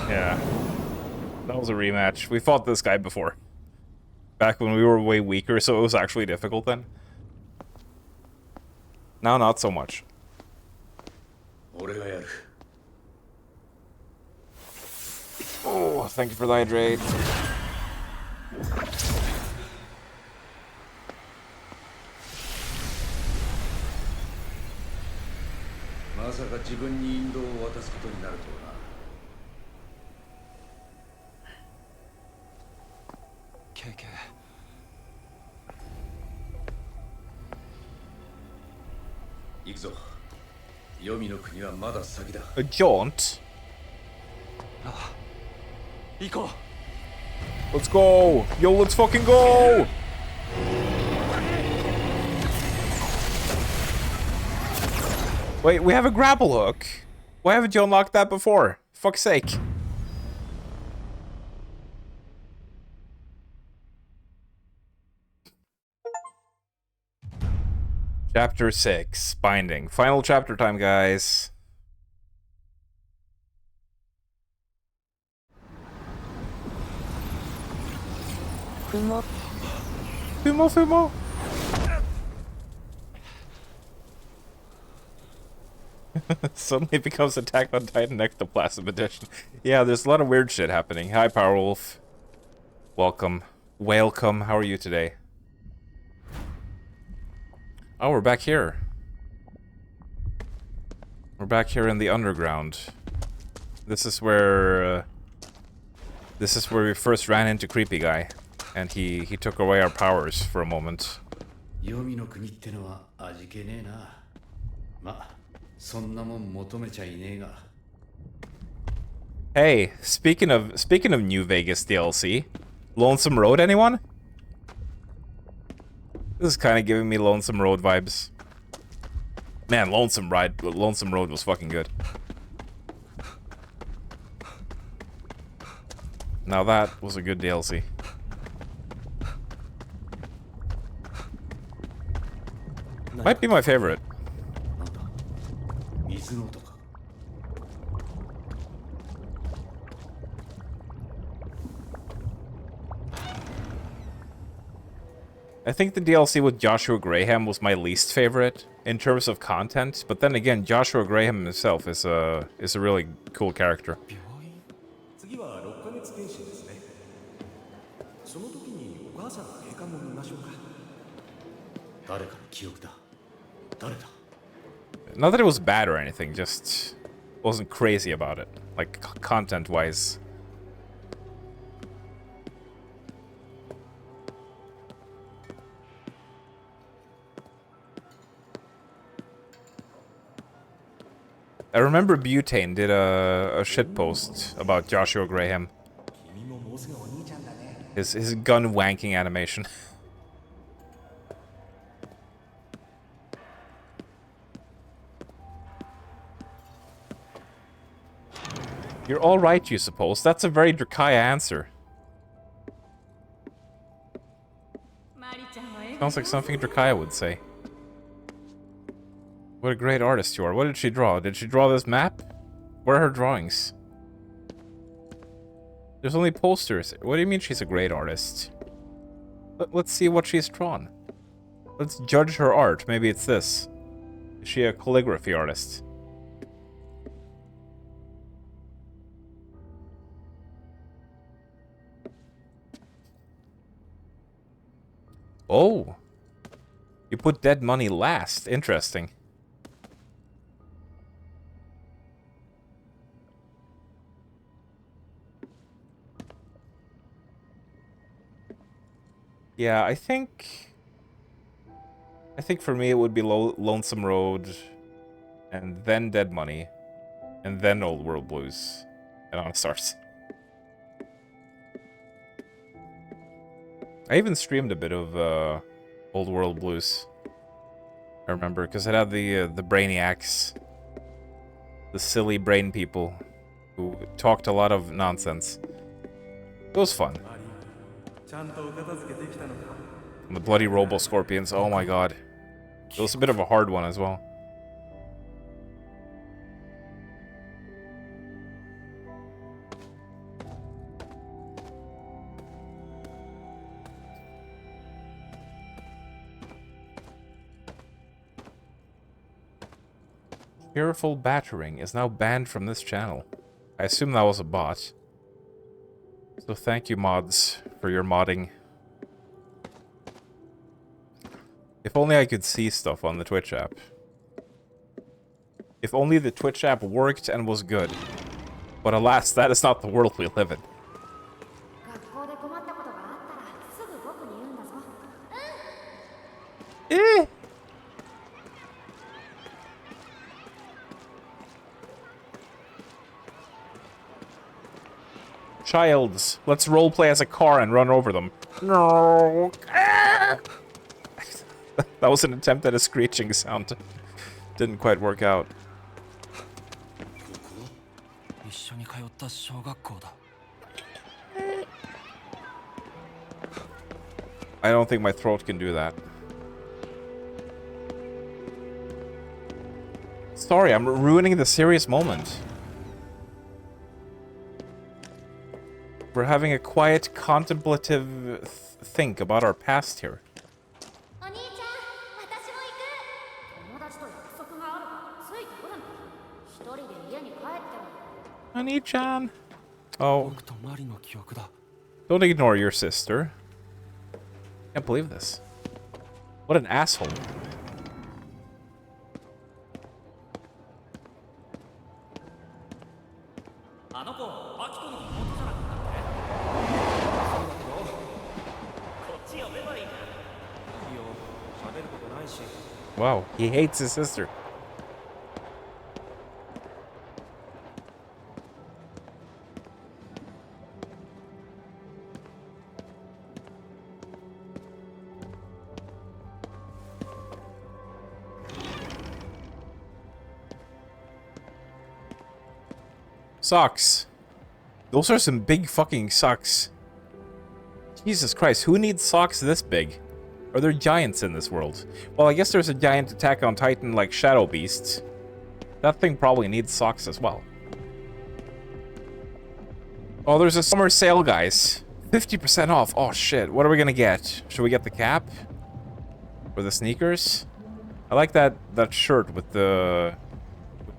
S1: Yeah. That was a rematch. We fought this guy before. Back when we were way weaker, so it was actually difficult then. Now, not so much.
S3: 俺がやる。
S1: Oh, thank you for the hydrate.
S3: まさか自分に引導を渡すことになるとはな。
S4: ケイケイ、
S3: 行くぞ。黄泉の国はまだ先だ。
S1: A jaunt?
S4: 行こう。
S1: Let's go! Yo, let's fucking go! Wait, we have a grapple hook. Why haven't you unlocked that before? Fuck's sake. Chapter 6, Binding. Final chapter time, guys.
S2: Fumo.
S1: Fumo, Fumo. Suddenly becomes Attack on Titan Ectoplasm Edition. Yeah, there's a lot of weird shit happening. Hi, Powerwolf. Welcome. Welcome. How are you today? Oh, we're back here. We're back here in the underground. This is where we first ran into Creepy Guy, and he took away our powers for a moment.
S3: 黄泉の国ってのは味気ねえな。まあ、そんなもん求めちゃいねえが。
S1: Hey, speaking of New Vegas DLC, Lonesome Road, anyone? This is kind of giving me Lonesome Road vibes. Man, Lonesome Road was fucking good. Now that was a good DLC. Might be my favorite.
S3: なんだ、水の音か。
S1: I think the DLC with Joshua Graham was my least favorite in terms of content, but then again, Joshua Graham himself is a really cool character.
S4: 次は6ヶ月検診ですね。その時にお母さんの経過も見ましょうか。誰かの記憶だ。誰だ？
S1: Not that it was bad or anything, just wasn't crazy about it, like content-wise. I remember Butane did a shitpost about Joshua Graham. His gun wanking animation. You're all right, you suppose. That's a very Drakaya answer. Sounds like something Drakaya would say. What a great artist you are. What did she draw? Did she draw this map? Where are her drawings? There's only posters. What do you mean she's a great artist? Let's see what she's drawn. Let's judge her art. Maybe it's this. Is she a calligraphy artist? Oh. You put dead money last. Interesting. Yeah, I think for me it would be Lonesome Road, and then Dead Money, and then Old World Blues, and on Stars. I even streamed a bit of Old World Blues. I remember, because it had the brainiacs, the silly brain people who talked a lot of nonsense. It was fun. And the bloody Robo-Scorpions, oh my god. It was a bit of a hard one as well. Careful battering is now banned from this channel. I assume that was a bot. So thank you, mods, for your modding. If only I could see stuff on the Twitch app. If only the Twitch app worked and was good. But alas, that is not the world we live in. Eh. Childs, let's roleplay as a car and run over them. No. That was an attempt at a screeching sound. Didn't quite work out. I don't think my throat can do that. Sorry, I'm ruining the serious moment. We're having a quiet, contemplative think about our past here. Honey-chan. Oh. Don't ignore your sister. Can't believe this. What an asshole. Wow, he hates his sister. Socks. Those are some big fucking socks. Jesus Christ, who needs socks this big? Are there giants in this world? Well, I guess there's a giant Attack on Titan like Shadow Beast. That thing probably needs socks as well. Oh, there's a summer sale, guys. 50% off. Oh shit, what are we gonna get? Should we get the cap? For the sneakers? I like that shirt with the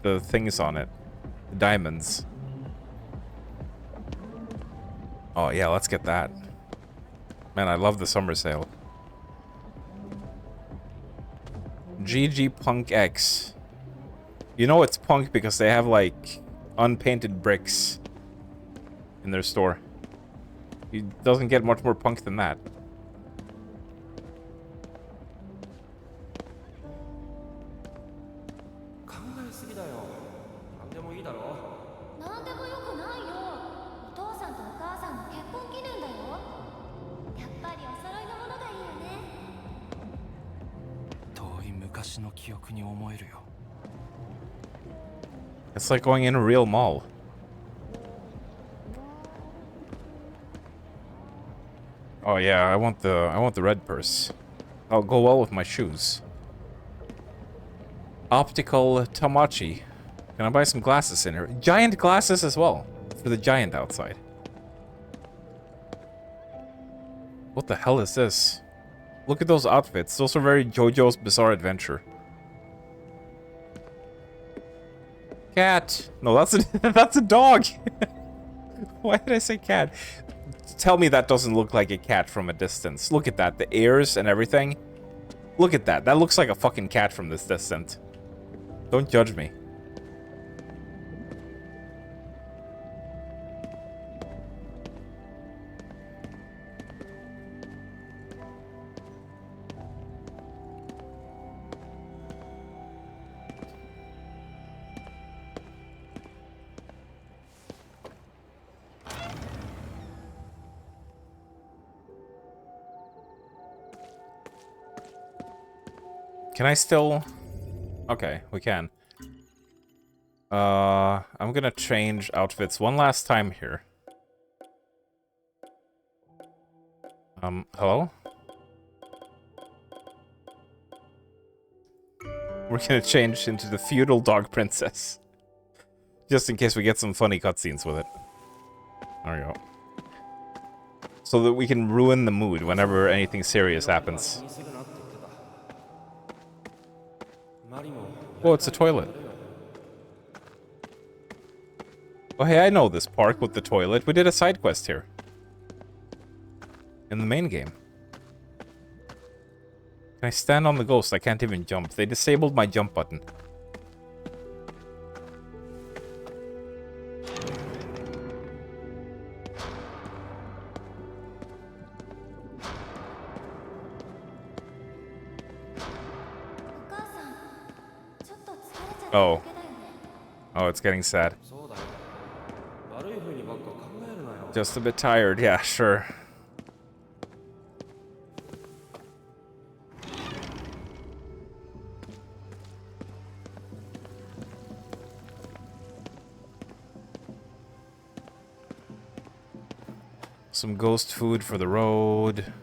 S1: things on it. The diamonds. Oh yeah, let's get that. Man, I love the summer sale. GG Punk X. You know it's punk because they have like unpainted bricks in their store. It doesn't get much more punk than that. It's like going in a real mall. Oh yeah, I want the red purse. I'll go well with my shoes. Optical Tamachi. Can I buy some glasses in here? Giant glasses as well. For the giant outside. What the hell is this? Look at those outfits. Those are very JoJo's Bizarre Adventure. Cat. No, that's a that's a dog. Why did I say cat? Tell me that doesn't look like a cat from a distance. Look at that. The ears and everything. Look at that. That looks like a fucking cat from this distance. Don't judge me. Can I still... Okay, we can. I'm gonna change outfits one last time here. Hello? We're gonna change into the feudal dog princess. Just in case we get some funny cutscenes with it. There we go. So that we can ruin the mood whenever anything serious happens. Oh, it's a toilet. Oh, hey, I know this park with the toilet. We did a side quest here. In the main game. Can I stand on the ghost? I can't even jump. They disabled my jump button. Oh. Oh, it's getting sad. Just a bit tired, yeah, sure. Some ghost food for the road.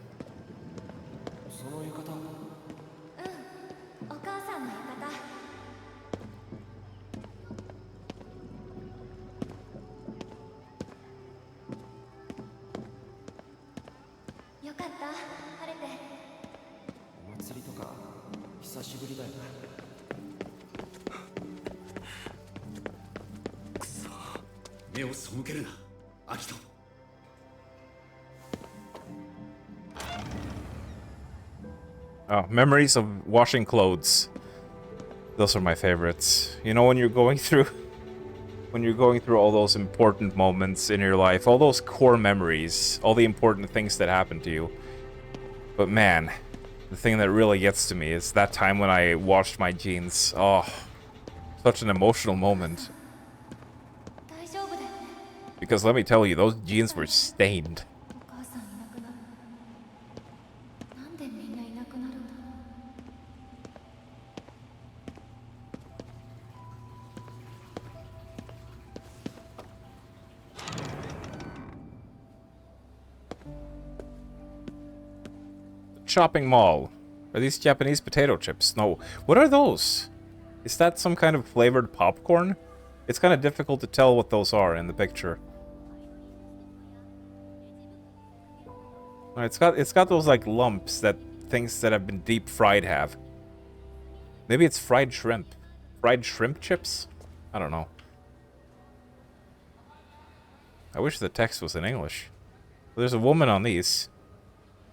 S1: Oh, memories of washing clothes. Those are my favorites. You know, when you're going through all those important moments in your life, all those core memories, all the important things that happened to you. But man, the thing that really gets to me is that time when I washed my jeans. Oh, such an emotional moment. Because let me tell you, those jeans were stained. Shopping mall. Are these Japanese potato chips? No. What are those? Is that some kind of flavored popcorn? It's kind of difficult to tell what those are in the picture. Oh, it's got those like lumps that things that have been deep fried have. Maybe it's fried shrimp. Fried shrimp chips? I don't know. I wish the text was in English. There's a woman on these.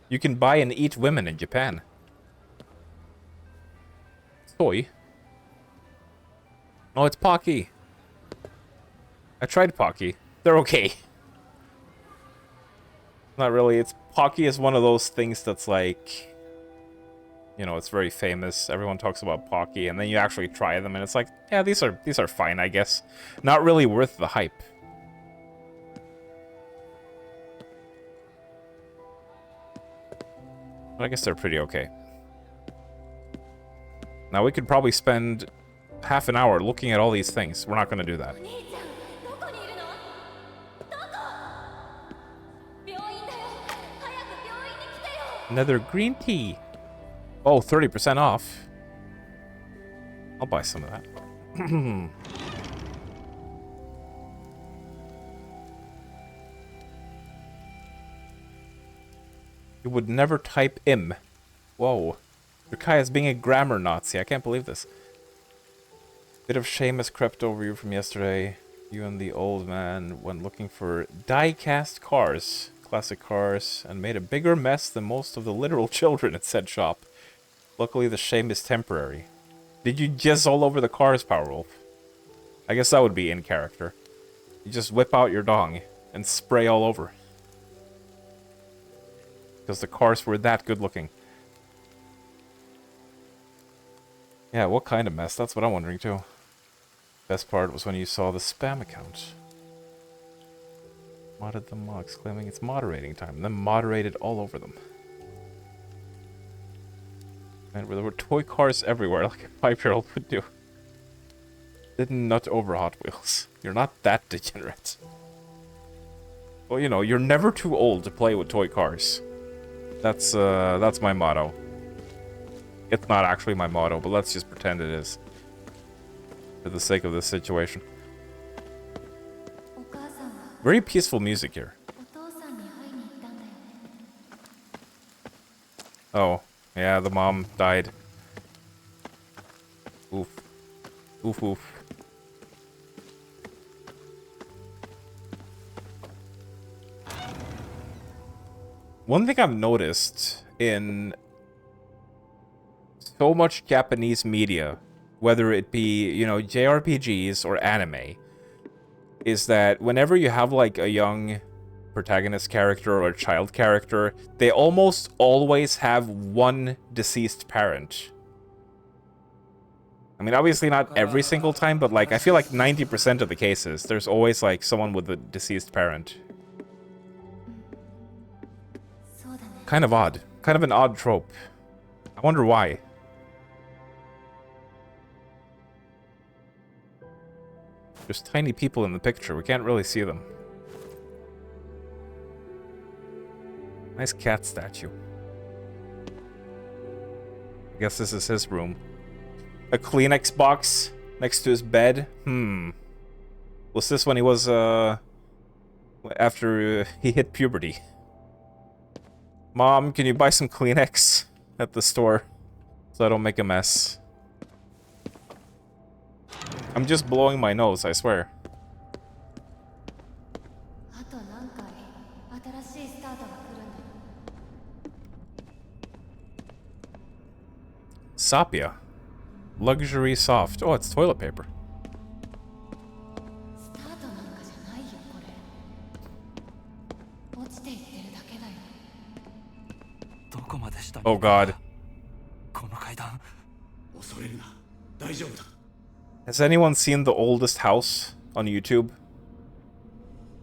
S1: You can buy and eat women in Japan. Soy. Oh, it's Pocky. I tried Pocky. They're okay. Not really. It's Pocky is one of those things that's like, you know, it's very famous. Everyone talks about Pocky, and then you actually try them, and it's like, yeah, these are fine, I guess. Not really worth the hype. But I guess they're pretty okay. Now we could probably spend half an hour looking at all these things. We're not going to do that. Another green tea. Oh, 30% off. I'll buy some of that. You would never type im. Whoa. Rukai's being a grammar Nazi. I can't believe this. Bit of shame has crept over you from yesterday. You and the old man went looking for die-cast cars. Classic cars. And made a bigger mess than most of the literal children at said shop. Luckily, the shame is temporary. Did you jizz all over the cars, Powerwolf? I guess that would be in character. You just whip out your dong and spray all over. Because the cars were that good looking. Yeah, what kind of mess? That's what I'm wondering too. Best part was when you saw the spam account. Modded the mods, claiming it's moderating time, and then moderated all over them. And there were toy cars everywhere, like a 5-year-old would do. Didn't nut over Hot Wheels. You're not that degenerate. Well, you know, you're never too old to play with toy cars. That's my motto. It's not actually my motto, but let's just pretend it is. For the sake of this situation. Very peaceful music here. Oh, yeah, the mom died. Oof. Oof, oof. One thing I've noticed in so much Japanese media, whether it be, you know, JRPGs or anime, is that whenever you have, like, a young protagonist character or a child character, they almost always have one deceased parent. I mean, obviously not every single time, but, like, I feel like 90% of the cases, there's always, like, someone with a deceased parent. Kind of odd. Kind of an odd trope. I wonder why. There's tiny people in the picture. We can't really see them. Nice cat statue. I guess this is his room. A Kleenex box next to his bed. Was this when he was, after he hit puberty? Mom, can you buy some Kleenex at the store so I don't make a mess? I'm just blowing my nose, I swear. Sapia. Luxury soft. Oh, it's toilet paper. Oh god. Has anyone seen The Oldest House on YouTube?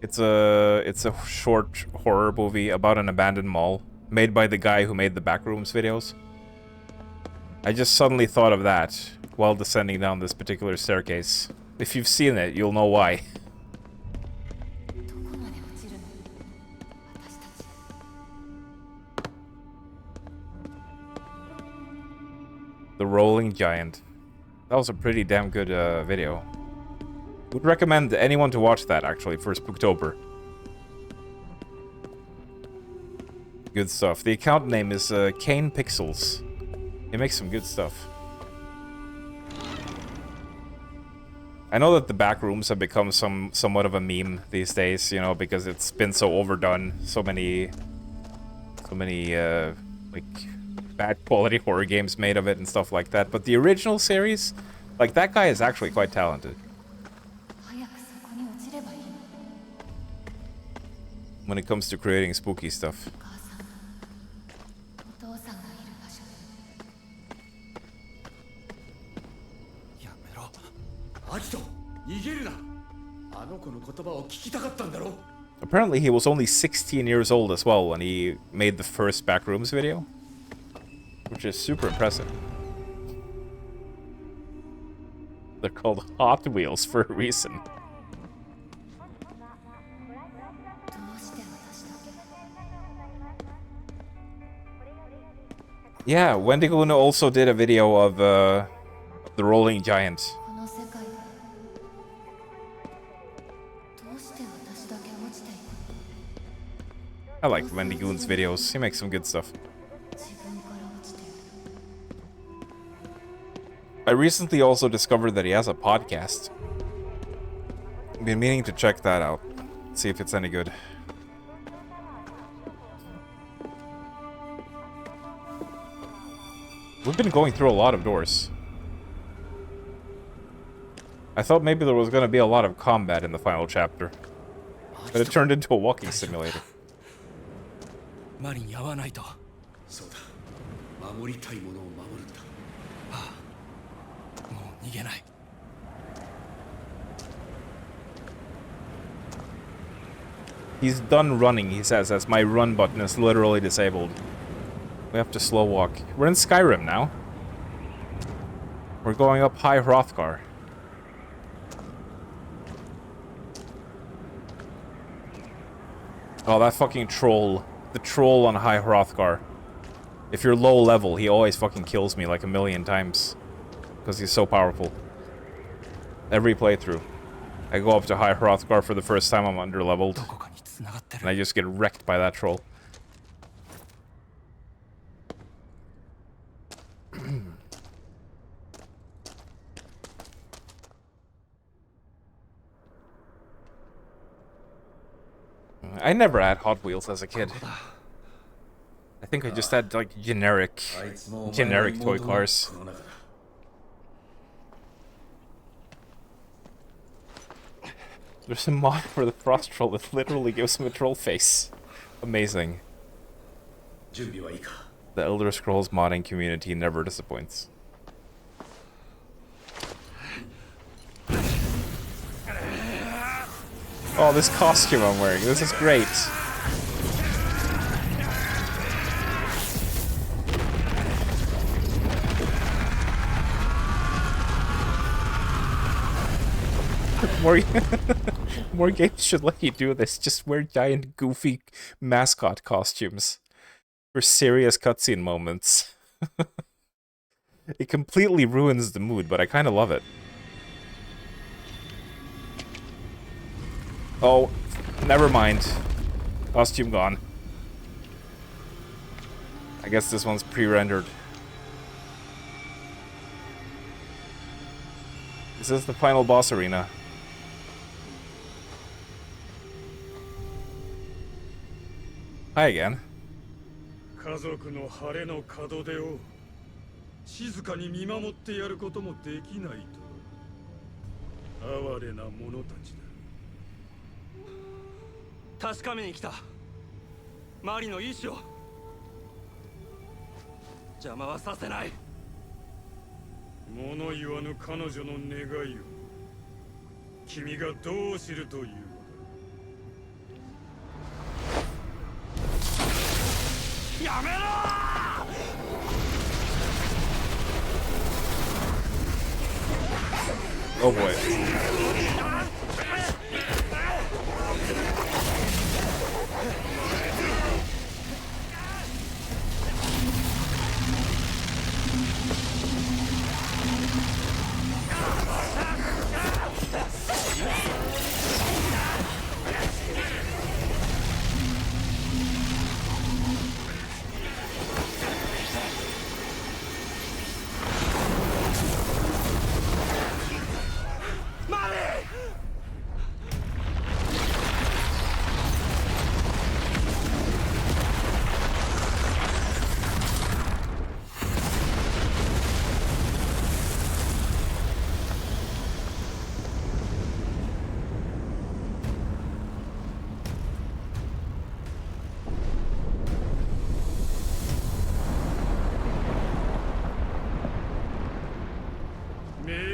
S1: It's a short horror movie about an abandoned mall made by the guy who made the Backrooms videos. I just suddenly thought of that while descending down this particular staircase. If you've seen it, you'll know why. The Rolling Giant. That was a pretty damn good video. Would recommend anyone to watch that, actually, for Spooktober. Good stuff. The account name is Kane Pixels. He makes some good stuff. I know that the back rooms have become somewhat of a meme these days, you know, because it's been so overdone. So many like bad quality horror games made of it and stuff like that. But the original series, like, that guy is actually quite talented. When it comes to creating spooky stuff.
S3: アキト、逃げるな。あの子の言葉を聞きたかったんだろ。
S1: Apparently he was only 16 years old as well when he made the first Backrooms video. Which is super impressive. They're called Hot Wheels for a reason. Yeah, Wendigo also did a video of the Rolling Giant. I like Wendigoon's videos. He makes some good stuff. I recently also discovered that he has a podcast. I've been meaning to check that out. See if it's any good. We've been going through a lot of doors. I thought maybe there was going to be a lot of combat in the final chapter. But it turned into a walking simulator.
S4: マリンに会わないと。
S3: そうだ。守りたいものを守るんだ。
S4: ああ、もう逃げない。
S1: He's done running, he says, as my run button is literally disabled. We have to slow walk. We're in Skyrim now. We're going up High Hrothgar. Oh, that fucking troll. The troll on High Hrothgar. If you're low level, he always fucking kills me like a million times. Because he's so powerful. Every playthrough. I go up to High Hrothgar for the first time, I'm underleveled. And I just get wrecked by that troll. I never had Hot Wheels as a kid. I think I just had like generic toy cars. There's a mod for the Frost Troll that literally gives him a troll face. Amazing. The Elder Scrolls modding community never disappoints. Oh, this costume I'm wearing, this is great. More games should let you do this. Just wear giant, goofy mascot costumes for serious cutscene moments. It completely ruins the mood, but I kind of love it. Oh, never mind. Costume gone. I guess this one's pre-rendered. This is the final boss arena. Hi again.
S7: 家族の晴れの門出を静かに見守ってやることもできないと哀れな者たちだ。確かめに来た。マリの意志を邪魔はさせない。物言わぬ彼女の願いを君がどう知るという。やめろ
S1: Oh boy.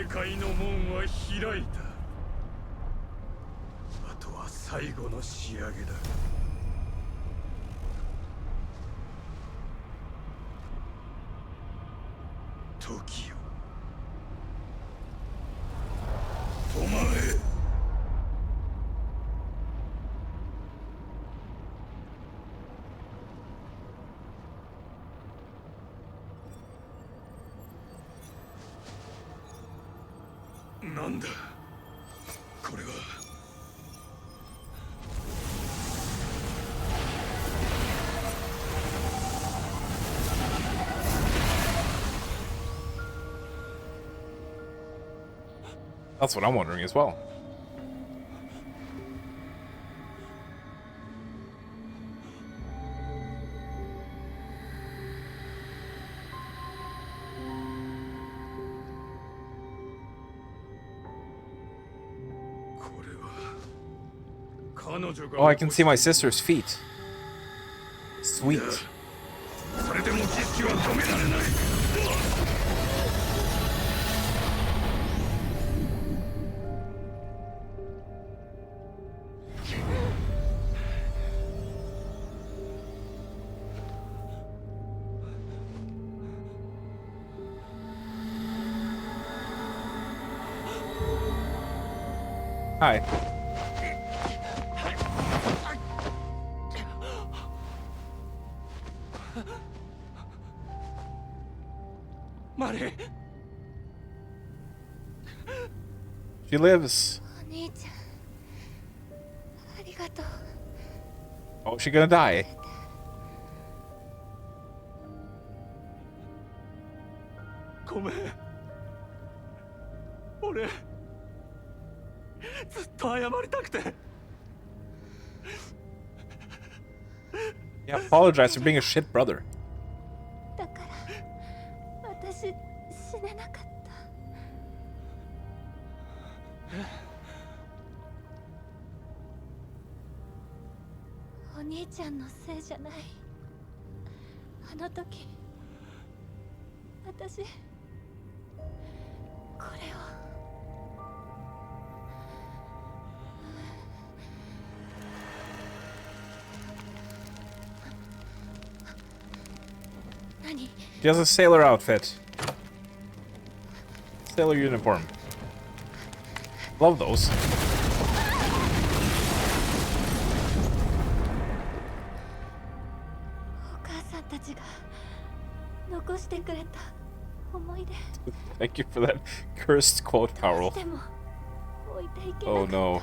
S7: 世界の門は開いた。あとは最後の仕上げだ。時よ、止まれ。なんだこれは。
S1: That's what I'm wondering as well. Oh, I can see my sister's feet. Sweet.
S7: それでも儀式は止められない。
S1: Hi.
S7: マリー。
S1: She lives.
S2: お兄ちゃんありがとう。
S1: Oh, is she gonna die?
S7: ごめん。俺ずっと謝りたくて。
S1: Yeah, apologize for being a shit brother.
S2: だから私死ねなかった。お兄ちゃんのせいじゃない。あの時私これを。何？
S1: She has a sailor outfit. Sailor uniform. Love those.
S2: お母さんたちが残してくれた思い出。
S1: Thank you for that cursed quote,
S2: どう
S1: Powell.
S2: しても置いていけなか
S1: Oh
S2: った。
S1: no.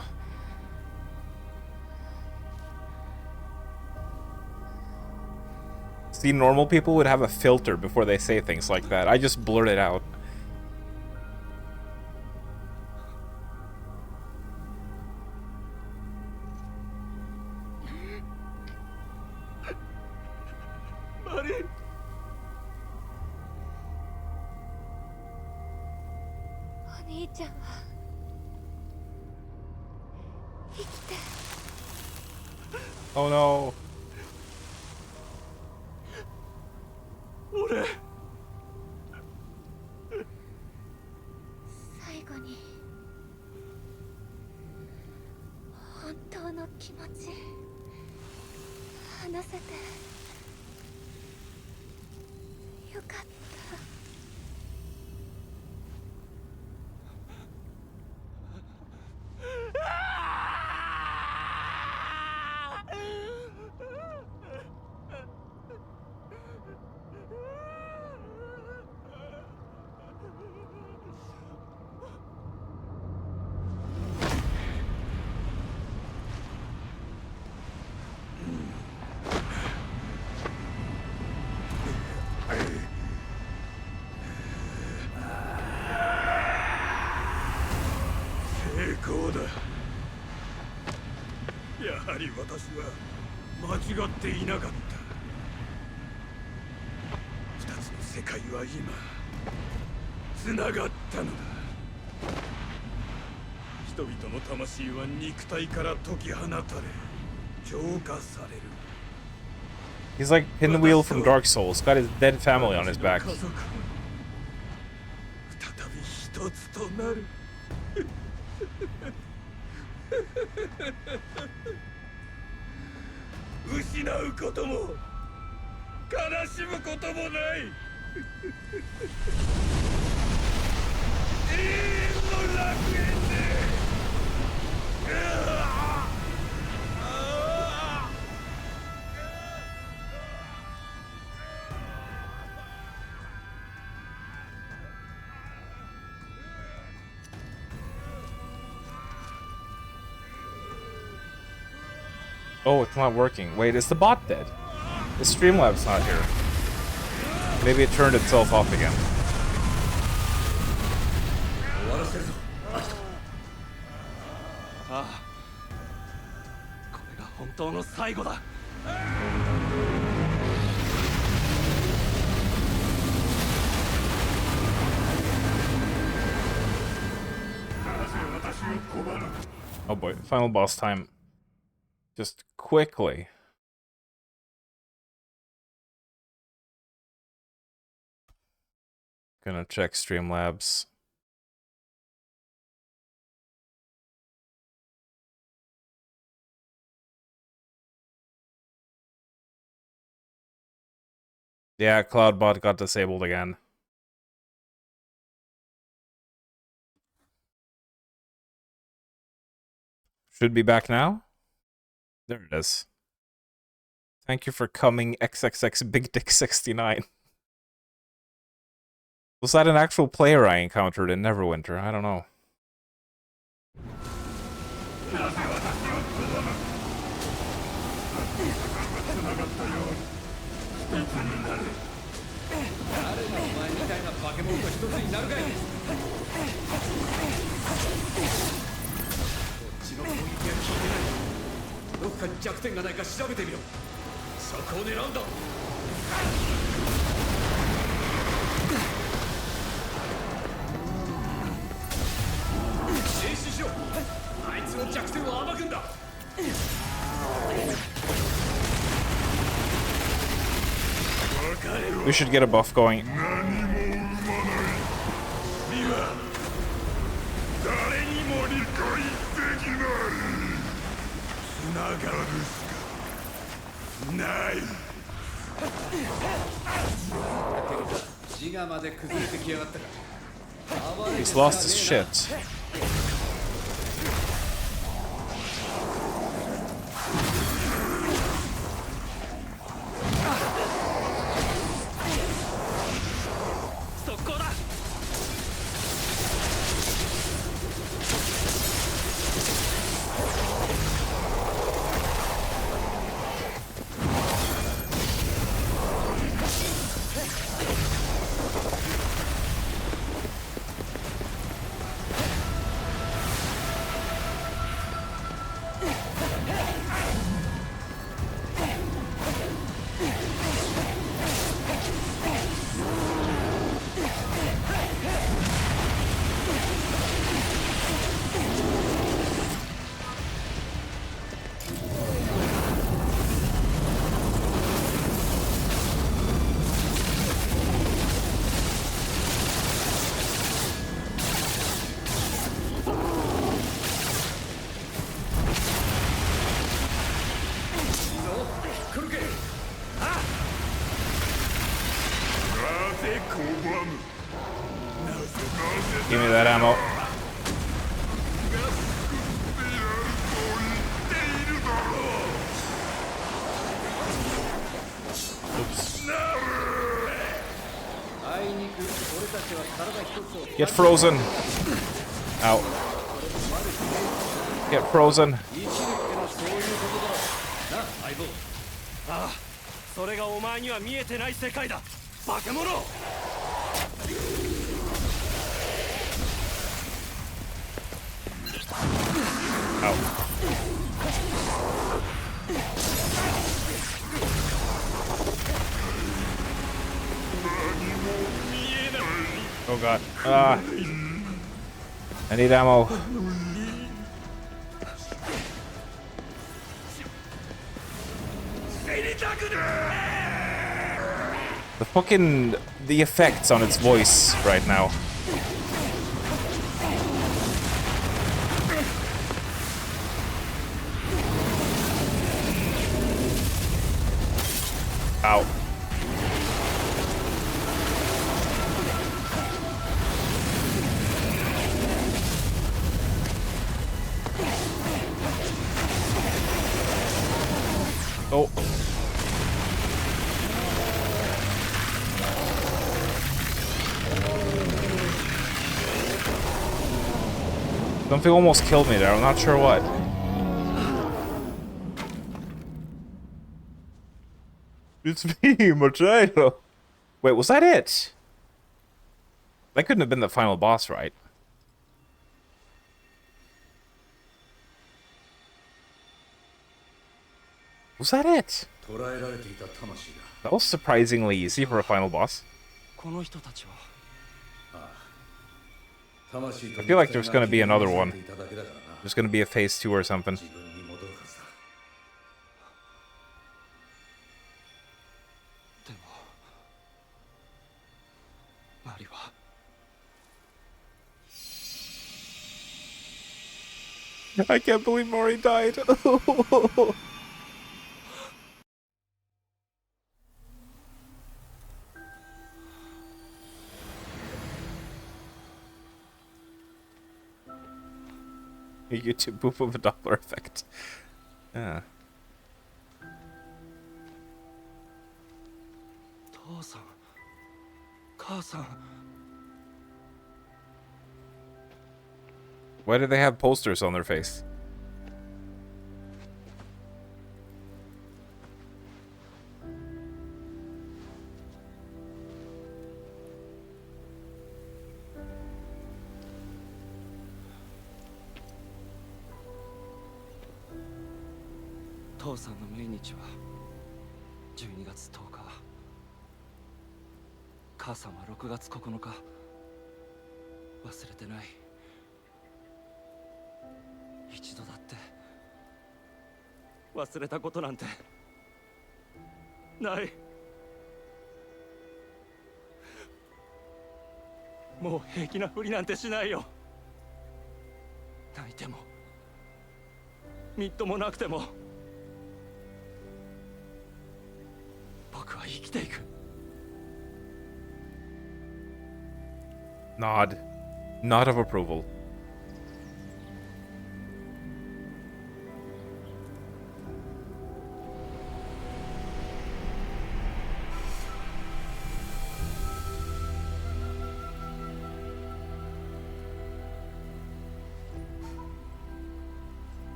S1: See, normal people would have a filter before they say things like that. I just blurt it out.
S7: マリー。
S2: お兄ちゃんは生きて。
S1: Oh no.
S7: 俺
S2: 最後に本当の気持ち話せてよかった。
S7: 成功だ。やはり私は間違っていなかった。二つの世界は今つながったのだ。人々の魂は肉体から解き放たれ浄化される。
S1: He's like Pinwheel from Dark Souls. Got his dead family on his back.
S7: 家族再び一つとなる。失うことも悲しむこともない。永遠の楽園で。
S1: Oh, it's not working. Wait, is the bot dead? The Streamlabs not here. Maybe it turned itself off again.
S3: 終わらせるぞ。
S7: ああ、これが本当の最後だ。
S1: Oh boy, final boss time. Just quickly. Gonna check Streamlabs. Yeah, CloudBot got disabled again. Should be back now? There it is. Thank you for coming, XXX Big Dick 69. Was that an actual player I encountered in Neverwinter? I don't know. We should get a buff going. He's lost his shit. Give me that ammo. Oops. Get frozen. Ow. Get frozen.
S7: それがお前には見えてない世界だ。バカ者。
S1: Ow. Oh god. Ah. I need ammo. The effects on its voice right now. Ow. Oh. Something almost killed me there, I'm not sure what. It's me, Machado. Wait, was that it? That couldn't have been the final boss, right? Was that it? That was surprisingly easy for a final boss. I feel like there's gonna be another one. There's gonna be a phase 2 or something. I can't believe Mori died. YouTube poof of a Doppler effect. Yeah. Why do they have posters on their face? Nod. Nod of approval.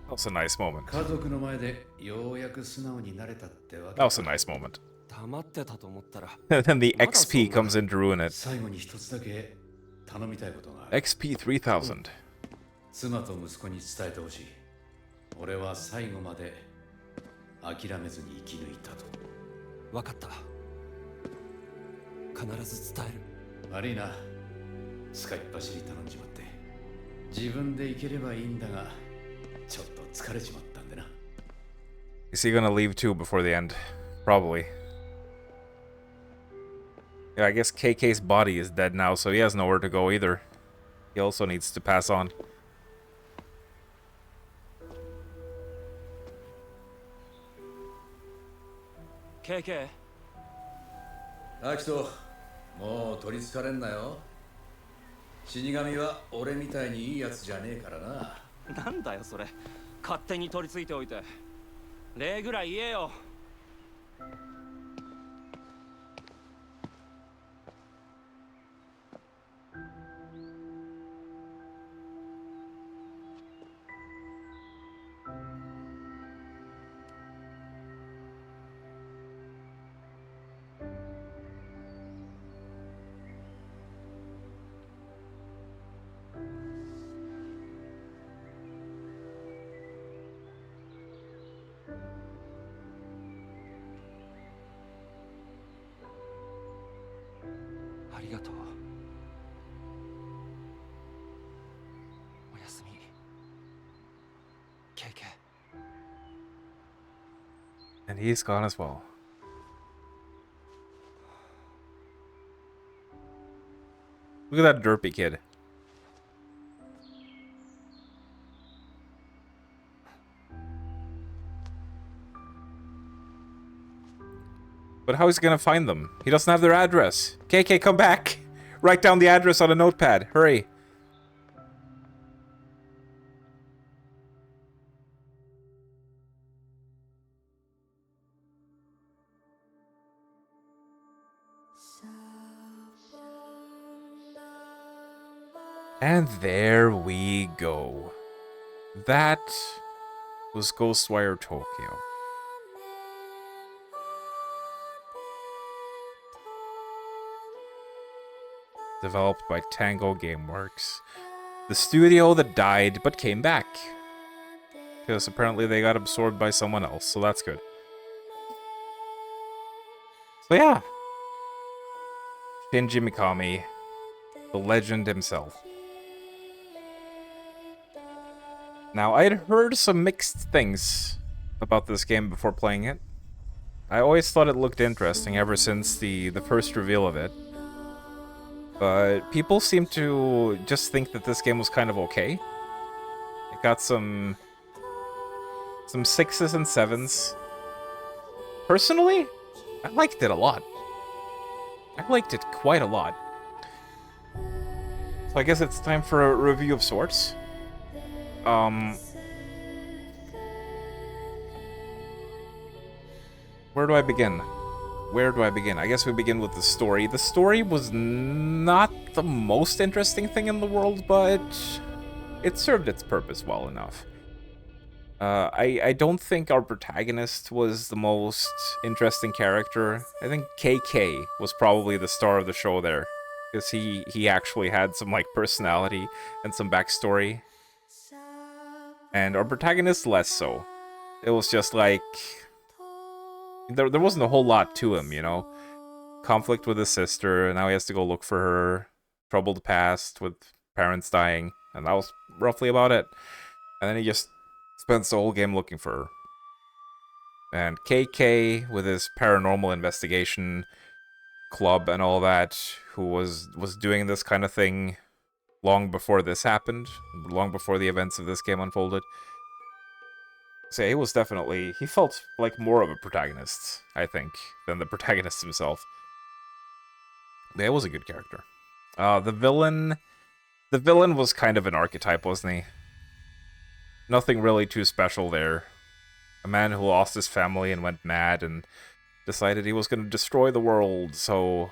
S1: That was a nice moment. That was a nice moment. And then the XP comes in to ruin it. XP 3000.
S3: 妻と息子に伝えてほしい。俺は最後まで諦めずに生き抜いたと。分かった。必ず伝える。悪いな。使いっ走り頼んじまって。自分で行ければいいんだが、ちょっと疲れちまったんでな。
S1: Is he gonna leave too before the end? Probably. Yeah, I guess KK's body is dead now, so he has nowhere to go either. He also needs to pass on.
S3: KK。アキト、もう取りつかれんなよ。死神は俺みたいにいいやつじゃねえからな。なんだよそれ。勝手に取り付いておいて。礼ぐらい言えよ。
S8: りがとう。おやすみ。KK。
S1: And he's gone as well. Look at that derpy kid. But how is he gonna find them? He doesn't have their address. KK, come back! Write down the address on a notepad. Hurry. And there we go. That was Ghostwire Tokyo. Developed by Tango Gameworks. The studio that died but came back. Because apparently they got absorbed by someone else, so that's good. So yeah. Shinji Mikami, the legend himself. Now, I had heard some mixed things about this game before playing it. I always thought it looked interesting ever since the first reveal of it. But people seem to just think that this game was kind of okay. It got some 6s and 7s. Personally, I liked it a lot. I liked it quite a lot. So I guess it's time for a review of sorts. Where do I begin? Where do I begin? I guess we begin with the story. The story was not the most interesting thing in the world, but it served its purpose well enough. I don't think our protagonist was the most interesting character. I think KK was probably the star of the show there, because he actually had some like personality and some backstory. And our protagonist less so. It was just like there wasn't a whole lot to him, you know? Conflict with his sister, and now he has to go look for her. Troubled past with parents dying, and that was roughly about it. And then he just spends the whole game looking for her. And KK, with his paranormal investigation club and all that, who was doing this kind of thing long before this happened, long before the events of this game unfolded. So he was definitely, he felt like more of a protagonist, I think, than the protagonist himself. Yeah, it was a good character. The villain was kind of an archetype, wasn't he? Nothing really too special there. A man who lost his family and went mad and decided he was going to destroy the world so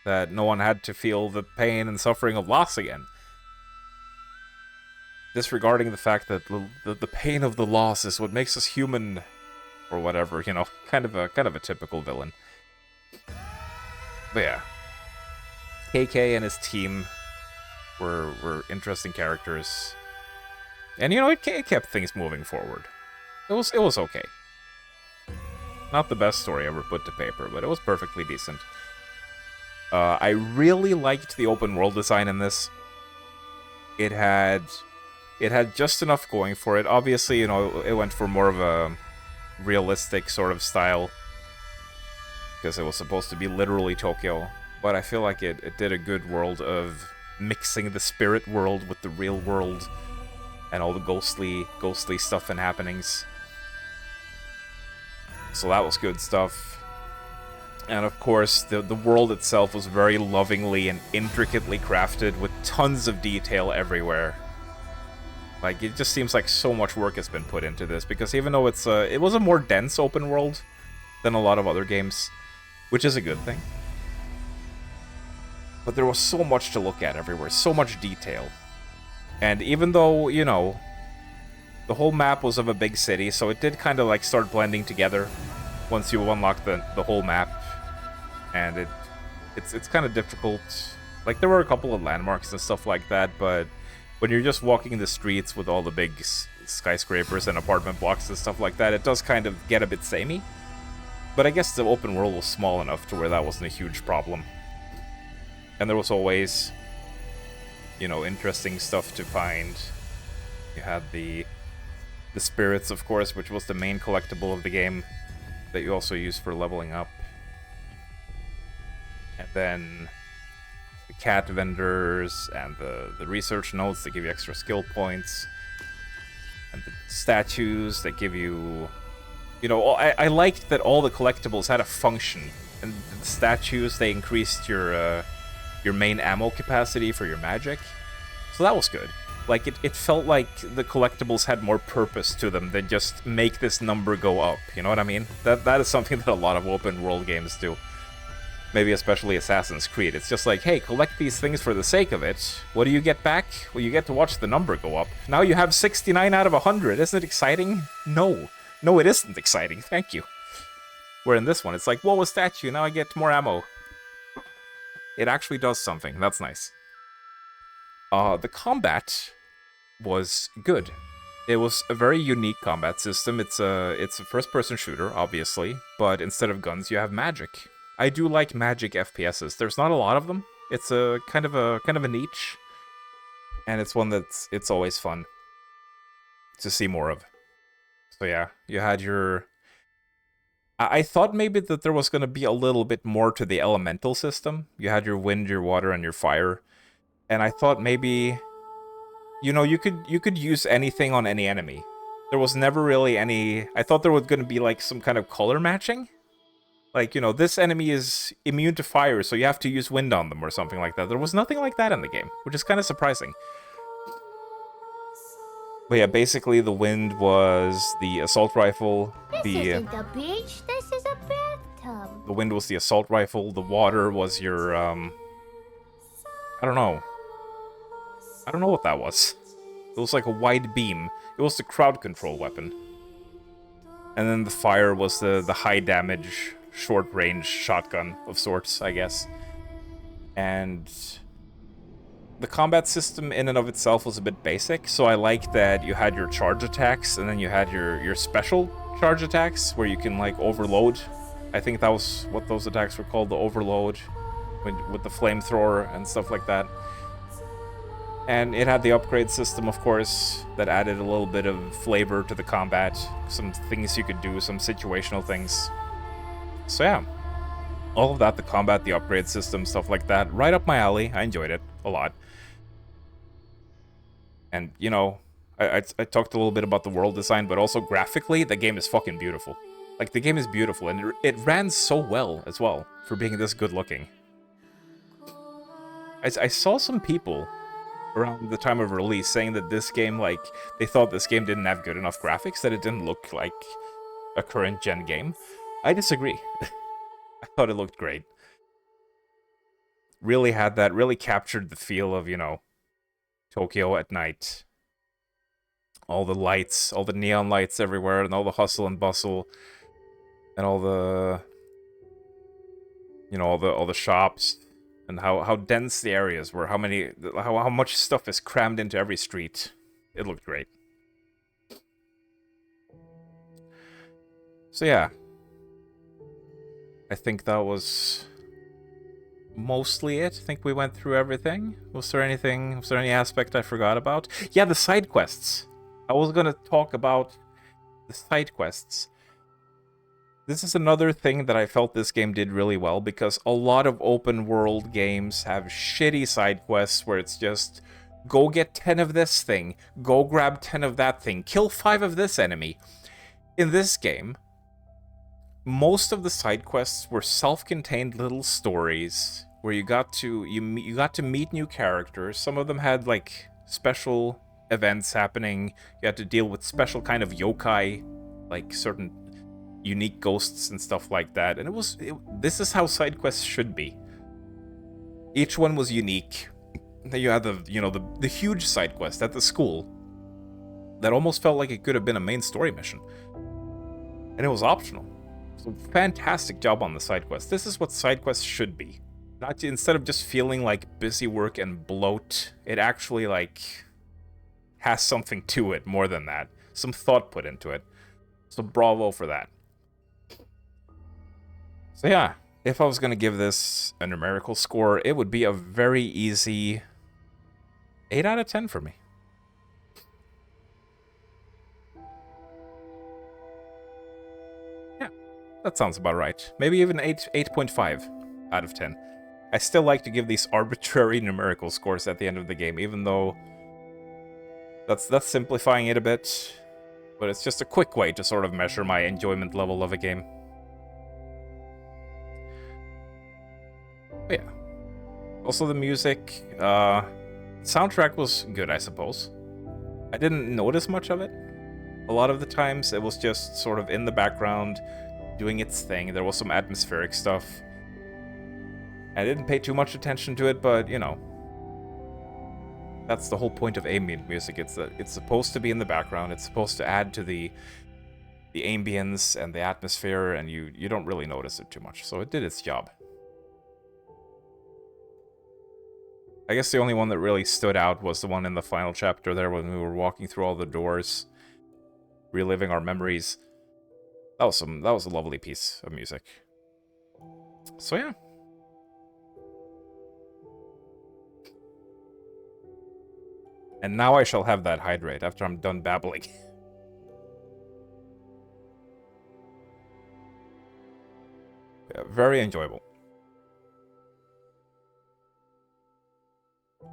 S1: that no one had to feel the pain and suffering of loss again. Disregarding the fact that the pain of the loss is what makes us human, or whatever, you know, kind of a typical villain. But yeah, KK and his team were interesting characters, and you know it kept things moving forward. It was okay. Not the best story ever put to paper, but it was perfectly decent. I really liked the open world design in this. It had just enough going for it. Obviously, you know, it went for more of a realistic sort of style, because it was supposed to be literally Tokyo. But I feel like it did a good world of mixing the spirit world with the real world and all the ghostly stuff and happenings. So that was good stuff. And of course, the world itself was very lovingly and intricately crafted with tons of detail everywhere. Like, it just seems like so much work has been put into this, because even though it was a more dense open world than a lot of other games, which is a good thing. But there was so much to look at everywhere, so much detail. And even though, you know, the whole map was of a big city, so it did kind of like start blending together once you unlock the whole map. And it's kind of difficult. Like, there were a couple of landmarks and stuff like that, but when you're just walking the streets with all the big skyscrapers and apartment blocks and stuff like that, it does kind of get a bit samey. But I guess the open world was small enough to where that wasn't a huge problem. And there was always, you know, interesting stuff to find. You had the spirits, of course, which was the main collectible of the game that you also use for leveling up. And then the cat vendors and the research notes that give you extra skill points. And the statues that give you... You know, I liked that all the collectibles had a function. And the statues, they increased your main ammo capacity for your magic. So that was good. Like, it felt like the collectibles had more purpose to them than just make this number go up. You know what I mean? That is something that a lot of open world games do. Maybe especially Assassin's Creed. It's just like, hey, collect these things for the sake of it. What do you get back? Well, you get to watch the number go up. Now you have 69 out of 100. Isn't it exciting? No. No, it isn't exciting. Thank you. Where in this one, it's like, whoa, a statue. Now I get more ammo. It actually does something. That's nice. The combat was good. It was a very unique combat system. It's a first-person shooter, obviously, but instead of guns, you have magic. I do like magic FPSs. There's not a lot of them. It's a kind of a niche, and it's one it's always fun to see more of. So yeah, you had your... I thought maybe that there was going to be a little bit more to the elemental system. You had your wind, your water, and your fire. And I thought maybe, you know, you could use anything on any enemy. There was never really any... I thought there was going to be, like, some kind of color matching. Like, you know, this enemy is immune to fire, so you have to use wind on them or something like that. There was nothing like that in the game, which is kind of surprising. But yeah, basically the wind was the assault rifle.
S2: This isn't a beach, this is a bathtub.
S1: The wind was the assault rifle. The water was your, I don't know. I don't know what that was. It was like a wide beam. It was the crowd control weapon. And then the fire was the high damage, short range shotgun of sorts, I guess. And the combat system in and of itself was a bit basic, so I like that you had your charge attacks and then you had your special charge attacks where you can, like, overload. I think that was what those attacks were called, the overload, with the flamethrower and stuff like that. And it had the upgrade system, of course, that added a little bit of flavor to the combat. Some things you could do, some situational things. So yeah, all of that, the combat, the upgrade system, stuff like that, right up my alley. I enjoyed it a lot. And, you know, I talked a little bit about the world design, but also graphically, the game is fucking beautiful. Like, the game is beautiful, and it ran so well, as well, for being this good looking. I saw some people around the time of release saying that this game, like, they thought this game didn't have good enough graphics, that it didn't look like a current-gen game. I disagree. I thought it looked great. Really had that, really captured the feel of, you know, Tokyo at night. All the lights, all the neon lights everywhere, and all the hustle and bustle, and all the, you know, all the shops, and how dense the areas were, how much stuff is crammed into every street. It looked great. So yeah, I think that was mostly it. I think we went through everything. Was there any aspect I forgot about? Yeah, the side quests. I was gonna talk about the side quests. This is another thing that I felt this game did really well, because a lot of open world games have shitty side quests where it's just, go get 10 of this thing, go grab 10 of that thing, kill 5 of this enemy. In this game, most of the side quests were self-contained little stories where you got to meet new characters. Some of them had, like, special events happening. You had to deal with special kind of yokai, like certain unique ghosts and stuff like that. And this is how side quests should be. Each one was unique. Then you had the huge side quest at the school that almost felt like it could have been a main story mission, and it was optional. So fantastic job on the side quest. This is what side quests should be. Not instead of just feeling like busy work and bloat, it actually, like, has something to it more than that. Some thought put into it. So bravo for that. So yeah, if I was going to give this a numerical score, it would be a very easy 8 out of 10 for me. Yeah, that sounds about right. Maybe even 8.5 out of 10. I still like to give these arbitrary numerical scores at the end of the game, even though that's simplifying it a bit. But it's just a quick way to sort of measure my enjoyment level of a game. But yeah. Also the music, soundtrack was good, I suppose. I didn't notice much of it. A lot of the times it was just sort of in the background, doing its thing. There was some atmospheric stuff. I didn't pay too much attention to it, but, you know, that's the whole point of ambient music. It's supposed to be in the background. It's supposed to add to the ambience and the atmosphere, and you don't really notice it too much. So it did its job. I guess the only one that really stood out was the one in the final chapter there when we were walking through all the doors, reliving our memories. That was a lovely piece of music. So yeah. And now I shall have that hydrate after I'm done babbling. Yeah, very enjoyable.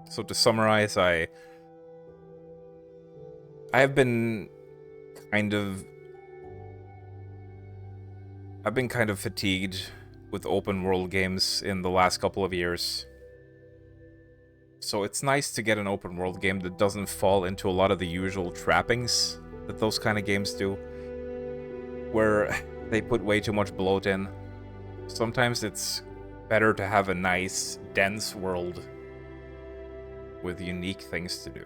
S1: So to summarize, I have been kind of fatigued with open world games in the last couple of years. So it's nice to get an open world game that doesn't fall into a lot of the usual trappings that those kind of games do, where they put way too much bloat in. Sometimes it's better to have a nice, dense world with unique things to do.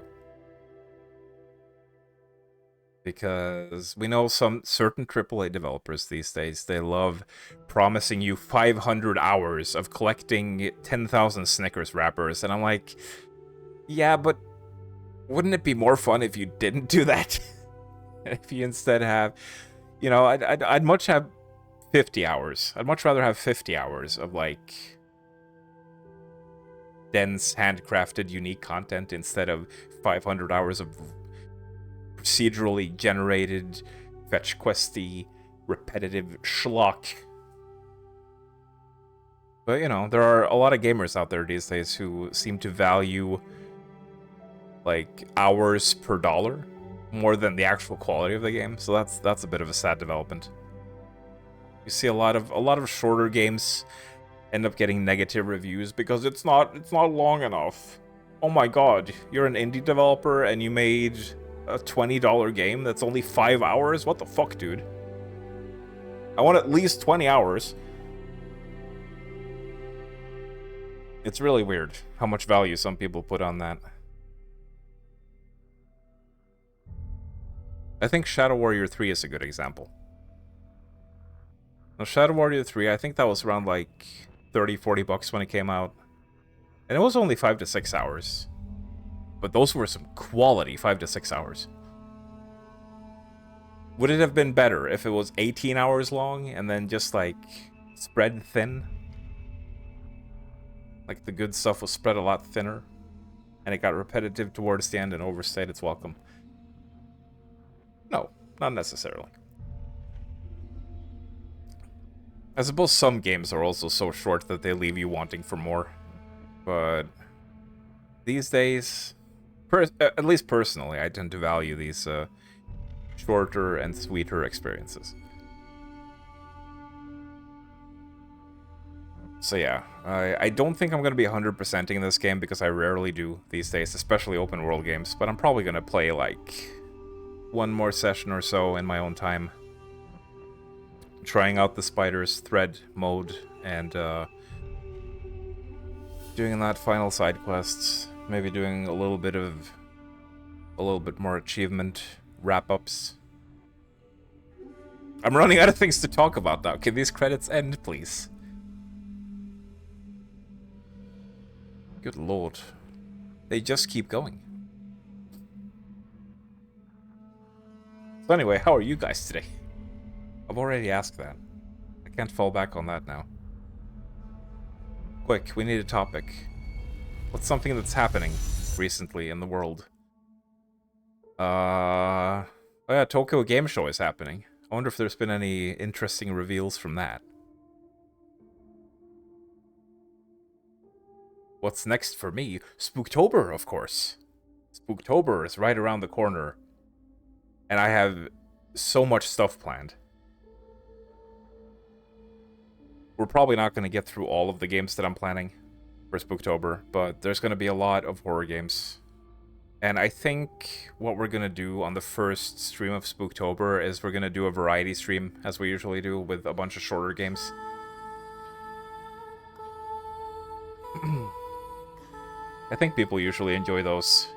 S1: Because we know some certain AAA developers these days, they love promising you 500 hours of collecting 10,000 Snickers wrappers, and I'm like, yeah, but wouldn't it be more fun if you didn't do that? If you instead have, you know, I'd much have 50 hours. I'd much rather have 50 hours of, like, dense, handcrafted, unique content instead of 500 hours of procedurally generated, fetch questy, repetitive schlock. But, you know, there are a lot of gamers out there these days who seem to value, like, hours per dollar more than the actual quality of the game. So that's a bit of a sad development. You see a lot of shorter games end up getting negative reviews because it's not long enough. Oh my god, you're an indie developer and you made a $20 game that's only 5 hours? What the fuck, dude? I want at least 20 hours. It's really weird how much value some people put on that. I think Shadow Warrior 3 is a good example. Now, Shadow Warrior 3, I think that was around like 30-40 bucks when it came out. And it was only 5 to 6 hours. But those were some quality 5 to 6 hours. Would it have been better if it was 18 hours long and then just, like, spread thin? Like, the good stuff was spread a lot thinner, and it got repetitive towards the end and overstayed its welcome? No, not necessarily. I suppose some games are also so short that they leave you wanting for more. But these days, at least personally, I tend to value these shorter and sweeter experiences. So yeah, I don't think I'm going to be 100%ing this game because I rarely do these days, especially open world games, but I'm probably going to play like one more session or so in my own time. Trying out the spider's thread mode and doing that final side quests, maybe doing a little bit more achievement wrap-ups. I'm running out of things to talk about now. Can these credits end, please? Good lord. They just keep going. So anyway, how are you guys today? I've already asked that. I can't fall back on that now. Quick, we need a topic. What's something that's happening recently in the world? Oh yeah, Tokyo Game Show is happening. I wonder if there's been any interesting reveals from that. What's next for me? Spooktober, of course. Spooktober is right around the corner. And I have so much stuff planned. We're probably not going to get through all of the games that I'm planning for Spooktober, but there's going to be a lot of horror games. And I think what we're going to do on the first stream of Spooktober is we're going to do a variety stream, as we usually do, with a bunch of shorter games. I think people usually enjoy those.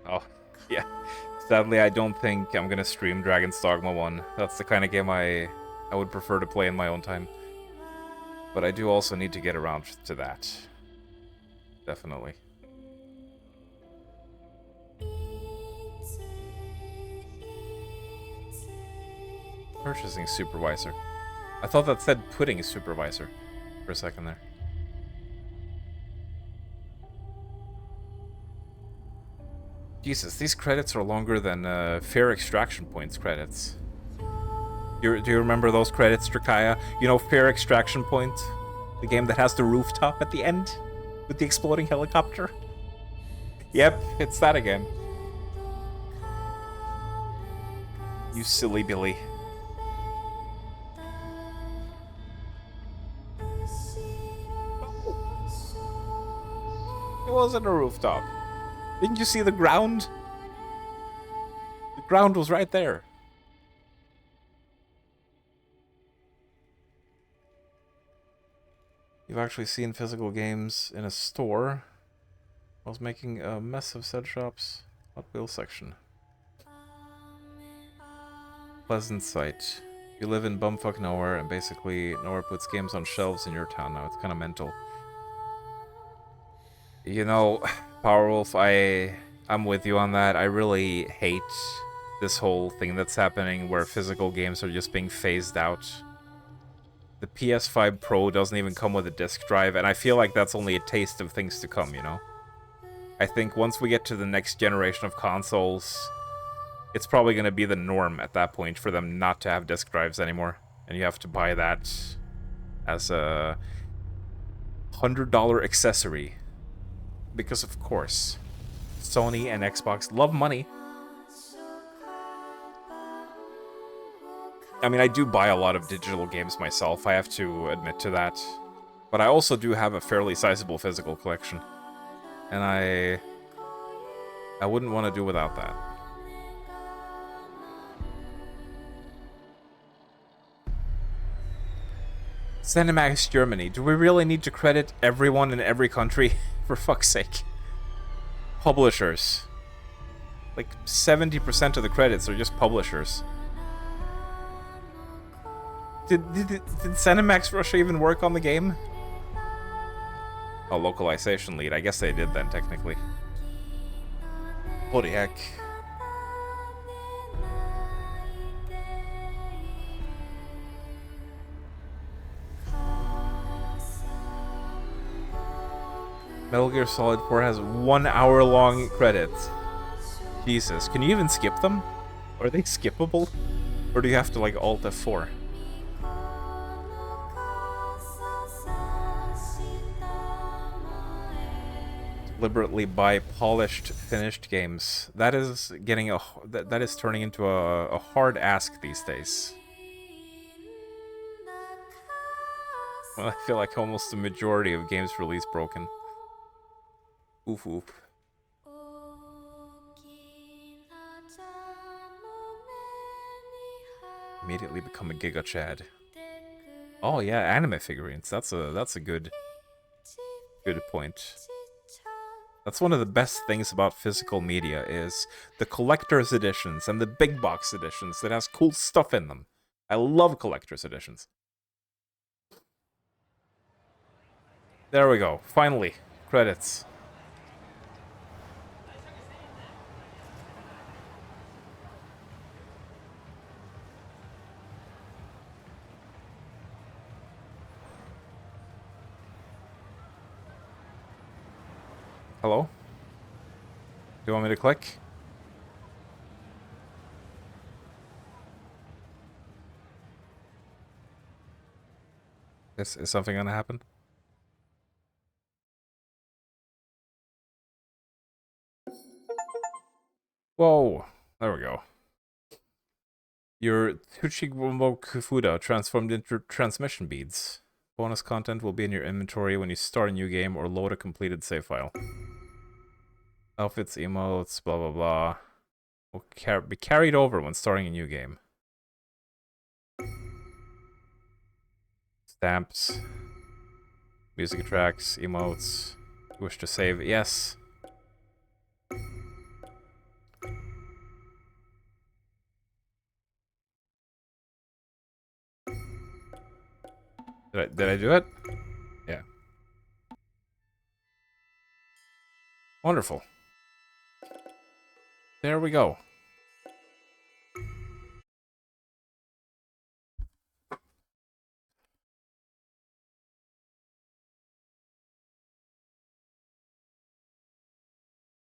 S1: Oh, yeah. Sadly, I don't think I'm gonna stream Dragon's Dogma 1. That's the kind of game I would prefer to play in my own time. But I do also need to get around to that. Definitely. Purchasing supervisor. I thought that said pudding supervisor for a second there. Jesus, these credits are longer than Fair Extraction Points credits. Do you remember those credits, Drakaya? You know Fair Extraction Point? The game that has the rooftop at the end? With the exploding helicopter? Yep, it's that again. You silly Billy. It wasn't a rooftop. Didn't you see the ground? The ground was right there. You've actually seen physical games in a store. I was making a mess of said shop's Hot Wheels section. Pleasant sight. You live in bumfuck nowhere, and basically nowhere puts games on shelves in your town now. It's kind of mental. You know, Powerwolf, I'm with you on that. I really hate this whole thing that's happening where physical games are just being phased out. The PS5 Pro doesn't even come with a disc drive, and I feel like that's only a taste of things to come, you know? I think once we get to the next generation of consoles, it's probably going to be the norm at that point for them not to have disc drives anymore. And you have to buy that as a $100 accessory. Because of course, Sony and Xbox love money. I mean, I do buy a lot of digital games myself, I have to admit to that. But I also do have a fairly sizable physical collection. And I wouldn't want to do without that. ZeniMax Germany. Do we really need to credit everyone in every country? For fuck's sake. Publishers. Like 70% of the credits are just publishers. Did ZeniMax Russia even work on the game? Oh, localization lead. I guess they did then, technically. Holy heck. Metal Gear Solid 4 has 1 hour long credits. Jesus, can you even skip them? Are they skippable? Or do you have to like Alt F4? Deliberately buy polished, finished games. That is getting a that is turning into a hard ask these days. Well, I feel like almost the majority of games released broken. Oof oof. Immediately become a Giga Chad. Oh yeah, anime figurines. That's a good point. That's one of the best things about physical media is the collector's editions and the big box editions that has cool stuff in them. I love collector's editions. There we go. Finally, credits. Hello? Do you want me to click? Is something gonna happen? Whoa! There we go. Your Tsuchigumo Kufuda transformed into transmission beads. Bonus content will be in your inventory when you start a new game or load a completed save file. Outfits, emotes, blah blah blah. Will be carried over when starting a new game. Stamps. Music tracks, emotes. Wish to save, yes. Did I do it? Yeah. Wonderful. There we go.